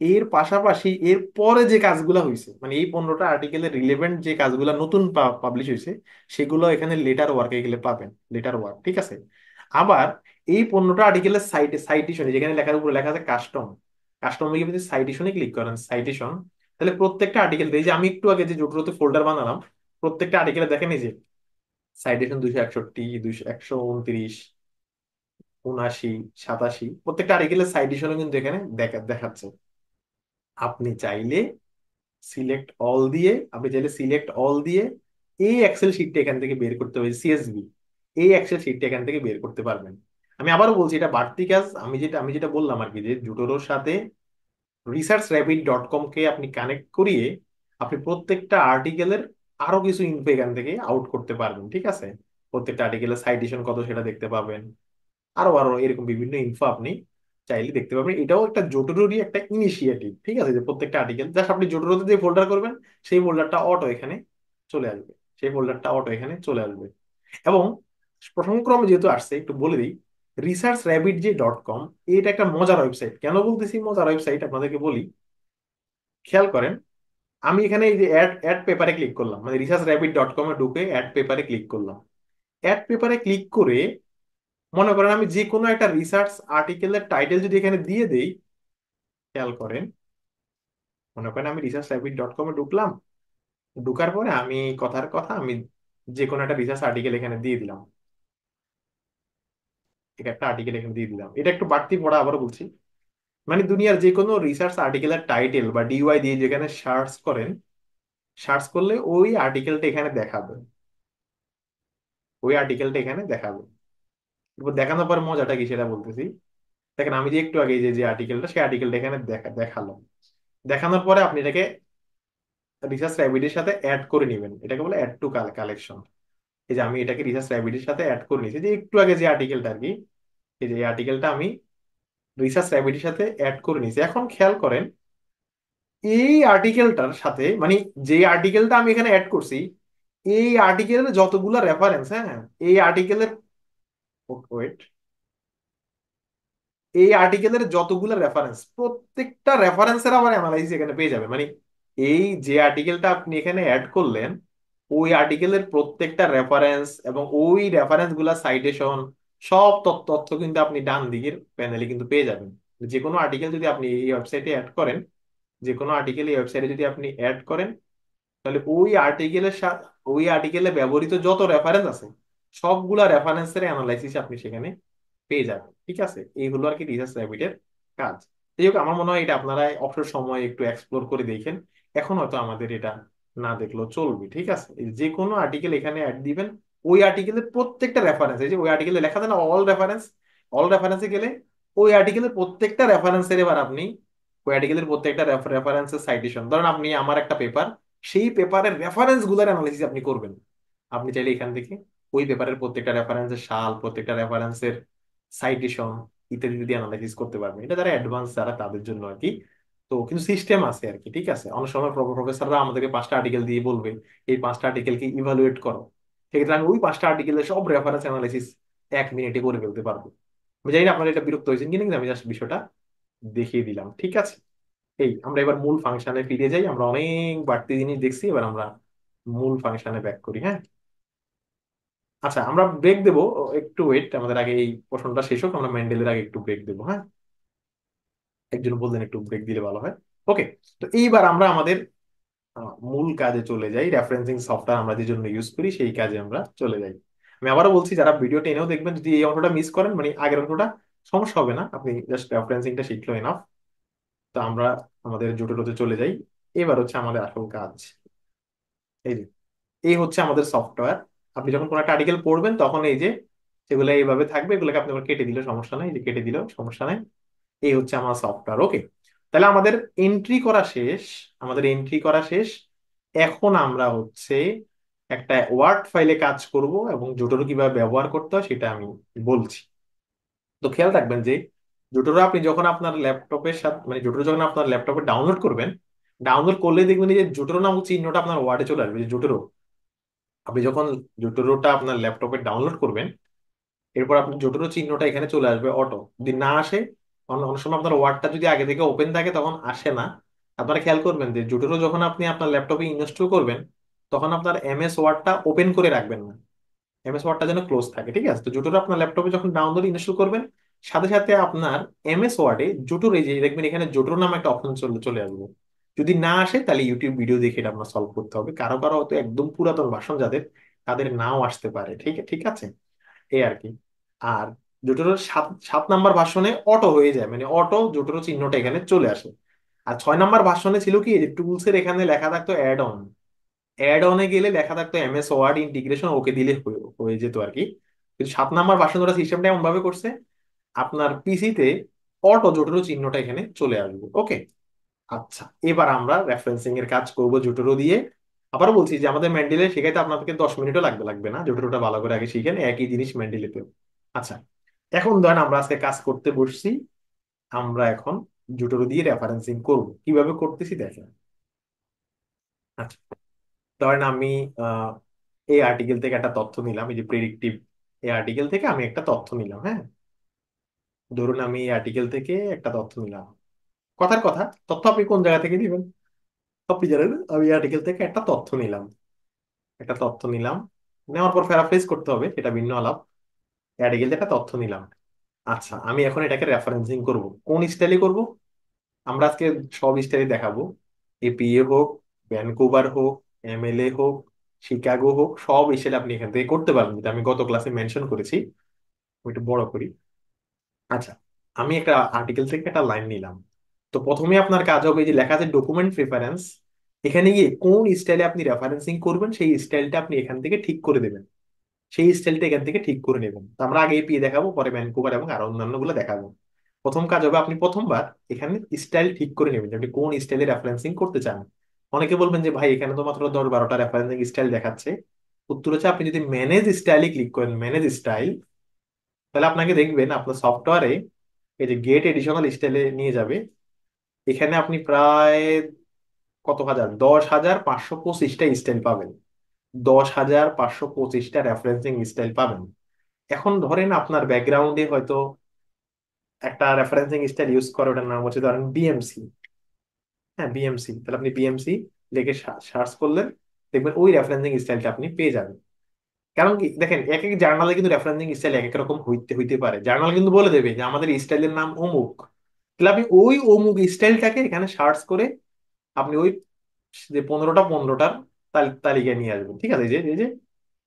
এর পাশাপাশি এর পরে যে কাজগুলো হয়েছে, মানে এই 15টা আর্টিকেলের রিলেভেন্ট যে কাজগুলো নতুন পাবলিশ হয়েছে, সেগুলো এখানে লেটার ওয়ার্কে গেলে পাবেন, লেটার ওয়ার্ক, ঠিক আছে? আবার এই 15টা আর্টিকেলের সাইটেশন, যেখানে লেখার উপরে লেখা আছে কাস্টম, কাস্টম লিখে যদি সাইটেশনে ক্লিক করেন, সাইটেশন, তাহলে প্রত্যেকটা আর্টিকেল, এই যে আমি একটু আগে যে জটিলতে ফোল্ডার বানালাম, প্রত্যেকটা আর্টিকেলে দেখেন এই যে সাইটেশন 261, 129, 79, 87, প্রত্যেকটা আর্টিকেলের সাইটেশনও কিন্তু এখানে দেখাচ্ছে। আপনি চাইলে সিলেক্ট অল দিয়ে এই এক্সেল শিটটা এখান থেকে বের করতে হবে, সিএসভি, এই এক্সেল শিটটা এখান থেকে বের করতে পারবেন। আমি আবারও বলছি, এটা বাড়তি কাজ। আমি যেটা বললাম আর কি, যে জুটোরোর সাথে researchrabbit.com কে আপনি কানেক্ট করিয়ে আপনি প্রত্যেকটা আর্টিকেলের আরো কিছু ইনফো এখান থেকে আউট করতে পারবেন, ঠিক আছে? প্রত্যেকটা আর্টিকেলের সাইটেশন কত সেটা দেখতে পাবেন, আরো আরো এরকম বিভিন্ন ইনফো আপনি চাইলে দেখতে পাবেন। এটাও একটা জোটোরোরই একটা ইনিশিয়েটিভ, ঠিক আছে? যে প্রত্যেকটা আর্টিকেল জাস্ট আপনি জোটোরোতে যে ফোল্ডার করবেন, সেই ফোল্ডারটা অটো এখানে চলে আসবে, এবং প্রথমক্রমে যেহেতু আসছে একটু বলে দিই, researchrabbit.com এটা একটা মজার ওয়েবসাইট। কেন বলতেছি মজার ওয়েবসাইট আপনাদেরকে বলি, খেয়াল করেন। আমি এখানে এই যে অ্যাড অ্যাড পেপারে ক্লিক করলাম, মানে researchrabbit.com এ ঢুকে অ্যাড পেপারে ক্লিক করলাম। অ্যাড পেপারে ক্লিক করে মনে করেন আমি যে কোনো একটা রিসার্চ আর্টিকেলের টাইটেল যদি এখানে দিয়ে দেই, খেয়াল করেন, মনে করেন আমি researchrabbit.com এ ঢুকলাম, ঢুকার পরে আমি কথার কথা আমি যে কোনো একটা রিসার্চ আর্টিকেল এখানে দিয়ে দিলাম, একটা আর্টিকেল এখানে দিয়ে দিলাম। এটা একটু বাড়তি পড়া, আবার বলছি, মানে দুনিয়ার যে কোনো রিসার্চ আর্টিকেলের টাইটেল বা ডিওয়াই দিয়ে যেখানে সার্চ করেন, সার্চ করলে ওই আর্টিকেলটা এখানে দেখাবে। এবার দেখানোর পর মজাটা কি সেটা বলতেছি। দেখেন আমি যে একটু আগে যে যে আর্টিকেলটা, সেই আর্টিকেলটা এখানে দেখালো। দেখানোর পরে আপনি এটাকে রিসার্চ র্যাবিটের সাথে অ্যাড করে নেবেন, এটাকে বলে অ্যাড টু কালেকশন। এই যে আমি এটাকে রিসার্চ র্যাবিটের সাথে অ্যাড করে নিয়েছি, যে একটু আগে যে আর্টিকেলটা আর কি, এই যে এই আর্টিকেলটা আমি রিসার্চ র্যাবিটের সাথে অ্যাড করে নিয়েছি। এখন খেয়াল করেন, এই আর্টিকেলটার সাথে, মানে যে আর্টিকেলটা আমি এখানে অ্যাড করছি, এই আর্টিকেলের যতগুলা রেফারেন্স, হ্যাঁ, এই আর্টিকেলের, ওয়েট, এই আর্টিকেলের যতগুলো রেফারেন্স, প্রত্যেকটা রেফারেন্সের আবার অ্যানালাইসিস এখানে পেয়ে যাবে। মানে এই যে আর্টিকেলটা আপনি এখানে অ্যাড করলেন, ওই আর্টিকেলের প্রত্যেকটা রেফারেন্স এবং ওই রেফারেন্স গুলা সাইটেশন, সব তথ্য কিন্তু আপনি ডান দিকের প্যানেলে কিন্তু পেয়ে যাবেন। যে কোনো আর্টিকেল যদি আপনি এই ওয়েবসাইটে অ্যাড করেন, যে কোনো আর্টিকেল এই ওয়েবসাইটে যদি আপনি অ্যাড করেন, তাহলে ওই আর্টিকেলে ব্যবহৃত যত রেফারেন্স আছে, সবগুলা রেফারেন্সের অ্যানালাইসিস আপনি সেখানে পেয়ে যাবেন, ঠিক আছে? এই হলো আর কি রিসার্চ র্যাবিটের কাজ। যাই হোক, আমার মনে হয় এটা আপনারা অবসর সময় একটু এক্সপ্লোর করে দেখেন। এখন হয়তো আমাদের এটা না দেখলেও চলবে, ঠিক আছে? এই যে কোনো আর্টিকেল এখানে অ্যাড দিবেন, ওই আর্টিকেলের প্রত্যেকটা রেফারেন্স, এই যে ওই আর্টিকেলে লেখা থাকে না অল রেফারেন্সে গেলে ওই আর্টিকেলের প্রত্যেকটা রেফারেন্সের এবার আপনি ওই আর্টিকেলের প্রত্যেকটা রেফারেন্সের সাইটেশন, ধরেন আপনি আমার একটা পেপার, সেই পেপারের রেফারেন্স গুলার অ্যানালিসিস আপনি করবেন। আপনি চাইলে এখান থেকে ওই পেপারের প্রত্যেকটা রেফারেন্সের সাল, প্রত্যেকটা রেফারেন্সের সাইটেশন ইত্যাদি যদি অ্যানালাইসিস করতে পারবেন। এটা যারা অ্যাডভান্স, যারা তাদের জন্য আর কি। তো কিন্তু সিস্টেম আছে আর কি, ঠিক আছে? অনেক সময় প্রফেসররা আমাদেরকে 5টা আর্টিকেল দিয়ে বলবে এই 5টা আর্টিকেলকে ইভালুয়েট করো, সেক্ষেত্রে আমি ওই 5টা আর্টিকেলের সব রেফারেন্স অ্যানালাইসিস 1 মিনিটে করে ফেলতে পারবো। আমি জানি না আপনারা এটা বিরক্ত হয়েছেন কিনা, কিন্তু আমি জাস্ট বিষয়টা দেখিয়ে দিলাম, ঠিক আছে? এই আমরা এবার মূল ফাংশনে ফিরে যাই। আমরা অনেক বাড়তি জিনিস দেখছি, এবার আমরা মূল ফাংশনে ব্যাক করি, হ্যাঁ? আচ্ছা, আমরা ব্রেক দেবো, একটু ওয়েট, আমাদের আগে এই প্রশ্নটা শেষ হোক, আমরা মেন্ডেলের আগে একটু ব্রেক দেবো, হ্যাঁ? একজন বললেন একটু ব্রেক দিলে ভালো হয়। ওকে, তো এইবার আমরা আমাদের মূল কাজে চলে যাই। রেফারেন্সিং সফটওয়্যার আমরা যে জন্য ইউজ করি সেই কাজে আমরা চলে যাই। আমি আবারও বলছি, যারা ভিডিও টেনেও দেখবেন, যদি এই অংশটা মিস করেন, মানে আগের অংশটা, সমস্যা হবে না, আপনি জাস্ট রেফারেন্সিংটা শিখলো এনাফ। তো আমরা আমাদের জুটোতে চলে যাই। এবার হচ্ছে আমাদের আসল কাজ। এই যে, এই হচ্ছে আমাদের সফটওয়্যার। আপনি যখন কোনো একটা আর্টিকেল পড়বেন তখন এই যে সেগুলো এইভাবে থাকবে, এগুলোকে আপনি আবার কেটে দিলে সমস্যা নাই, এই যে কেটে দিলেও সমস্যা নাই। এই হচ্ছে আমার সফটওয়্যার। ওকে, তাহলে আমাদের এন্ট্রি করা শেষ। আমাদের এন্ট্রি করা শেষ। এখন আমরা হচ্ছে একটা ওয়ার্ড ফাইলে কাজ করব, এবং জোটোরো কিভাবে ব্যবহার করতে হয় সেটা আমি বলছি। তো খেয়াল রাখবেন যে জোটোরো আপনি যখন আপনার ল্যাপটপের সাথে, মানে জোটোরো যখন আপনার ল্যাপটপে ডাউনলোড করবেন, ডাউনলোড করলে দেখবেন এই যে জোটোরো নামক চিহ্নটা আপনার ওয়ার্ডে চলে আসবে, যে জোটোরো। আপনি যখন জোটোরোটা আপনার ল্যাপটপে ডাউনলোড করবেন, এরপর আপনি জোটোরো চিহ্নটা এখানে চলে আসবে অটো। যদি না আসে, অন্য অন্য সময় আপনার ওয়ার্ডটা যদি আগে থেকে ওপেন থাকে তখন আসে না। আপনারা খেয়াল করবেন যে জোটোরো যখন আপনি আপনার ল্যাপটপে ইনস্টল করবেন, তখন আপনার এমএস ওয়ার্ডটা ওপেন করে রাখবেন না, এমএস ওয়ার্ডটা যেন ক্লোজ থাকে। ঠিক আছে? তো জোটোরো আপনার ল্যাপটপে যখন ডাউনলোড ইনস্টল করবেন, সাথে সাথে আপনার এমএস ওয়ার্ডে জোটোরো, এই যে দেখবেন এখানে জোটোরো নামে একটা অপশন চলে চলে আসবে। যদি না আসে তাহলে ইউটিউব ভিডিও দেখে এটা আপনার সলভ করতে হবে। কারো কারো হয়তো একদম পুরাতন ভার্সন যাদের, তাদের নাও আসতে পারে। ঠিক ঠিক আছে, এই আর কি। আর জোটোরোর 7 নাম্বার ভার্সনে অটো হয়ে যায়, মানে অটো জোটোরো চিহ্নটা এখানে চলে আসে। আর 6 নাম্বার ভার্সনে ছিল কি, টুলস এর এখানে লেখা থাকতো অ্যাড অন। অ্যাড অনে গেলে লেখা থাকতো এমএস ওয়ার্ড ইন্টিগ্রেশন, ওকে দিলে হয়ে যেত আর কি। কিন্তু 7 নাম্বার ভার্সন ওরা সিস্টেমটা এমন ভাবে করছে, আপনার পিসিতে অটো জোটোরো চিহ্নটা এখানে চলে আসবে। ওকে, আচ্ছা, এবার আমরা রেফারেন্সিং এর কাজ করব জোটোরো দিয়ে। আবার বলছি যে আমাদের ম্যান্ডেলে শেখাইতে আপনাদেরকে 10 মিনিটও লাগবে লাগবে না, জোটোরোটা ভালো করে আগে শিখেন, একই জিনিস ম্যান্ডেলেতেও। আচ্ছা, এখন ধরেন আমরা আজকে কাজ করতে বসছি। আমরা এখন জোটোরো দিয়ে রেফারেন্সিং করব, কিভাবে করতেছি দেখেন। আচ্ছা, ধরেন আমি আহ, এই আর্টিকেল থেকে একটা তথ্য নিলাম, এই যে প্রেডিক্টিভ, এই আর্টিকেল থেকে আমি একটা তথ্য নিলাম। হ্যাঁ, ধরুন আমি এই আর্টিকেল থেকে একটা তথ্য নিলাম। কথার কথা, তথ্য আপনি কোন জায়গা থেকে দিবেন আপনি জানেন। আমি আর্টিকেল থেকে একটা তথ্য নিলাম, একটা তথ্য নিলাম, নেওয়ার পর প্যারাফ্রেজ করতে হবে, এটা ভিন্ন আলাপ। আর্টিকেল থেকে একটা তথ্য নিলাম। আচ্ছা, আমি এখন এটাকে রেফারেন্সিং করব, কোন স্টাইলে করব? আমরা আজকে সব স্টাইলে দেখাবো। এপিএ হোক, ভ্যানকুভার হোক, এমএলএ হোক, শিকাগো হোক, সব স্টাইল আপনি এখান থেকে করতে পারবেন, যেটা আমি গত ক্লাসে মেনশন করেছি। আমি একটু বড় করি। আচ্ছা, আমি একটা আর্টিকেল থেকে একটা লাইন নিলাম। তো প্রথমে আপনার কাজ হবে, এই যে লেখা আছে ডকুমেন্ট প্রেফারেন্স, এখানে গিয়ে কোন স্টাইলে আপনি রেফারেন্সিং করবেন সেই স্টাইলটা আপনি এখান থেকে ঠিক করে দেবেন। সেই স্টাইলটা এখান থেকে ঠিক করে নেবেন। তো আমরা আগে এপিএ দেখাবো, পরে ভ্যানকুভার এবং আরো অন্যান্য গুলো দেখাবো। প্রথম কাজ হবে, আপনি প্রথমবার এখানে স্টাইল ঠিক করে নেবেন যে আপনি কোন স্টাইলে রেফারেন্সিং করতে চান। অনেকে বলবেন যে ভাই এখানে তো মাত্র 10-12টা রেফারেন্সিং স্টাইল দেখাচ্ছে। উত্তর হচ্ছে, আপনি যদি ম্যানেজ স্টাইলে ক্লিক করেন, ম্যানেজ স্টাইল, তাহলে আপনাকে দেখবেন আপনার সফটওয়্যারে এই যে গেট এডিশনাল স্টাইলে নিয়ে যাবে। এখানে আপনি প্রায় কত হাজার, 10,525টা স্টাইল পাবেন। 10,525টা রেফারেন্সিং স্টাইল পাবেন। এখন ধরেন আপনার ব্যাকগ্রাউন্ডে হয়তো একটা রেফারেন্সিং স্টাইল ইউজ করে, ওটার নাম হচ্ছে ধরেন বিএমসি। হ্যাঁ, বিএমসি, তাহলে আপনি বিএমসি লিখে সার্চ করলেন, দেখবেন ওই রেফারেন্সিং স্টাইলটা আপনি পেয়ে যাবেন। কারণ কি দেখেন, এক এক জার্নালে কিন্তু রেফারেন্সিং স্টাইল এক এক রকম হইতে হইতে পারে। জার্নাল কিন্তু বলে দেবে যে আমাদের স্টাইলের নাম অমুক, তাহলে আপনি ওই অমুক স্টাইলটাকে এখানে সার্চ করে আপনি ওই যে 15টার তালিকা নিয়ে আসবেন। ঠিক আছে, এই যে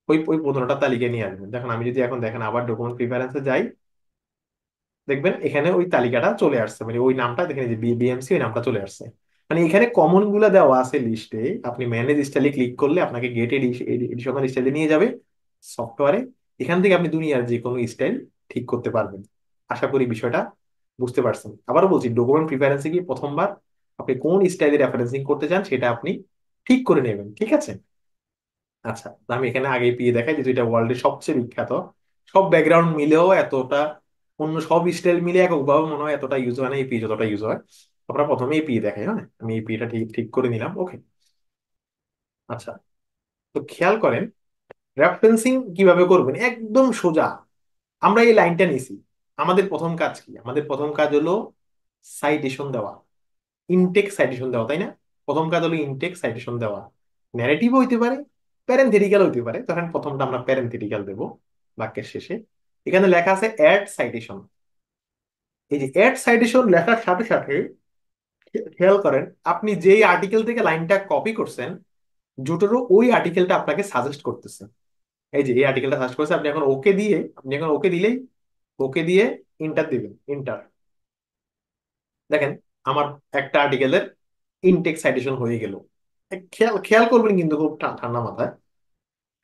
ওই ওই 15টার তালিকা নিয়ে আসবেন। দেখেন আমি যদি এখন দেখেন আবার ডকুমেন্ট প্রিফারেন্সে যাই, দেখবেন এখানে ওই তালিকাটা চলে আসছে, মানে ওই নামটা দেখেন, এই যে বিএমসি, ওই নামটা চলে আসছে। মানে এখানে কমন গুলা দেওয়া আছে লিস্টে। আপনি ম্যানেজ স্টাইলে ক্লিক করলে আপনাকে গেট এডিশনাল স্টাইলে নিয়ে যাবে সফটওয়্যারে। এখান থেকে আপনি দুনিয়ার যে কোনো স্টাইল ঠিক করতে পারবেন। আশা করি বিষয়টা বুঝতে পারছেন। আবারও বলছি, ডকুমেন্ট প্রিফারেন্সে গিয়ে প্রথমবার আপনি কোন স্টাইলে রেফারেন্সিং করতে চান সেটা আপনি ঠিক করে নেবেন। ঠিক আছে? আচ্ছা, তো আমি এখানে আগে পেয়ে দেখাই, যেহেতু এটা ওয়ার্ল্ডের সবচেয়ে বিখ্যাত। সব ব্যাকগ্রাউন্ড মিলেও এতটা, অন্য সব স্টাইল মিলে এককভাবে মনে হয় এতটা ইউজ হয় না, এপি যতটা ইউজ হয়। আমরা প্রথমে এপি দেখাই। হ্যাঁ, আমি এপিটা ঠিক ঠিক করে নিলাম। ওকে, আচ্ছা, তো খেয়াল করেন রেফারেন্সিং কিভাবে করবেন, একদম সোজা। আমরা এই লাইনটা নিছি, আমাদের প্রথম কাজ কি? আমাদের প্রথম কাজ হলো সাইটেশন দেওয়া, ইনটেক সাইটেশন দেওয়া, তাই না? প্রথম কাজ হলো ইনটেক সাইটেশন দেওয়া। ন্যারেটিভ হইতে পারে, প্যারেন্থেটিক্যাল হইতে পারে। তখন প্রথমটা আমরা প্যারেন্থেটিক্যাল দেব বাক্যের শেষে। এখানে লেখা আছে অ্যাড সাইটেশন। এই যে অ্যাড সাইটেশন লেখার সাথে সাথে খেয়াল করেন, আপনি যেই আর্টিকেল থেকে লাইনটা কপি করছেন, জোটোরো ওই আর্টিকেলটা আপনাকে সাজেস্ট করতেছে। এই যে এই আর্টিকেলটা সার্চ করেছে, আপনি এখন ওকে দিয়ে, আপনি এখন ওকে দিলেই, ওকে দিয়ে ইন্টার দিবেন, ইন্টার। দেখেন আমার একটা আর্টিকেলের ইনটেক্স সাইটেশন হয়ে গেল। খেয়াল খেয়াল করবেন কিন্তু খুব ঠান্ডা মাথায়,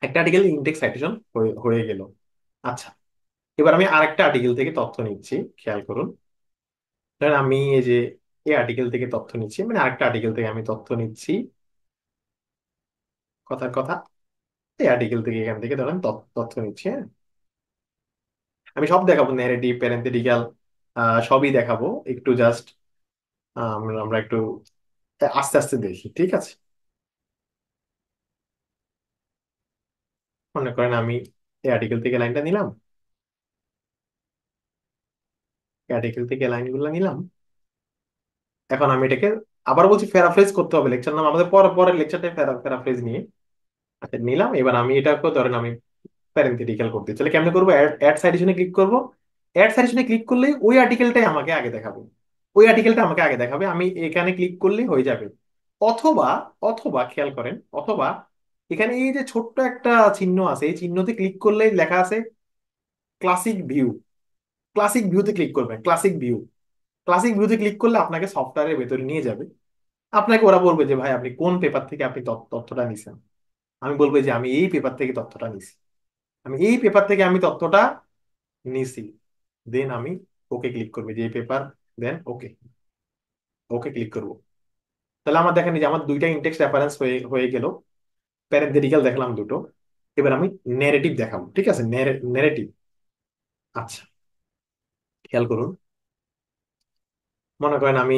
একটা আর্টিকেল ইনটেক্স সাইটেশন হয়ে হয়ে গেল। আচ্ছা, এবার আমি আরেকটা আর্টিকেল থেকে তথ্য নিচ্ছি, খেয়াল করুন। ধরেন আমি এই যে এই আর্টিকেল থেকে তথ্য নিচ্ছি, মানে আরেকটা আর্টিকেল থেকে আমি তথ্য নিচ্ছি, কথার কথা, এই আর্টিকেল থেকে, এখান থেকে ধরেন তথ্য নিচ্ছি, হ্যাঁ। আমি সব দেখাবো, ন্যারেটিভ, প্যারেন্থেটিক্যাল, সবই দেখাবো, একটু জাস্ট আমরা আমরা একটু আস্তে আস্তে দেখি, ঠিক আছে? মনে করেন আমি এই আর্টিকেল থেকে লাইনটা নিলাম, এই আর্টিকেল থেকে লাইনগুলো নিলাম। এখন আমি এটাকে আবার বলছি প্যারাফ্রেজ করতে হবে, লেকচার নাম আমাদের পরের লেকচারটাই প্যারাফ্রেজ নিয়ে। আচ্ছা নিলাম, এবার আমি এটাকে ধরেন আমি প্যারেন্থেটিক্যাল করতে চাই, তাহলে কেমনে করবো? অ্যাড সাইটেশনে ক্লিক করবো। অ্যাড সাইটেশনে ক্লিক করলেই ওই আর্টিকেলটাই আমাকে আগে দেখাবে, ওই আর্টিকেলটা আমাকে আগে দেখাবে, আমি এখানে ক্লিক করলেই হয়ে যাবে। অথবা, অথবা খেয়াল করেন, অথবা এখানে এই যে ছোট্ট একটা চিহ্ন আছে, এই চিহ্নতে ক্লিক করলেই লেখা আছে ক্লাসিক ভিউ। ক্লাসিক ভিউতে ক্লিক করবেন, ক্লাসিক ভিউ। ক্লাসিক ভিউতে ক্লিক করলে আপনাকে সফটওয়্যারের ভেতরে নিয়ে যাবে। আপনাকে ওরা বলবে যে ভাই আপনি কোন পেপার থেকে আপনি তথ্যটা নিছেন। আমি বলবো যে আমি এই পেপার থেকে তথ্যটা নিছি, আমি এই পেপার থেকে আমি তথ্যটা নিছি। দেন আমি ওকে ক্লিক করবো, যে পেপার, দেন ওকে, ওকে ক্লিক করবো। তাহলে আমার দেখেন এই যে আমার দুইটা ইনটেক্স রেফারেন্স হয়ে হয়ে গেল। প্যারেন্থেটিক্যাল দেখলাম দুটো, এবার আমি ন্যারেটিভ দেখাবো, ঠিক আছে? ন্যারেটিভ। আচ্ছা, খেয়াল করুন, মনে করেন আমি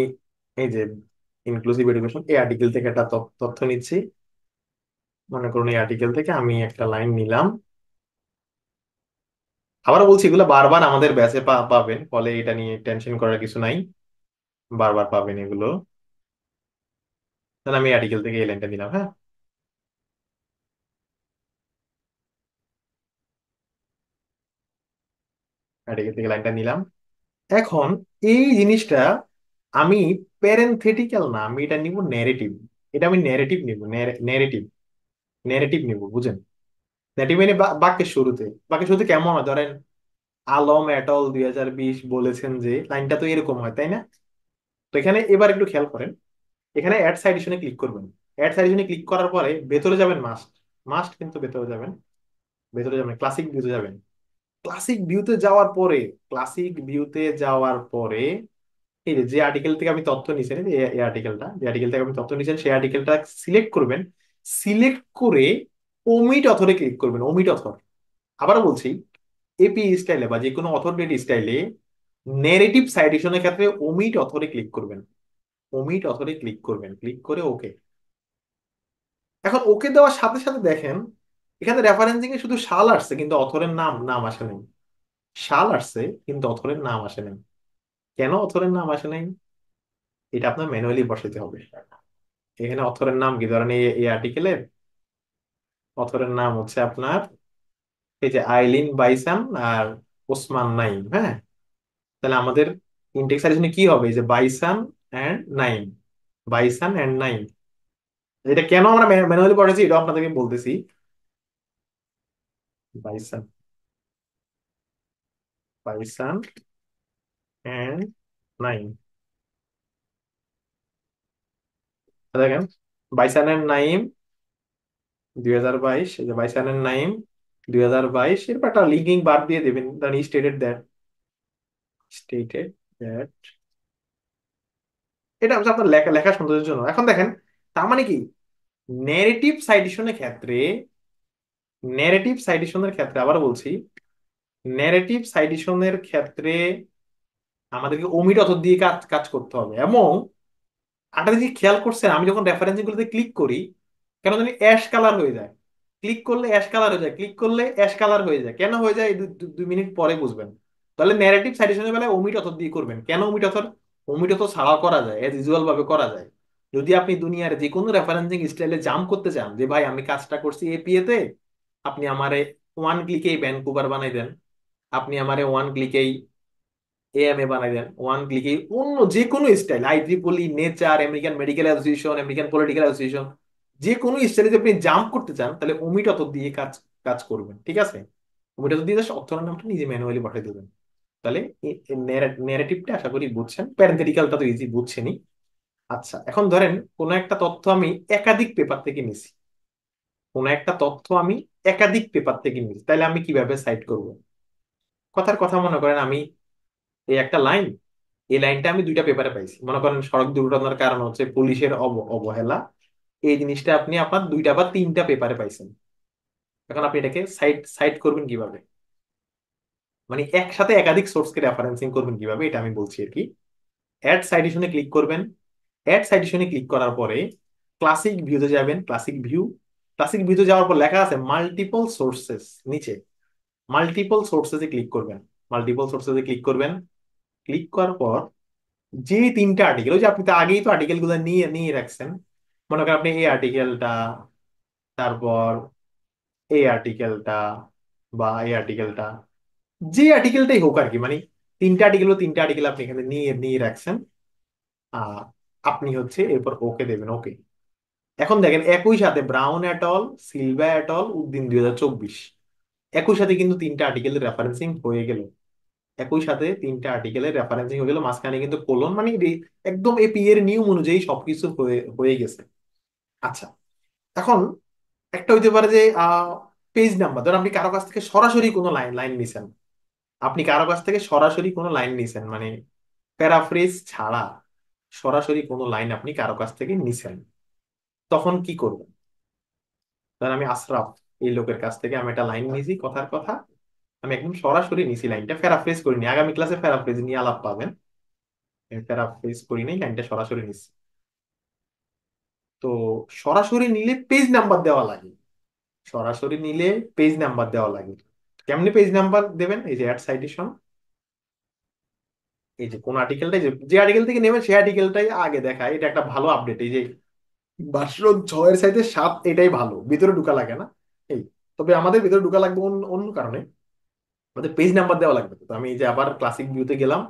এই যে ইনক্লুসিভ এডুকেশন এই আর্টিকেল থেকে একটা তথ্য নিচ্ছি। মনে করুন এই আর্টিকেল থেকে আমি একটা লাইন নিলাম। আবারও বলছি এগুলো বারবার আমাদের ব্যাচে পাবেন, ফলে এটা নিয়ে টেনশন করার কিছু নাই, বারবার পাবেন এগুলো। তাহলে আমি আর্টিকেল থেকে এই লাইনটা নিলাম, হ্যাঁ। আর্টিকেল থেকে লাইনটা নিলাম। এখন এই জিনিসটা আমি প্যারেনথেটিক্যাল না, আমি এটা নিব ন্যারেটিভ। এটা আমি ন্যারেটিভ নিব, ন্যারেটিভ, ন্যারেটিভ নিব, বুঝেন? ন্যারেটিভ মানে বাক্যের শুরুতে, বাক্যের শুরুতে কেমন হয় ধরেন, আলম এটল 2020 বলেছেন যে, লাইনটা তো এরকম হয় তাই না? তো এখানে এবার একটু খেয়াল করেন, এখানে অ্যাড সাইটেশনে ক্লিক করবেন। অ্যাড সাইটেশনে ক্লিক করার পরে ভেতরে যাবেন, মাস্ট, মাস্ট কিন্তু ভেতরে যাবেন, ভেতরে যাবেন, ক্লাসিক ভিউতে যাবেন। ক্লাসিক ভিউতে যাওয়ার পরে, ক্লাসিক ভিউতে যাওয়ার পরে এই যে যে আর্টিকেল থেকে আমি তথ্য নিয়েছেন, এই আর্টিকেলটা, যে আর্টিকেল থেকে আপনি তথ্য নিয়েছেন সেই আর্টিকেলটা সিলেক্ট করবেন। সিলেক্ট করে ওমিট অথরে ক্লিক করবেন, ওমিট অথর। আবারও বলছি, এপি স্টাইলে বা যে কোনো অথরিটেড স্টাইলে নেগেটিভ সাইটেশনের ক্ষেত্রে ওমিট অথরে ক্লিক করবেন, ওমিট অথরে ক্লিক করবেন, ক্লিক করে ওকে। এখন ওকে দেওয়ার সাথে সাথে দেখেন এখানে রেফারেন্সিং এ শুধু শাল আসছে কিন্তু অথরের নাম নাম আসে নাই। শাল আসছে কিন্তু অথরের নাম আসে নাই। কেন অথরের নাম আসে নাই? এটা আপনার ম্যানুয়ালি বসাতে হবে। এখানে অথরের নাম কি, ধরেন এই আর্টিকেলের অথরের নাম হচ্ছে আপনার এই যে আইলিন বাইসান আর ওসমান নাইম, হ্যাঁ। তাহলে আমাদের ইনটেক্স সাজেশনে কি হবে? এই যে Baysan and Naim, Baysan and Naim. এটা কেন আমরা ম্যানুয়ালি পড়েছি এটা আপনাদেরকে বলতেছি। Baysan, Baysan and Naim. দেখেন বাইসান এন্ড নাইম 2022, এই যে বাইসান এন্ড নাইম 2022, এরপর একটা লিঙ্কিং বার দিয়ে দেবেন, স্টেটেড দ্যাট, স্টেটেড দ্যাট। এটা হচ্ছে আপনার লেখা লেখা সৌন্দর্যের জন্য। এখন দেখেন তার মানে কি, নেগেটিভ সাইটেশনের ক্ষেত্রে, নেগেটিভ সাইটেশনের ক্ষেত্রে আবার বলছি, নেগেটিভ সাইটেশনের ক্ষেত্রে আমাদেরকে অমিট অথর দিয়ে কাজ কাজ করতে হবে। এবং একটা জিনিস খেয়াল করছেন, আমি যখন রেফারেন্সিং গুলোতে ক্লিক করি কেন জানি অ্যাশ কালার হয়ে যায়। ক্লিক করলে অ্যাশ কালার হয়ে যায়, ক্লিক করলে অ্যাশ কালার হয়ে যায়, কেন হয়ে যায় এই 2 মিনিট পরে বুঝবেন। তাহলে ন্যারেটিভ সাইটেশনের বেলায় ওমিট অথর দিয়ে করবেন। কেন ওমিট অথর? ওমিট অথর ছাড়াও করা যায়, এজ ইউজুয়াল ভাবে করা যায়। যদি আপনি দুনিয়ার যে কোনো রেফারেন্সিং স্টাইলে জাম্প করতে চান, যে ভাই আমি কাজটা করছি এপিএ তে, আপনি আমারে ওয়ান ক্লিকেই ভ্যানকুভার বানাই দেন, আপনি আমারে ওয়ান ক্লিকেই এএমএ বানাই দেন, ওয়ান ক্লিকেই অন্য যে কোনো স্টাইল, আইট্রিপলি, Nature, American Medical Association, American Political Association, যে কোনো স্টাইলে যদি আপনি জাম্প করতে চান তাহলে ওমিট অত দিয়ে কাজ কাজ করবেন, ঠিক আছে? ওইটা যদি জাস্ট অথরের নামটা নিজে ম্যানুয়ালি পাঠিয়ে দেবেন। তাহলে ন্যারেটিভটা আশা করি বুঝছেন, প্যারেন্থেটিক্যালটা তো ইজি বুঝছেনই। আচ্ছা, এখন ধরেন কোন একটা তথ্য আমি একাধিক পেপার থেকে নিছি, কোন একটা তথ্য আমি একাধিক পেপার থেকে নিছি, তাহলে আমি কিভাবে সাইট করব? কথার কথা, মনে করেন আমি এই একটা লাইন, এই লাইনটা আমি দুইটা পেপারে পাইছি, মনে করেন সড়ক দুর্ঘটনার কারণ হচ্ছে পুলিশের অবহেলা, এই জিনিসটা আপনি আপনার দুইটা বা তিনটা পেপারে পাইছেন। এখন আপনি এটাকে সাইট সাইট করবেন কিভাবে, মানে একসাথে একাধিক সোর্সকে রেফারেন্সিং করবেন কিভাবে, এটা আমি বলছি আর কি। অ্যাড সাইটেশনে ক্লিক করবেন। অ্যাড সাইটেশনে ক্লিক করার পরে ক্লাসিক ভিউতে যাবেন, ক্লাসিক ভিউ। ক্লাসিক ভিউতে যাওয়ার পর লেখা আছে মাল্টিপল সোর্সেস, নিচে মাল্টিপল সোর্সেসে ক্লিক করবেন। মাল্টিপল সোর্সেসে ক্লিক করবেন। ক্লিক করার পর যে তিনটা আর্টিকেল, ওই যে আপনি তো আগেই তো আর্টিকেল গুলো নিয়ে নিয়ে রাখছেন, মনে করেন আপনি এই আর্টিকেলটা, তারপর এই আর্টিকেলটা, বা এই আর্টিকেলটা, যে আর্টিকেলটাই হোক আর কি, মানে তিনটা আর্টিকেল, তিনটা আর্টিকেল আপনি এখানে নিয়ে নিয়ে রাখছেন। আহ আপনি হচ্ছে এরপর ওকে দেবেন, ওকে। এখন দেখেন একই সাথে brown atoll, Silva atoll, Uddin 2024, একই সাথে কিন্তু তিনটা আর্টিকেলের রেফারেন্সিং হয়ে গেল। একই সাথে তিনটা আর্টিকেলের রেফারেন্সিং হয়ে গেল, মাঝখানে কিন্তু কোলন, মানে একদম এপি এর নিয়ম অনুযায়ী সবকিছু হয়ে হয়ে গেছে। আচ্ছা, এখন একটা হইতে পারে যে পেজ নাম্বার, ধর আপনি কারো কাছ থেকে সরাসরি কোনো লাইন লাইন নিছেন, আপনি কারো কাছ থেকে সরাসরি কোনো লাইন নিছেন, মানে প্যারাফ্রেজ ছাড়া সরাসরি কোনো লাইন আপনি কারো কাছ থেকে নিছেন, তখন কি করবেন? ধর আমি আশরাফ, এই লোকের কাছ থেকে আমি একটা লাইন নিয়েছি, কথার কথা আমি একদম সরাসরি নিছি, লাইনটা প্যারাফ্রেজ করিনি। আগামী ক্লাসে প্যারাফ্রেজ নিয়ে আলাপ পাবেন। আমি প্যারাফ্রেজ করি নাই, লাইনটা সরাসরি নিছি। তো সরাসরি নিলে পেজ নাম্বার দেওয়া লাগে, সরাসরি নিলে পেজ নাম্বার দেওয়া লাগে। কেমনি পেজ নাম্বার দেবেন? এই যে অ্যাড সাইটেশন, এই যে কোন আর্টিকেলটাই, যে যে আর্টিকেল থেকে নেবেন সেই আর্টিকেলটাই আগে দেখায়, এটা একটা ভালো আপডেট। এই যে ভার্সন 6 এর সাথে 7 এটাই ভালো, ভিতরে ঢুকা লাগে না। এই, তবে আমাদের ভিতরে ঢুকা লাগবে অন্য অন্য কারণে, আমাদের পেজ নাম্বার দেওয়া লাগবে। তো আমি এই যে আবার ক্লাসিক ভিউতে গেলাম।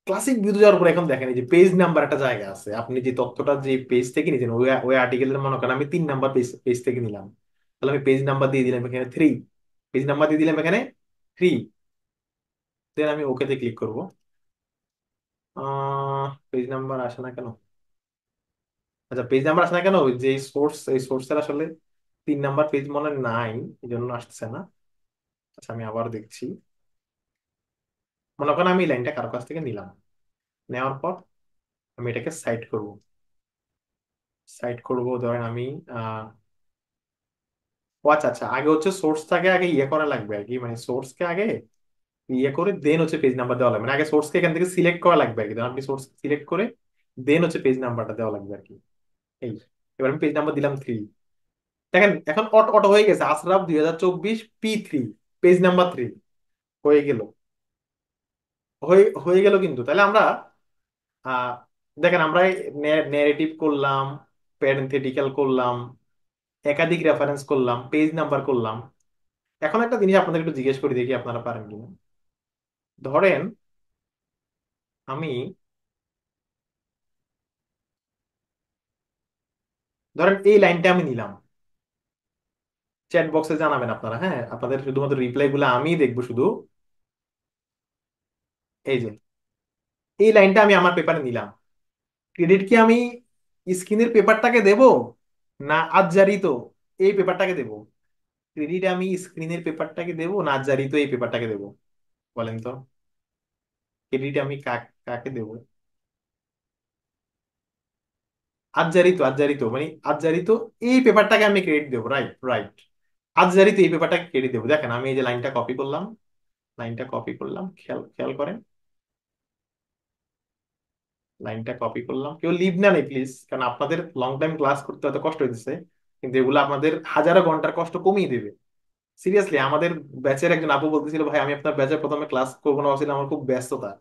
ক্লাসিক ভিউতে যাওয়ার পর এখন দেখেন এই যে পেজ নাম্বার একটা জায়গা আছে, আপনি যে তথ্যটা যে পেজ থেকে নিয়েছেন, ওই ওই আর্টিকেলের মনে করেন আমি 3 নাম্বার পেজ পেজ থেকে নিলাম, তাহলে আমি পেজ নাম্বার দিয়ে দিলাম এখানে 3, পেজ নাম্বার দিয়ে দিলাম এখানে 3, দেন আমি ওকেতে ক্লিক করব। পেজ নাম্বার আসে না কেন? আচ্ছা, পেজ নাম্বার আসে না কেন, ওই যে সোর্স, এই সোর্সের আসলে 3 নাম্বার পেজ মনে হয় নাই, এই জন্য আসছে না। আচ্ছা, আমি আবার দেখছি। মনে করেন আমি এই লাইনটা কারো কাছ থেকে নিলাম, নেওয়ার পর আমি এটাকে সাইট করব। সাইট করব, ধরেন আমি আহ ও আচ্ছা আচ্ছা, আগে হচ্ছে সোর্সটাকে আগে ইয়ে করা লাগবে আর কি, মানে সোর্সকে আগে ইয়ে করে দেন হচ্ছে পেজ নাম্বার দেওয়া লাগবে, মানে আগে সোর্সকে এখান থেকে সিলেক্ট করা লাগবে আর কি। ধরেন আপনি সোর্স সিলেক্ট করে দেন হচ্ছে পেজ নাম্বারটা দেওয়া লাগবে আর কি। এই, এবার আমি পেজ নাম্বার দিলাম 3। দেখেন এখন অটো অটো হয়ে গেছে, আশরাফ 2024 P3, পেজ নাম্বার 3 হয়ে গেল। হয়ে হয়ে গেল কিন্তু তাহলে আমরা আহ দেখেন আমরা ন্যারেটিভ করলাম, প্যারেন্থেটিক্যাল করলাম, একাধিক রেফারেন্স করলাম, পেজ নাম্বার করলাম। এখন একটা জিনিস আপনাদের একটু জিজ্ঞেস করি, দেখি আপনারা পারেন কিনা। ধরেন আমি, ধরেন এই লাইনটা আমি নিলাম, চ্যাট বক্সে জানাবেন আপনারা, হ্যাঁ আপনাদের শুধুমাত্র রিপ্লাই গুলো আমিই দেখবো শুধু। এই যে এই লাইনটা আমি আমার পেপারে নিলাম, ক্রেডিট কি আমি স্ক্রিনের পেপারটাকে দেব, না আজজারিত এই পেপারটাকে দেব? ক্রেডিট আমি স্ক্রিনের পেপারটাকে দেব, না আজজারিত এই পেপারটাকে দেব? বলেন তো, ক্রেডিট আমি কাকে দেব? আজজারিত, আজজারিত মানে আজজারিত এই পেপারটাকে আমি ক্রেডিট দেবো, রাইট রাইট। আজজারিত এই পেপারটাকে ক্রেডিট দেবো। দেখেন আমি এই যে লাইনটা কপি করলাম, লাইনটা কপি করলাম, খেয়াল খেয়াল করেন, লাইনটা কপি করলাম। কেউ লিভ না নেই প্লিজ, কারণ আপনাদের লং টাইম ক্লাস করতে হয়তো কষ্ট হইতেছে, কিন্তু এগুলো আপনাদের হাজারো ঘন্টার কষ্ট কমিয়ে দেবে। সিরিয়াসলি, আমাদের ব্যাচের একজন আপু বলতেছিল, ভাই আমি আপনার ব্যাচে প্রথমে ক্লাস করবো না, ভাবছিলাম আমার খুব ব্যস্ততা,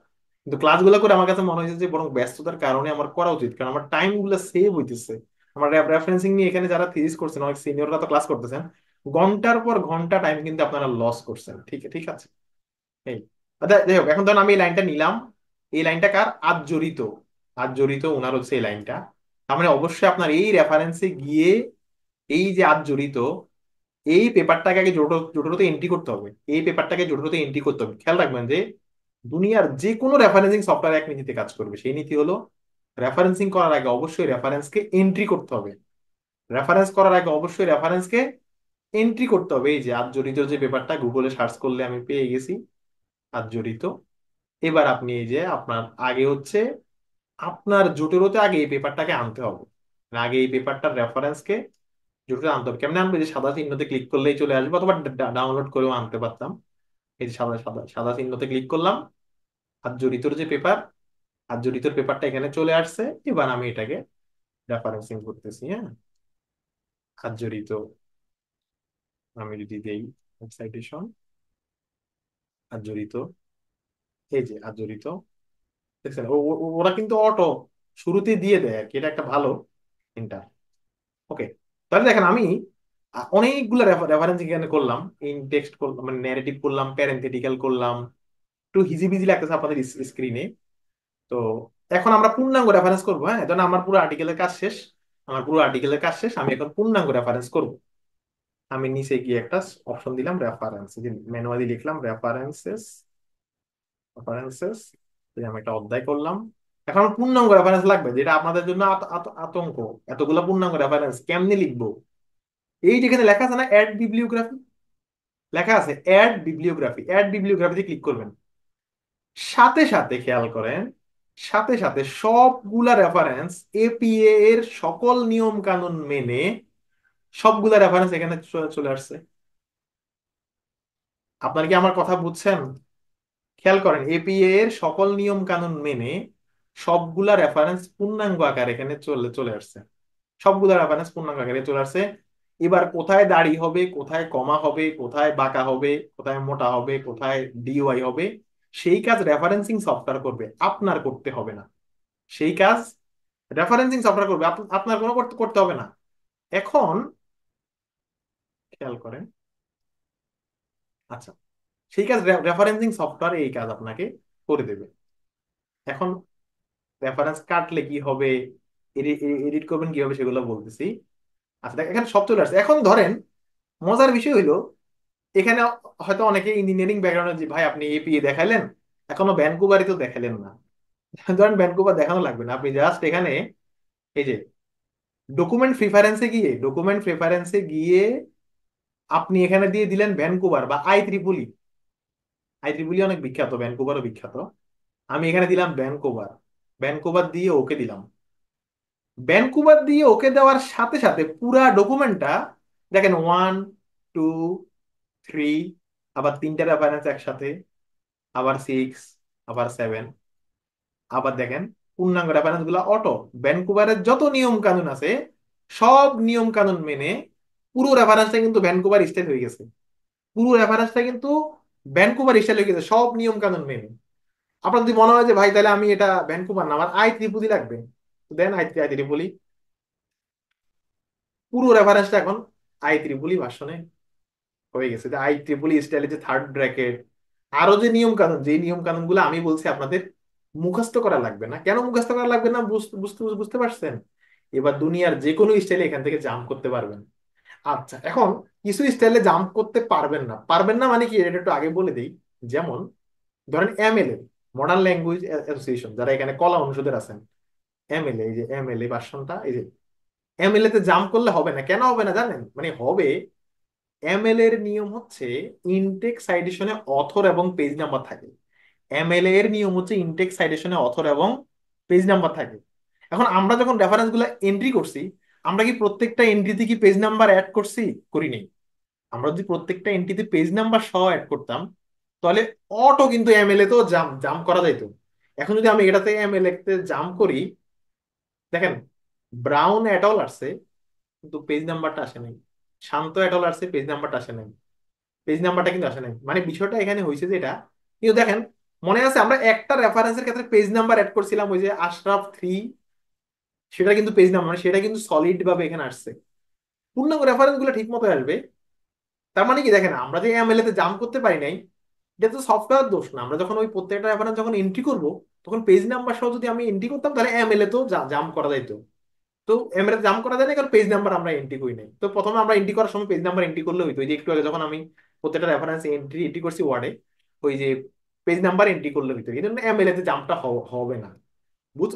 কিন্তু ক্লাসগুলো করে আমার কাছে মনে হয়েছে যে বরং ব্যস্ততার কারণে আমার করা উচিত, কারণ আমার টাইম গুলো সেভ হইতেছে। আমার রেফারেন্সিং নিয়ে এখানে যারা থিরিস করছেন, অনেক সিনিয়ররা তো ক্লাস করতেছেন, ঘন্টার পর ঘন্টা টাইম কিন্তু আপনারা লস করছেন। ঠিক ঠিক আছে। এই, আচ্ছা যাই হোক, এখন ধরুন আমি এই লাইনটা নিলাম, এই লাইনটা কার? আজ জড়িত, আজ জড়িত ওনার হচ্ছে এই লাইনটা। তার মানে অবশ্যই আপনার এই রেফারেন্সে গিয়ে এই যে আজ জড়িত, এই পেপারটাকে আগে জোটোতে এন্ট্রি করতে হবে, এই পেপারটাকে জোটোতে এন্ট্রি করতে হবে। খেয়াল রাখবেন যে দুনিয়ার যে কোনো রেফারেন্সিং সফটওয়্যার এক নীতিতে কাজ করবে, সেই নীতি হলো রেফারেন্সিং করার আগে অবশ্যই রেফারেন্সকে এন্ট্রি করতে হবে। রেফারেন্স করার আগে অবশ্যই রেফারেন্সকে এন্ট্রি করতে হবে। এই যে আজ জড়িত যে পেপারটা গুগলে সার্চ করলে আমি পেয়ে গেছি, আজ জড়িত। এবার আপনি এই যে আপনার আগে হচ্ছে আপনার জোটেরোতে আগে এই পেপারটাকে আনতে হবে, মানে আগে এই পেপারটার রেফারেন্সকে জোটেরোতে আনতে হবে। কেমনে আনবে? যে সাদা চিহ্নতে ক্লিক করলেই চলে আসবে, অথবা ডাউনলোড করেও আনতে পারতাম। এই যে সাদা সাদা সাদা চিহ্নতে ক্লিক করলাম, আর জড়িতর যে পেপার, আর জড়িতর পেপারটা এখানে চলে আসছে। এবার আমি এটাকে রেফারেন্সিং করতেছি। হ্যাঁ, আর জড়িত আমি যদি দেই সাইটেশন আর জড়িত, এই যে আর জড়িত, দেখছেন ওরা কিন্তু অটো শুরুতেই দিয়ে দেয় আর কি, এটা একটা ভালো ইন্টার। ওকে, তাহলে দেখেন আমি অনেকগুলো রেফারেন্স এখানে করলাম। ইন টেক্সট করলাম, মানে ন্যারেটিভ করলাম, প্যারেন্থেটিক্যাল করলাম, একটু হিজিবিজি লাগতেছে আপনাদের স্ক্রিনে। তো এখন আমরা পূর্ণাঙ্গ রেফারেন্স করবো। হ্যাঁ, ধরেন আমার পুরো আর্টিকেলের কাজ শেষ, আমার পুরো আর্টিকেলের কাজ শেষ, আমি এখন পূর্ণাঙ্গ রেফারেন্স করব। আমি নিচে গিয়ে একটা অপশন দিলাম রেফারেন্স, ম্যানুয়ালি লিখলাম রেফারেন্সেস, রেফারেন্সেস। আমি একটা অধ্যায় করলাম। এখন আমার পূর্ণাঙ্গ রেফারেন্স লাগবে, যেটা আপনাদের জন্য আতঙ্ক। এতগুলা পূর্ণাঙ্গ রেফারেন্স কেমনে লিখবো? এই যেখানে লেখা আছে না অ্যাড বিবলিওগ্রাফি, লেখা আছে অ্যাড বিবলিওগ্রাফি, অ্যাড বিবলিওগ্রাফিতে ক্লিক করবেন। সাথে সাথে খেয়াল করেন, সাথে সাথে সবগুলা রেফারেন্স এপিএ এর সকল নিয়ম কানুন মেনে সবগুলা রেফারেন্স এখানে চলে আসছে। আপনার কি আমার কথা বুঝছেন? খেয়াল করেন, এপিএ এর সকল নিয়ম কানুন মেনে সবগুলা রেফারেন্স পূর্ণাঙ্গ আকার এখানে চলে চলে আসছে। সবগুলা রেফারেন্স পূর্ণাঙ্গ আকারে চলে আসছে। এবার কোথায় দাড়ি হবে, কোথায় কমা হবে, কোথায় বাঁকা হবে, কোথায় মোটা হবে, কোথায় ডিওয়াই হবে, সেই কাজ রেফারেন্সিং সফটওয়্যার করবে, আপনার করতে হবে না। সেই কাজ রেফারেন্সিং সফটওয়্যার করবে, আপনার কোনো করতে করতে হবে না। এখন খেয়াল করেন, আচ্ছা, সেই কাজ রেফারেন্সিং সফটওয়্যার এই কাজ আপনাকে করে দেবে। এখন রেফারেন্স কাটলে কি হবে, এডিট করবেন কিভাবে সেগুলো বলতেছি। আচ্ছা দেখ, এখানে সব চলে আসছে। এখন ধরেন মজার বিষয় হইলো, এখানে হয়তো অনেকে ইঞ্জিনিয়ারিং ব্যাকগ্রাউন্ডে, যে ভাই আপনি এপিএ দেখাইলেন, এখনো ভ্যানকুভারই তো দেখালেন না। ধরেন ভ্যানকুভার দেখানো লাগবে না, আপনি জাস্ট এখানে এই যে ডকুমেন্ট প্রেফারেন্সে গিয়ে আপনি এখানে দিয়ে দিলেন ভ্যানকুভার বা আই 3 আই 3 অনেক বিখ্যাত, ভ্যানকুভারও বিখ্যাত। আমি এখানে দিলাম ভ্যানকুভার, ভ্যানকুভার দিয়ে ওকে দিলাম। ভ্যানকুভার দিয়ে ওকে দেওয়ার সাথে সাথে পুরা ডকুমেন্টটা দেখেন 1 2 3, আবার তিনটা রেফারেন্স একসাথে, আবার 6, আবার 7, আবার দেখেন পূর্ণাঙ্গ রেফারেন্স গুলা অটো। ভ্যানকুভারের যত নিয়ম কানুন আছে সব নিয়ম কানুন মেনে পুরো রেফারেন্সটা কিন্তু ভ্যানকুভার স্টাইল হয়ে গেছে। পুরো রেফারেন্সটা কিন্তু ভ্যানকুভার স্টাইল হয়ে গেছে সব নিয়ম কানুন মেনে। আপনার যদি মনে হয় যে ভাই তাহলে আমি এটা ভ্যানকুভার না, আমার আই 3 লাগবে, দেন আই 3 পুরো রেফারেন্সটা এখন আই 3 ভার্সনে হয়ে গেছে। যে আই 3 স্টাইলে যে থার্ড ব্র্যাকেট, আরো যে নিয়ম কানুন, যে নিয়ম কানুন গুলো আমি বলছি আপনাদের মুখস্থ করা লাগবে না। কেন মুখস্থ করা লাগবে না বুঝতে বুঝতে বুঝতে পারছেন? এবার দুনিয়ার যে কোনো স্টাইলে এখান থেকে জাম্প করতে পারবেন। আচ্ছা, এখন কিছু স্টাইলে জাম্প করতে পারবেন না, পারবেন না মানে কি এটা একটু আগে বলে দিই। যেমন ধরেন এমএলএ, মডার্ন ল্যাঙ্গুয়েজ অ্যাসোসিয়েশন, যারা এখানে কলা অনুষদের আছেন, এমএলএ, এই যে এমএলএ ভার্সনটা, এই যে এমএলএ তে জাম্প করলে হবে না। কেন হবে না জানেন? মানে হবে, এমএল এর নিয়ম হচ্ছে ইনটেক সাইটেশনে অথর এবং পেজ নাম্বার থাকে। এমএল এর নিয়ম হচ্ছে ইনটেক সাইটেশনে অথর এবং পেজ নাম্বার থাকে। এখন আমরা যখন রেফারেন্স গুলো এন্ট্রি করছি, আমরা কি প্রত্যেকটা এন্ট্রিতে কি পেজ নাম্বার অ্যাড করছি? করি নাই। আমরা যদি প্রত্যেকটা এন্ট্রিতে পেজ নাম্বার সহ অ্যাড করতাম, তাহলে অটো কিন্তু এমএলএ তো জাম্প করা যাইতো। এখন যদি আমি এটাতে এমএলএ তে জাম্প করি, দেখেন ব্রাউন এটল আসছে কিন্তু পেজ নাম্বারটা আসে নাই, শান্ত এটল আসছে পেজ নাম্বারটা আসে নাই, পেজ নাম্বারটা কিন্তু আসে নাই। মানে বিষয়টা এখানে হয়েছে যেটা, কিন্তু দেখেন মনে আছে আমরা একটা রেফারেন্সের ক্ষেত্রে পেজ নাম্বার অ্যাড করছিলাম, ওই যে আশরাফ 3, সেটা কিন্তু পেজ নাম্বার, সেটা কিন্তু সলিড ভাবে এখানে আসছে। পূর্ণাঙ্গ রেফারেন্স গুলো ঠিক মতো আসবে। তার মানে কি দেখেন, আমরা যে এমএলএ তে জাম্প করতে পারি নাই, এটা তো সফটওয়্যার দোষ না। আমরা যখন ওই প্রত্যেকটা রেফারেন্স যখন এন্ট্রি করব, তখন পেজ নাম্বার সহ যদি আমি এন্ট্রি করতাম, তাহলে এমএলএ তো জাম্প করা যাইতো। তো তো এমএলএ জাম্প করা যায় না কারণ পেজ নাম্বার আমরা এন্ট্রি করি নাই। তো প্রথমে আমরা এন্ট্রি করার সময় পেজ নাম্বার এন্ট্রি করলে হইতো, ওই যে একটু আগে যখন আমি প্রত্যেকটা রেফারেন্স এন্ট্রি এন্ট্রি করছি ওয়ার্ডে, ওই যে পেজ নাম্বার এন্ট্রি করলে হইতো, এই জন্য এমএলএ তে জাম্পটা হবে না।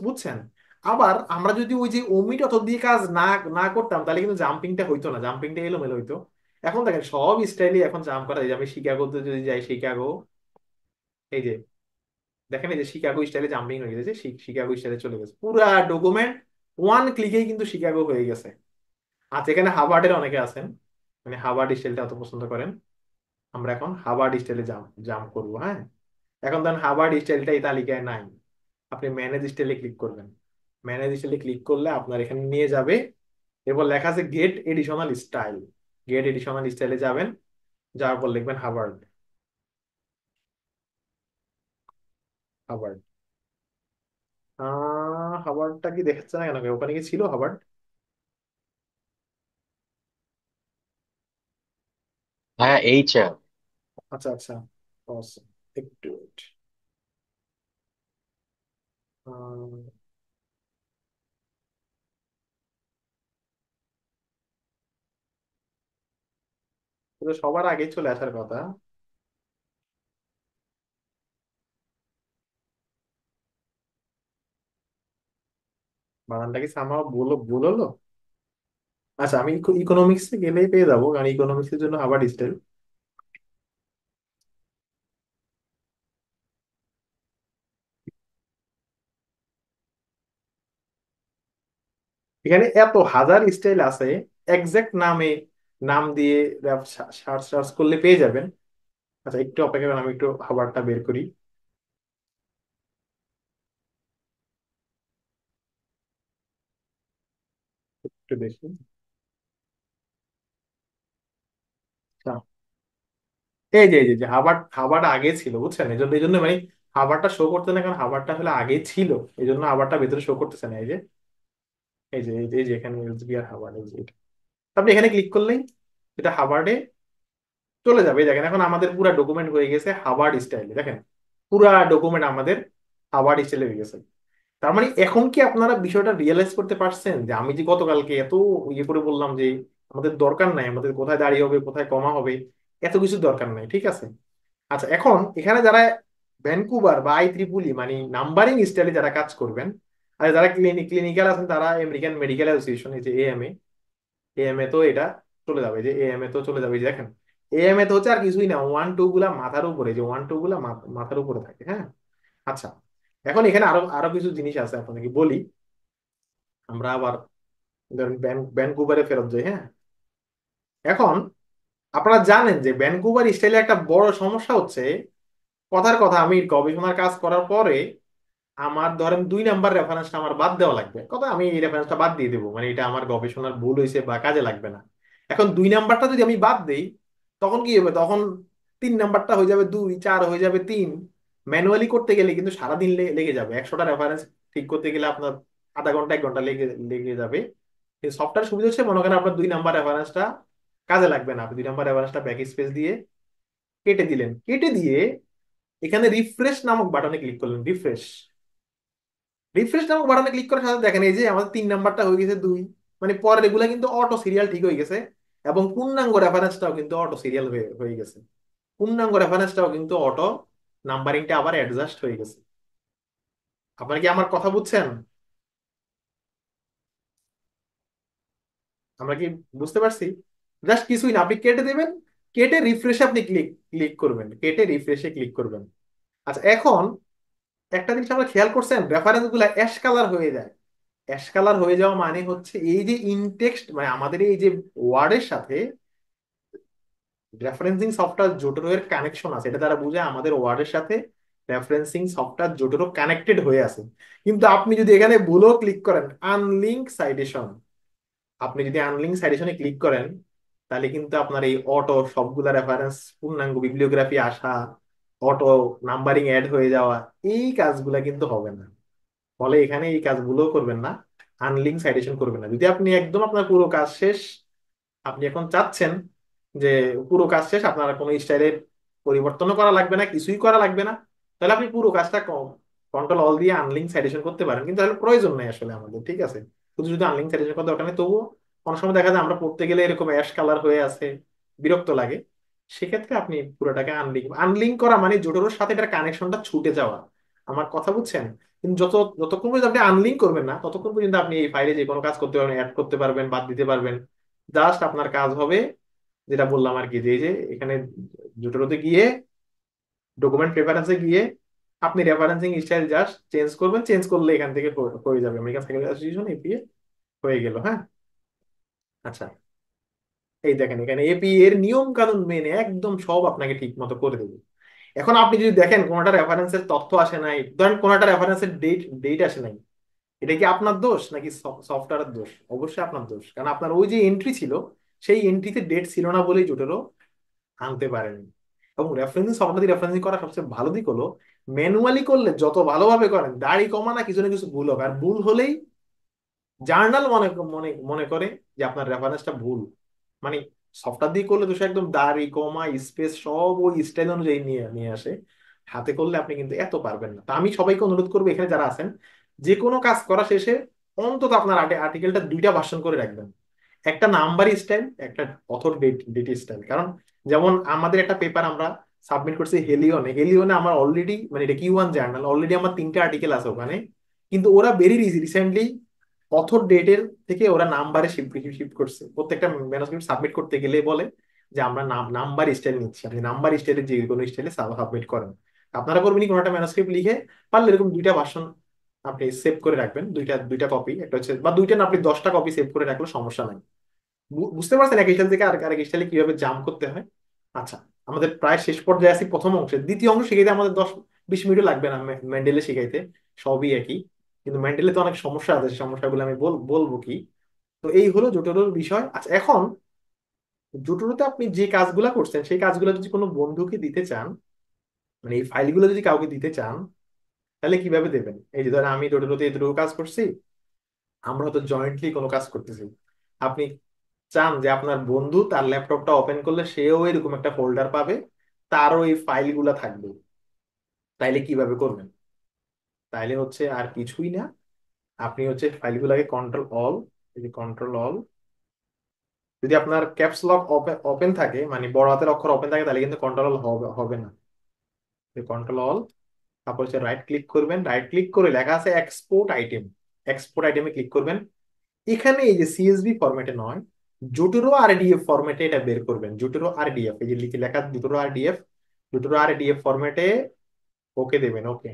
বুঝছেন? আবার আমরা যদি ওই যে ওমিট অথর দিয়ে কাজ না না করতাম তাহলে কিন্তু জাম্পিংটা হইতো না, জাম্পিংটা এলোমেলো হইতো। এখন দেখেন সব স্টাইলই এখন জাম্প করা যায়। যে আমি শিকাগোতে যদি যাই, শিকাগো, এই যে দেখেন এই যে শিকাগো স্টাইলে জাম্পিং হয়ে গেছে, শিকাগো স্টাইলে চলে গেছে পুরা ডকুমেন্ট, ওয়ান ক্লিকেই কিন্তু শিকাগো হয়ে গেছে। আচ্ছা, এখানে হাভার্ডের অনেকে আছেন, মানে হাভার্ড স্টাইলটা অত পছন্দ করেন। আমরা এখন হাভার্ড স্টাইলে জাম্প জাম্প করবো, হ্যাঁ। এখন ধরেন হাভার্ড স্টাইলটা এই তালিকায় নাই, আপনি ম্যানেজ স্টাইলে ক্লিক করবেন। ম্যানেজ স্টাইলে ক্লিক করলে আপনার এখানে নিয়ে যাবে, এরপর লেখা আছে get additional style. Get additional স্টাইলে যাবেন, যাওয়ার পর লিখবেন হাভার্ড। হাভার্ড হাভার্ডটা কি দেখাচ্ছে না কেন? ওখানে কি ছিল হাভার্ড? হ্যাঁ, এইচআর। আচ্ছা আচ্ছা, Awesome. একটু wait. আহ, তো সবার আগে চলে আসার কথা। বানানটা কি সামহাও ভুল হলো? আচ্ছা, আমি ইকোনমিক্স এ গেলেই পেয়ে যাবো, কারণ ইকোনমিক্স এর জন্য হার্ভার্ড স্টাইল। এখানে এত হাজার স্টাইল আছে, এক্সাক্ট নামে নাম দিয়ে সার্চ সার্চ করলে পেয়ে যাবেন। আচ্ছা, একটু অপেক্ষা করেন, আমি একটু হার্ভার্ডটা বের করি, একটু দেখি। আচ্ছা, এই যে হার্ভার্ড হার্ভার্ড আগে ছিল, বুঝছেন? এই জন্য মানে হার্ভার্ডটা শো করতে না, কারণ হার্ভার্ডটা হলে আগে ছিল, এই জন্য হার্ভার্ডটা ভেতরে শো করতেছে না। এই যে এখানে এলসবিআর হার্ভার্ড, এই যে এটা। আপনি এখানে ক্লিক করলেই এটা হার্ভার্ডে চলে যাবে। এই দেখেন এখন আমাদের পুরা ডকুমেন্ট হয়ে গেছে হার্ভার্ড স্টাইলে, দেখেন পুরা ডকুমেন্ট আমাদের হার্ভার্ড স্টাইলে হয়ে গেছে। তার মানে এখন কি আপনারা বিষয়টা রিয়েলাইজ করতে পারছেন যে আমি যে গতকালকে এত ইয়ে করে বললাম যে আমাদের দরকার নাই, আমাদের কোথায় দাঁড়িয়ে হবে কোথায় কমা হবে এত কিছু দরকার নাই, ঠিক আছে? আচ্ছা, এখন এখানে যারা ভ্যানকুভার বা IEEE মানে নাম্বারিং স্টাইলে যারা কাজ করবেন, আর যারা ক্লিনিক্যাল আছেন তারা আমেরিকান মেডিকেল অ্যাসোসিয়েশন, এই যে AMA, AMA তো এটা চলে যাবে, যে AMA তো চলে যাবে। এই যে দেখেন AMA তো হচ্ছে আর কিছুই না, ওয়ান টু গুলা মাথার উপরে, যে ওয়ান টু গুলা মাথার উপরে থাকে, হ্যাঁ। আচ্ছা, এখন এখানে আরো আরো কিছু জিনিস আছে আপনাকে বলি। আমরা আবার ধরেন ভ্যানকুভারে ফেরত যাই, হ্যাঁ। এখন আপনারা জানেন যে ভ্যানকুভার স্টাইলে একটা বড় সমস্যা হচ্ছে, কথার কথা আমি গবেষণার কাজ করার পরে আমার ধরেন 2 নাম্বার রেফারেন্সটা আমার বাদ দেওয়া লাগবে, কথা আমি এই রেফারেন্সটা বাদ দিয়ে দেবো, মানে এটা আমার গবেষণার ভুল হয়েছে বা কাজে লাগবে না। এখন 2 নাম্বারটা যদি আমি বাদ দেই, তখন কি হবে? তখন 3 নাম্বারটা হয়ে যাবে 2, 4 হয়ে যাবে 3। ম্যানুয়ালি করতে গেলে কিন্তু সারাদিন লেগে যাবে, 100টা রেফারেন্স ঠিক করতে গেলে আপনার আধা ঘন্টা 1 ঘন্টা লেগে লেগে যাবে। কিন্তু সফটওয়্যার সুবিধা হচ্ছে, মনে করেন আপনার 2 নাম্বার রেফারেন্সটা কাজে লাগবে না, আপনি 2 নাম্বার রেফারেন্সটা ব্যাক স্পেস দিয়ে কেটে দিলেন, কেটে দিয়ে এখানে রিফ্রেশ নামক বাটনে ক্লিক করলেন। রিফ্রেশ রিফ্রেশ নামক বাটনে ক্লিক করার সাথে দেখেন এই যে আমাদের 3 নাম্বারটা হয়ে গেছে 2, মানে পরের এগুলা কিন্তু অটো সিরিয়াল ঠিক হয়ে গেছে, এবং পূর্ণাঙ্গ রেফারেন্সটাও কিন্তু অটো সিরিয়াল হয়ে হয়ে গেছে। পূর্ণাঙ্গ রেফারেন্সটাও কিন্তু অটো নাম্বারিংটা আবার অ্যাডজাস্ট হয়ে গেছে। আপনারা কি আমার কথা বুঝছেন? আমরা কি বুঝতে পারছি? জাস্ট কিছুই না, আপনি কেটে দেবেন, কেটে রিফ্রেশে আপনি ক্লিক ক্লিক করবেন, কেটে রিফ্রেশে ক্লিক করবেন। আচ্ছা, এখন একটা জিনিস আমরা খেয়াল করছেন, রেফারেন্স গুলা অ্যাশ কালার হয়ে যায়। অ্যাশ কালার হয়ে যাওয়া মানে হচ্ছে এই যে ইনটেক্সট, মানে আমাদের এই যে ওয়ার্ডের সাথে রেফারেন্সিং সফটওয়্যার জোটোরো এর কানেকশন আছে, এটা তারা বুঝে আমাদের ওয়ার্ডের সাথে রেফারেন্সিং সফটওয়্যার জোটোরো কানেক্টেড হয়ে আছে। কিন্তু আপনি যদি এখানে ভুলও ক্লিক করেন আনলিঙ্ক সাইটেশন, আপনি যদি আনলিঙ্ক সাইটেশনে ক্লিক করেন, তাহলে কিন্তু আপনার এই অটো সবগুলা রেফারেন্স পূর্ণাঙ্গ বিবলিওগ্রাফি আসা, অটো নাম্বারিং অ্যাড হয়ে যাওয়া, এই কাজগুলা কিন্তু হবে না। ফলে এখানে এই কাজগুলো করবেন না, আনলিঙ্ক সাইটেশন করবেন না। যদি আপনি একদম আপনার পুরো কাজ শেষ, আপনি এখন চাচ্ছেন যে পুরো কাজ শেষ, আপনার কোনো স্টাইলের পরিবর্তনও করা লাগবে না, কিছুই করা লাগবে না, তাহলে আপনি পুরো কাজটা কন্ট্রোল অল দিয়ে আনলিঙ্ক সাইটেশন করতে পারেন, কিন্তু তাহলে প্রয়োজন নেই আসলে আমাদের, ঠিক আছে? শুধু যদি আনলিঙ্ক সাজেশন করার দরকার নেই, তবুও অনেক সময় দেখা যায় আমরা পড়তে গেলে এরকম অ্যাশ কালার হয়ে আছে, বিরক্ত লাগে। সেক্ষেত্রে আপনি পুরোটাকে আনলিঙ্ক, আনলিঙ্ক করা মানে জোটোর সাথে এটার কানেকশনটা ছুটে যাওয়া। আমার কথা বুঝছেন? কিন্তু যতক্ষণ পর্যন্ত আপনি আনলিঙ্ক করবেন না, ততক্ষণ পর্যন্ত আপনি এই ফাইলে যে কোনো কাজ করতে পারবেন, অ্যাড করতে পারবেন, বাদ দিতে পারবেন। জাস্ট আপনার কাজ হবে যেটা বললাম আর কি, যে এই যে এখানে জোটোতে গিয়ে ডকুমেন্ট প্রেফারেন্সে গিয়ে আপনি রেফারেন্সিং স্টাইল জাস্ট চেঞ্জ করবেন, চেঞ্জ করলে এখান থেকে হয়ে যাবে আমেরিকান সাইকোলজি অ্যাসোসিয়েশন এপিএ হয়ে গেল। হ্যাঁ, আচ্ছা, এই দেখেন এখানে এপি এর নিয়ম কানুন মেনে একদম সব আপনাকে ঠিক মতো করে দেবে। এখন আপনি যদি দেখেন কোনটা রেফারেন্সের তথ্য আসে নাই, ধরেন কোনটা রেফারেন্সের ডেট ডেট আসে নাই, এটা কি আপনার দোষ নাকি সফটওয়্যারের দোষ? অবশ্যই আপনার দোষ, কারণ আপনার ওই যে এন্ট্রি ছিল, সেই এন্ট্রিতে ডেট ছিল না বলেই জোটেরও আনতে পারেনি। এবং রেফারেন্সিং সফটওয়্যার দিয়ে রেফারেন্সিং করার সবচেয়ে ভালো দিক হলো, ম্যানুয়ালি করলে যত ভালোভাবে করেন দাড়ি কমা না কিছু না কিছু ভুল হবে, আর ভুল হলেই জার্নাল মনে মনে মনে করে যে আপনার রেফারেন্সটা ভুল। মানে সফটওয়্যার দিয়ে করলে তো সে একদম দাড়ি কমা স্পেস সব ওই স্টাইল অনুযায়ী নিয়ে নিয়ে আসে। হাতে করলে আপনি কিন্তু এত পারবেন না। তা আমি সবাইকে অনুরোধ করবো এখানে যারা আছেন, যে কোনো কাজ করা শেষে অন্তত আপনার আর্টিকেলটা দুইটা ভার্সন করে রাখবেন। একটা নাম্বার স্টাইল, একটা অথর ডেট ডেট স্টাইল। কারণ যেমন আমাদের একটা পেপার আমরা সাবমিট করছি হেলিওনে, হেলিওনে আমার অলরেডি মানে এটা কিউ1 জার্নাল, অলরেডি আমার 3টে আর্টিকেল আছে ওখানে। কিন্তু ওরা ভেরি রিসেন্টলি অথর ডেটের থেকে ওরা নাম্বারে শিফট শিফট করছে। প্রত্যেকটা ম্যানুস্ক্রিপ্ট সাবমিট করতে গেলে বলে যে আমরা নাম্বার স্টাইল নিচ্ছি, আপনি নাম্বার স্টাইলের যে কোনো স্টাইলে সাবমিট করেন। আপনারা করবেন কি, কোনো একটা ম্যানুস্ক্রিপ্ট লিখে পারলে এরকম দুইটা ভার্সন আপনি সেভ করে রাখবেন, দুইটা দুইটা কপি, একটা হচ্ছে বা দুইটা না আপনি 10টা কপি সেভ করে রাখলে সমস্যা নাই। বুঝতে পারছেন এক স্টাইল থেকে আরেক স্টাইলে কিভাবে জাম্প করতে হয়? আচ্ছা, আমাদের প্রায় শেষ পর্যায়ে আছি প্রথম অংশে। দ্বিতীয় অংশ শিখাইতে আমাদের 10-20 মিনিটও লাগবে না মেন্ডেলে শিখাইতে, সবই একই। কিন্তু মেন্ডেলে তো অনেক সমস্যা আছে, সেই সমস্যাগুলো আমি বলবো কি। তো এই হলো জোটোরোর বিষয়। আচ্ছা, এখন জোটোরোতে আপনি যে কাজগুলো করছেন সেই কাজগুলো যদি কোনো বন্ধুকে দিতে চান, মানে এই ফাইলগুলো যদি কাউকে দিতে চান, তাহলে কিভাবে দেবেন? এই যে ধরেন আমি জোটোরোতে এতটুকু কাজ করছি, আমরা হয়তো জয়েন্টলি কোনো কাজ করতেছি, আপনি চান যে আপনার বন্ধু তার ল্যাপটপটা ওপেন করলে সেও এরকম একটা ফোল্ডার পাবে, তারও এই ফাইলগুলো থাকবে, তাইলে কিভাবে করবেন? তাইলে হচ্ছে আর কিছুই না, আপনি হচ্ছে ফাইলগুলোকে কন্ট্রোল অল, এই যে কন্ট্রোল অল, যদি আপনার ক্যাপস লক ওপেন থাকে মানে বড় হাতের অক্ষর ওপেন থাকে, তাহলে কিন্তু কন্ট্রোল অল হবে হবে না। কন্ট্রোল অল, তারপর হচ্ছে রাইট ক্লিক করবেন, রাইট ক্লিক করে লেখা আছে এক্সপোর্ট আইটেম, এক্সপোর্ট আইটেমে ক্লিক করবেন। এখানে এই যে সিএসভি ফরম্যাটে নয়, জোটোরো আরডিএফ ফরম্যাটে এটা বের করবেন। জোটোরো আরডিএফ, এই যে লিখে লেখা জোটোরো আরডিএফ, জোটোরো আরডিএফ ফরম্যাটে ওকে দেবেন। ওকে,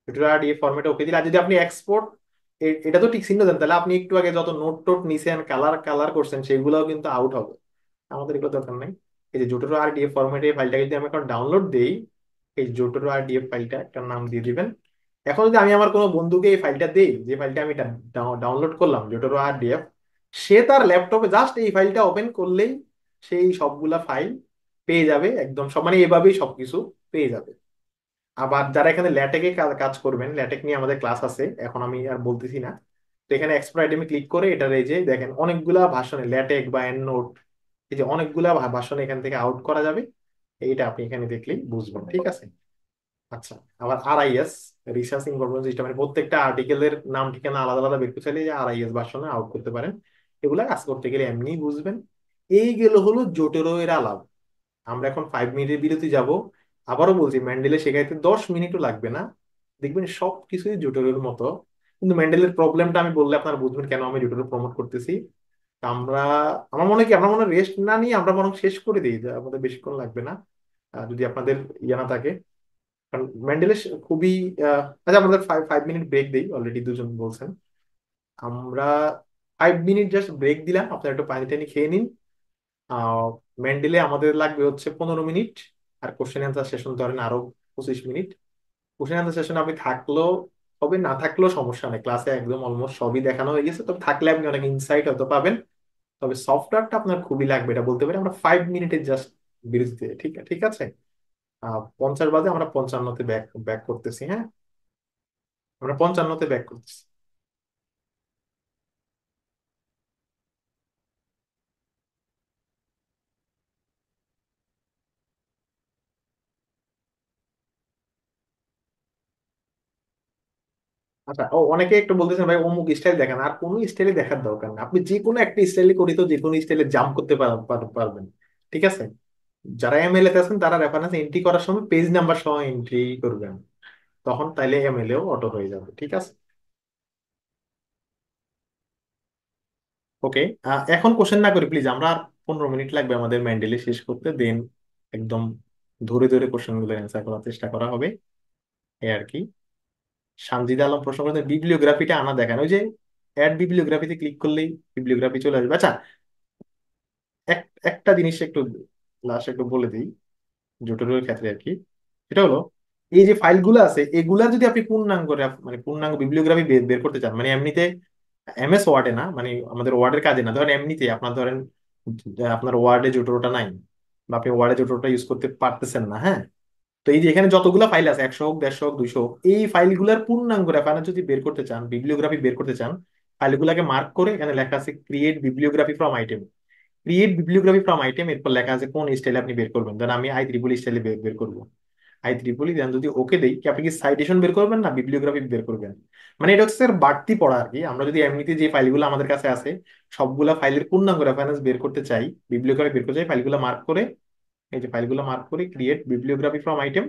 জোটোরো আরডিএফ ফরম্যাটে ওকে দিলে, আর যদি আপনি এক্সপোর্ট, এটা তো ঠিক চিহ্ন দেন, তাহলে আপনি একটু আগে যত নোট টোট নিছেন, কালার কালার করছেন, সেগুলোও কিন্তু আউট হবে। আমাদের এগুলো দরকার নাই। এই যে জোটোরো আরডিএফ ফরম্যাটে ফাইলটাকে যদি আমি এখন ডাউনলোড দেই, এই জোটোরো আরডিএফ ফাইলটা একটা নাম দিয়ে দিবেন। এখন যদি আমি আমার কোনো বন্ধুকে এই ফাইলটা দেই, যে ফাইলটা আমি ডাউনলোড করলাম জোটোরো আরডিএফ, সে তার ল্যাপটপে জাস্ট এই ফাইলটা ওপেন করলেই সেই সবগুলা ফাইল পেয়ে যাবে, একদম সব, মানে এভাবেই সবকিছু পেয়ে যাবে। আবার যারা এখানে ল্যাটেকে কাজ করবেন, ল্যাটেক নিয়ে আমাদের ক্লাস আছে, এখন আমি আর বলতেছি না। তো এখানে এক্সপ্লোর আইটেমে ক্লিক করে এটার এই যে দেখেন অনেকগুলা ভাষণে ল্যাটেক বা এন্ড নোট, এই যে অনেকগুলা ভাষণ এখান থেকে আউট করা যাবে। এইটা আপনি এখানে দেখলেই বুঝবেন, ঠিক আছে? আচ্ছা, আবার আরআইএস, রিসার্চ ইনফরমেশন সিস্টেম, মানে প্রত্যেকটা আর্টিকেলের নাম ঠিকানা আলাদা আলাদা বের করতে চাইলে আরআইএস ভার্সনে আউট করতে পারেন। এগুলা কাজ করতে গেলে এমনিই বুঝবেন। এই গেল হলো জোটেরো এর আলাপ। আমরা এখন 5 মিনিটের বিরতি যাব। আবারও বলছি, ম্যান্ডেলে শেখাইতে 10 মিনিটও লাগবে না, দেখবেন সবকিছুই জোটেরোর মতো। কিন্তু ম্যান্ডেলের প্রবলেমটা আমি বললে আপনারা বুঝবেন কেন আমি জোটেরো প্রমোট করতেছি। তা আমরা, আমার মনে হয় কি, আমরা মনে রেস্ট না নিয়ে আমরা বরং শেষ করে দিই, যে আমাদের বেশিক্ষণ লাগবে না, যদি আপনাদের ইয়ে না থাকে। কারণ ম্যান্ডেলে খুবই আচ্ছা, আমাদের 5 মিনিট ব্রেক দিই, অলরেডি দুজন বলছেন। আমরা 5 মিনিট জাস্ট ব্রেক দিলাম, আপনারা একটু পানি টানি খেয়ে নিন। আহ মেন্ডেলে আমাদের লাগবে হচ্ছে 15 মিনিট, আর কোশ্চেন অ্যান্সার সেশন ধরেন আরো 25 মিনিট। কোশ্চেন অ্যান্সার সেশন আপনি থাকলেও হবে, না থাকলেও সমস্যা নেই, ক্লাসে একদম অলমোস্ট সবই দেখানো হয়ে গেছে, তবে থাকলে আপনি অনেক ইনসাইট হয়তো পাবেন। তবে সফটওয়্যারটা আপনার খুবই লাগবে, এটা বলতে পারি। আমরা 5 মিনিটের জাস্ট বিরতিতে, ঠিক ঠিক আছে? 50 বাজে, আমরা 55-তে ব্যাক ব্যাক করতেছি। হ্যাঁ, আমরা 55-তে ব্যাক করতেছি। আচ্ছা, ও অনেকে একটু বলতেছেন ভাই অমুক স্টাইল দেখান, আর কোনো স্টাইলে দেখার দরকার নেই, আপনি যে কোনো একটা স্টাইলে করি তো যে কোনো স্টাইলে জাম্প করতে পারবেন। ঠিক আছে? যারা এমএলএ তে আছেন তারা রেফারেন্স এন্ট্রি করার সময় পেজ নাম্বার সহ এন্ট্রি করবেন, তখন তাইলে এমএলএও অটো হয়ে যাবে। ঠিক আছে? ওকে। এখন কোশ্চেন না করি প্লিজ, আমরা আর 15 মিনিট লাগবে আমাদের মেন্টালি শেষ করতে, দেন একদম ধরে ধরে কোশ্চেন গুলো অ্যান্সার করার চেষ্টা করা হবে, এই আর কি। সানজিদা আলম প্রশ্ন করেছেন বিবলিওগ্রাফিটা আনা দেখেন, ওই যে অ্যাড বিবলিওগ্রাফিতে ক্লিক করলেই বিবলিওগ্রাফি চলে আসবে। আচ্ছা, এক একটা জিনিস একটু লাস্ট একটু বলে দিই জটিলের ক্ষেত্রে আর কি। সেটা হলো, এই যে ফাইলগুলো আছে এগুলা যদি আপনি পূর্ণাঙ্গ মানে পূর্ণাঙ্গ বিবলিওগ্রাফি বের বের করতে চান, মানে এমনিতে এমএস ওয়ার্ডে না, মানে আমাদের ওয়ার্ডের কাজে না, ধরেন এমনিতে আপনার ধরেন আপনার ওয়ার্ডে জোটোটা নাই, বা আপনি ওয়ার্ডে জোটোটা ইউজ করতে পারতেছেন না, হ্যাঁ? তো এই যে এখানে যতগুলো ফাইল আছে, 100 হোক, 150 হোক, 200 হোক, এই ফাইলগুলোর পূর্ণাঙ্গ রেফারেন্স যদি বের করতে চান, বিবলিওগ্রাফি বের করতে চান, ফাইলগুলোকে মার্ক করে এখানে লেখা আছে create bibliography from item, create bibliography from item, এরপর লেখা আছে কোন স্টাইলে আপনি বের করবেন। ধরেন আমি আই 3 স্টাইলে বের বের করবো, আই 3, দেন যদি ওকে দেই, কি আপনি কি সাইটেশন বের করবেন না বিবলিওগ্রাফি বের করবেন? মানে এটা হচ্ছে স্যার বাড়তি পড়া আর কি। আমরা যদি এমনিতে যে ফাইলগুলো আমাদের কাছে আছে সবগুলা ফাইলের পূর্ণাঙ্গ রেফারেন্স বের করতে চাই, বিবলিওগ্রাফি বের করতে চাই, ফাইলগুলো মার্ক করে, এই যে ফাইলগুলো মার্ক করে ক্রিয়েট বিবলিওগ্রাফি ফ্রম আইটেম,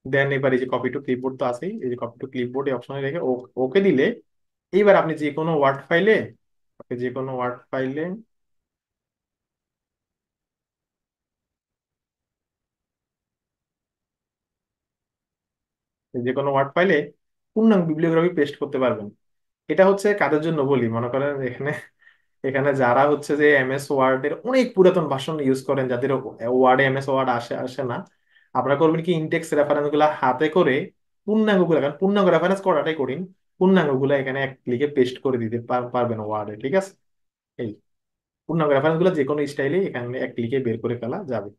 দেন এবার এই যে কপি টু ক্লিপবোর্ড তো আছেই, এই যে কপি টু ক্লিপবোর্ড এই অপশনে রেখে ওকে দিলে, এইবার আপনি যে কোনো ওয়ার্ড ফাইলে, যে কোনো ওয়ার্ড ফাইলে, যে কোনো ওয়ার্ড ফাইলে পূর্ণাঙ্গ বিবলিওগ্রাফি পেস্ট করতে পারবেন। এটা হচ্ছে কাদের জন্য বলি, মনে করেন এখানে এখানে যারা হচ্ছে যে এমএস ওয়ার্ড এর অনেক পুরাতন ভার্সন ইউজ করেন, যাদের ওয়ার্ডে এমএস ওয়ার্ড আসে আসে না, আপনারা করবেন কি ইনটেক্স রেফারেন্স গুলা হাতে করে পূর্ণাঙ্গ গুলা, কারণ পূর্ণাঙ্গ রেফারেন্স করাটাই কঠিন, পূর্ণাঙ্গ গুলা এখানে এক ক্লিকে পেস্ট করে দিতে পারবেন ওয়ার্ডে। ঠিক আছে? এই পূর্ণাঙ্গ রেফারেন্স গুলো যে কোনো স্টাইলে এখানে এক ক্লিকে বের করে ফেলা যাবে।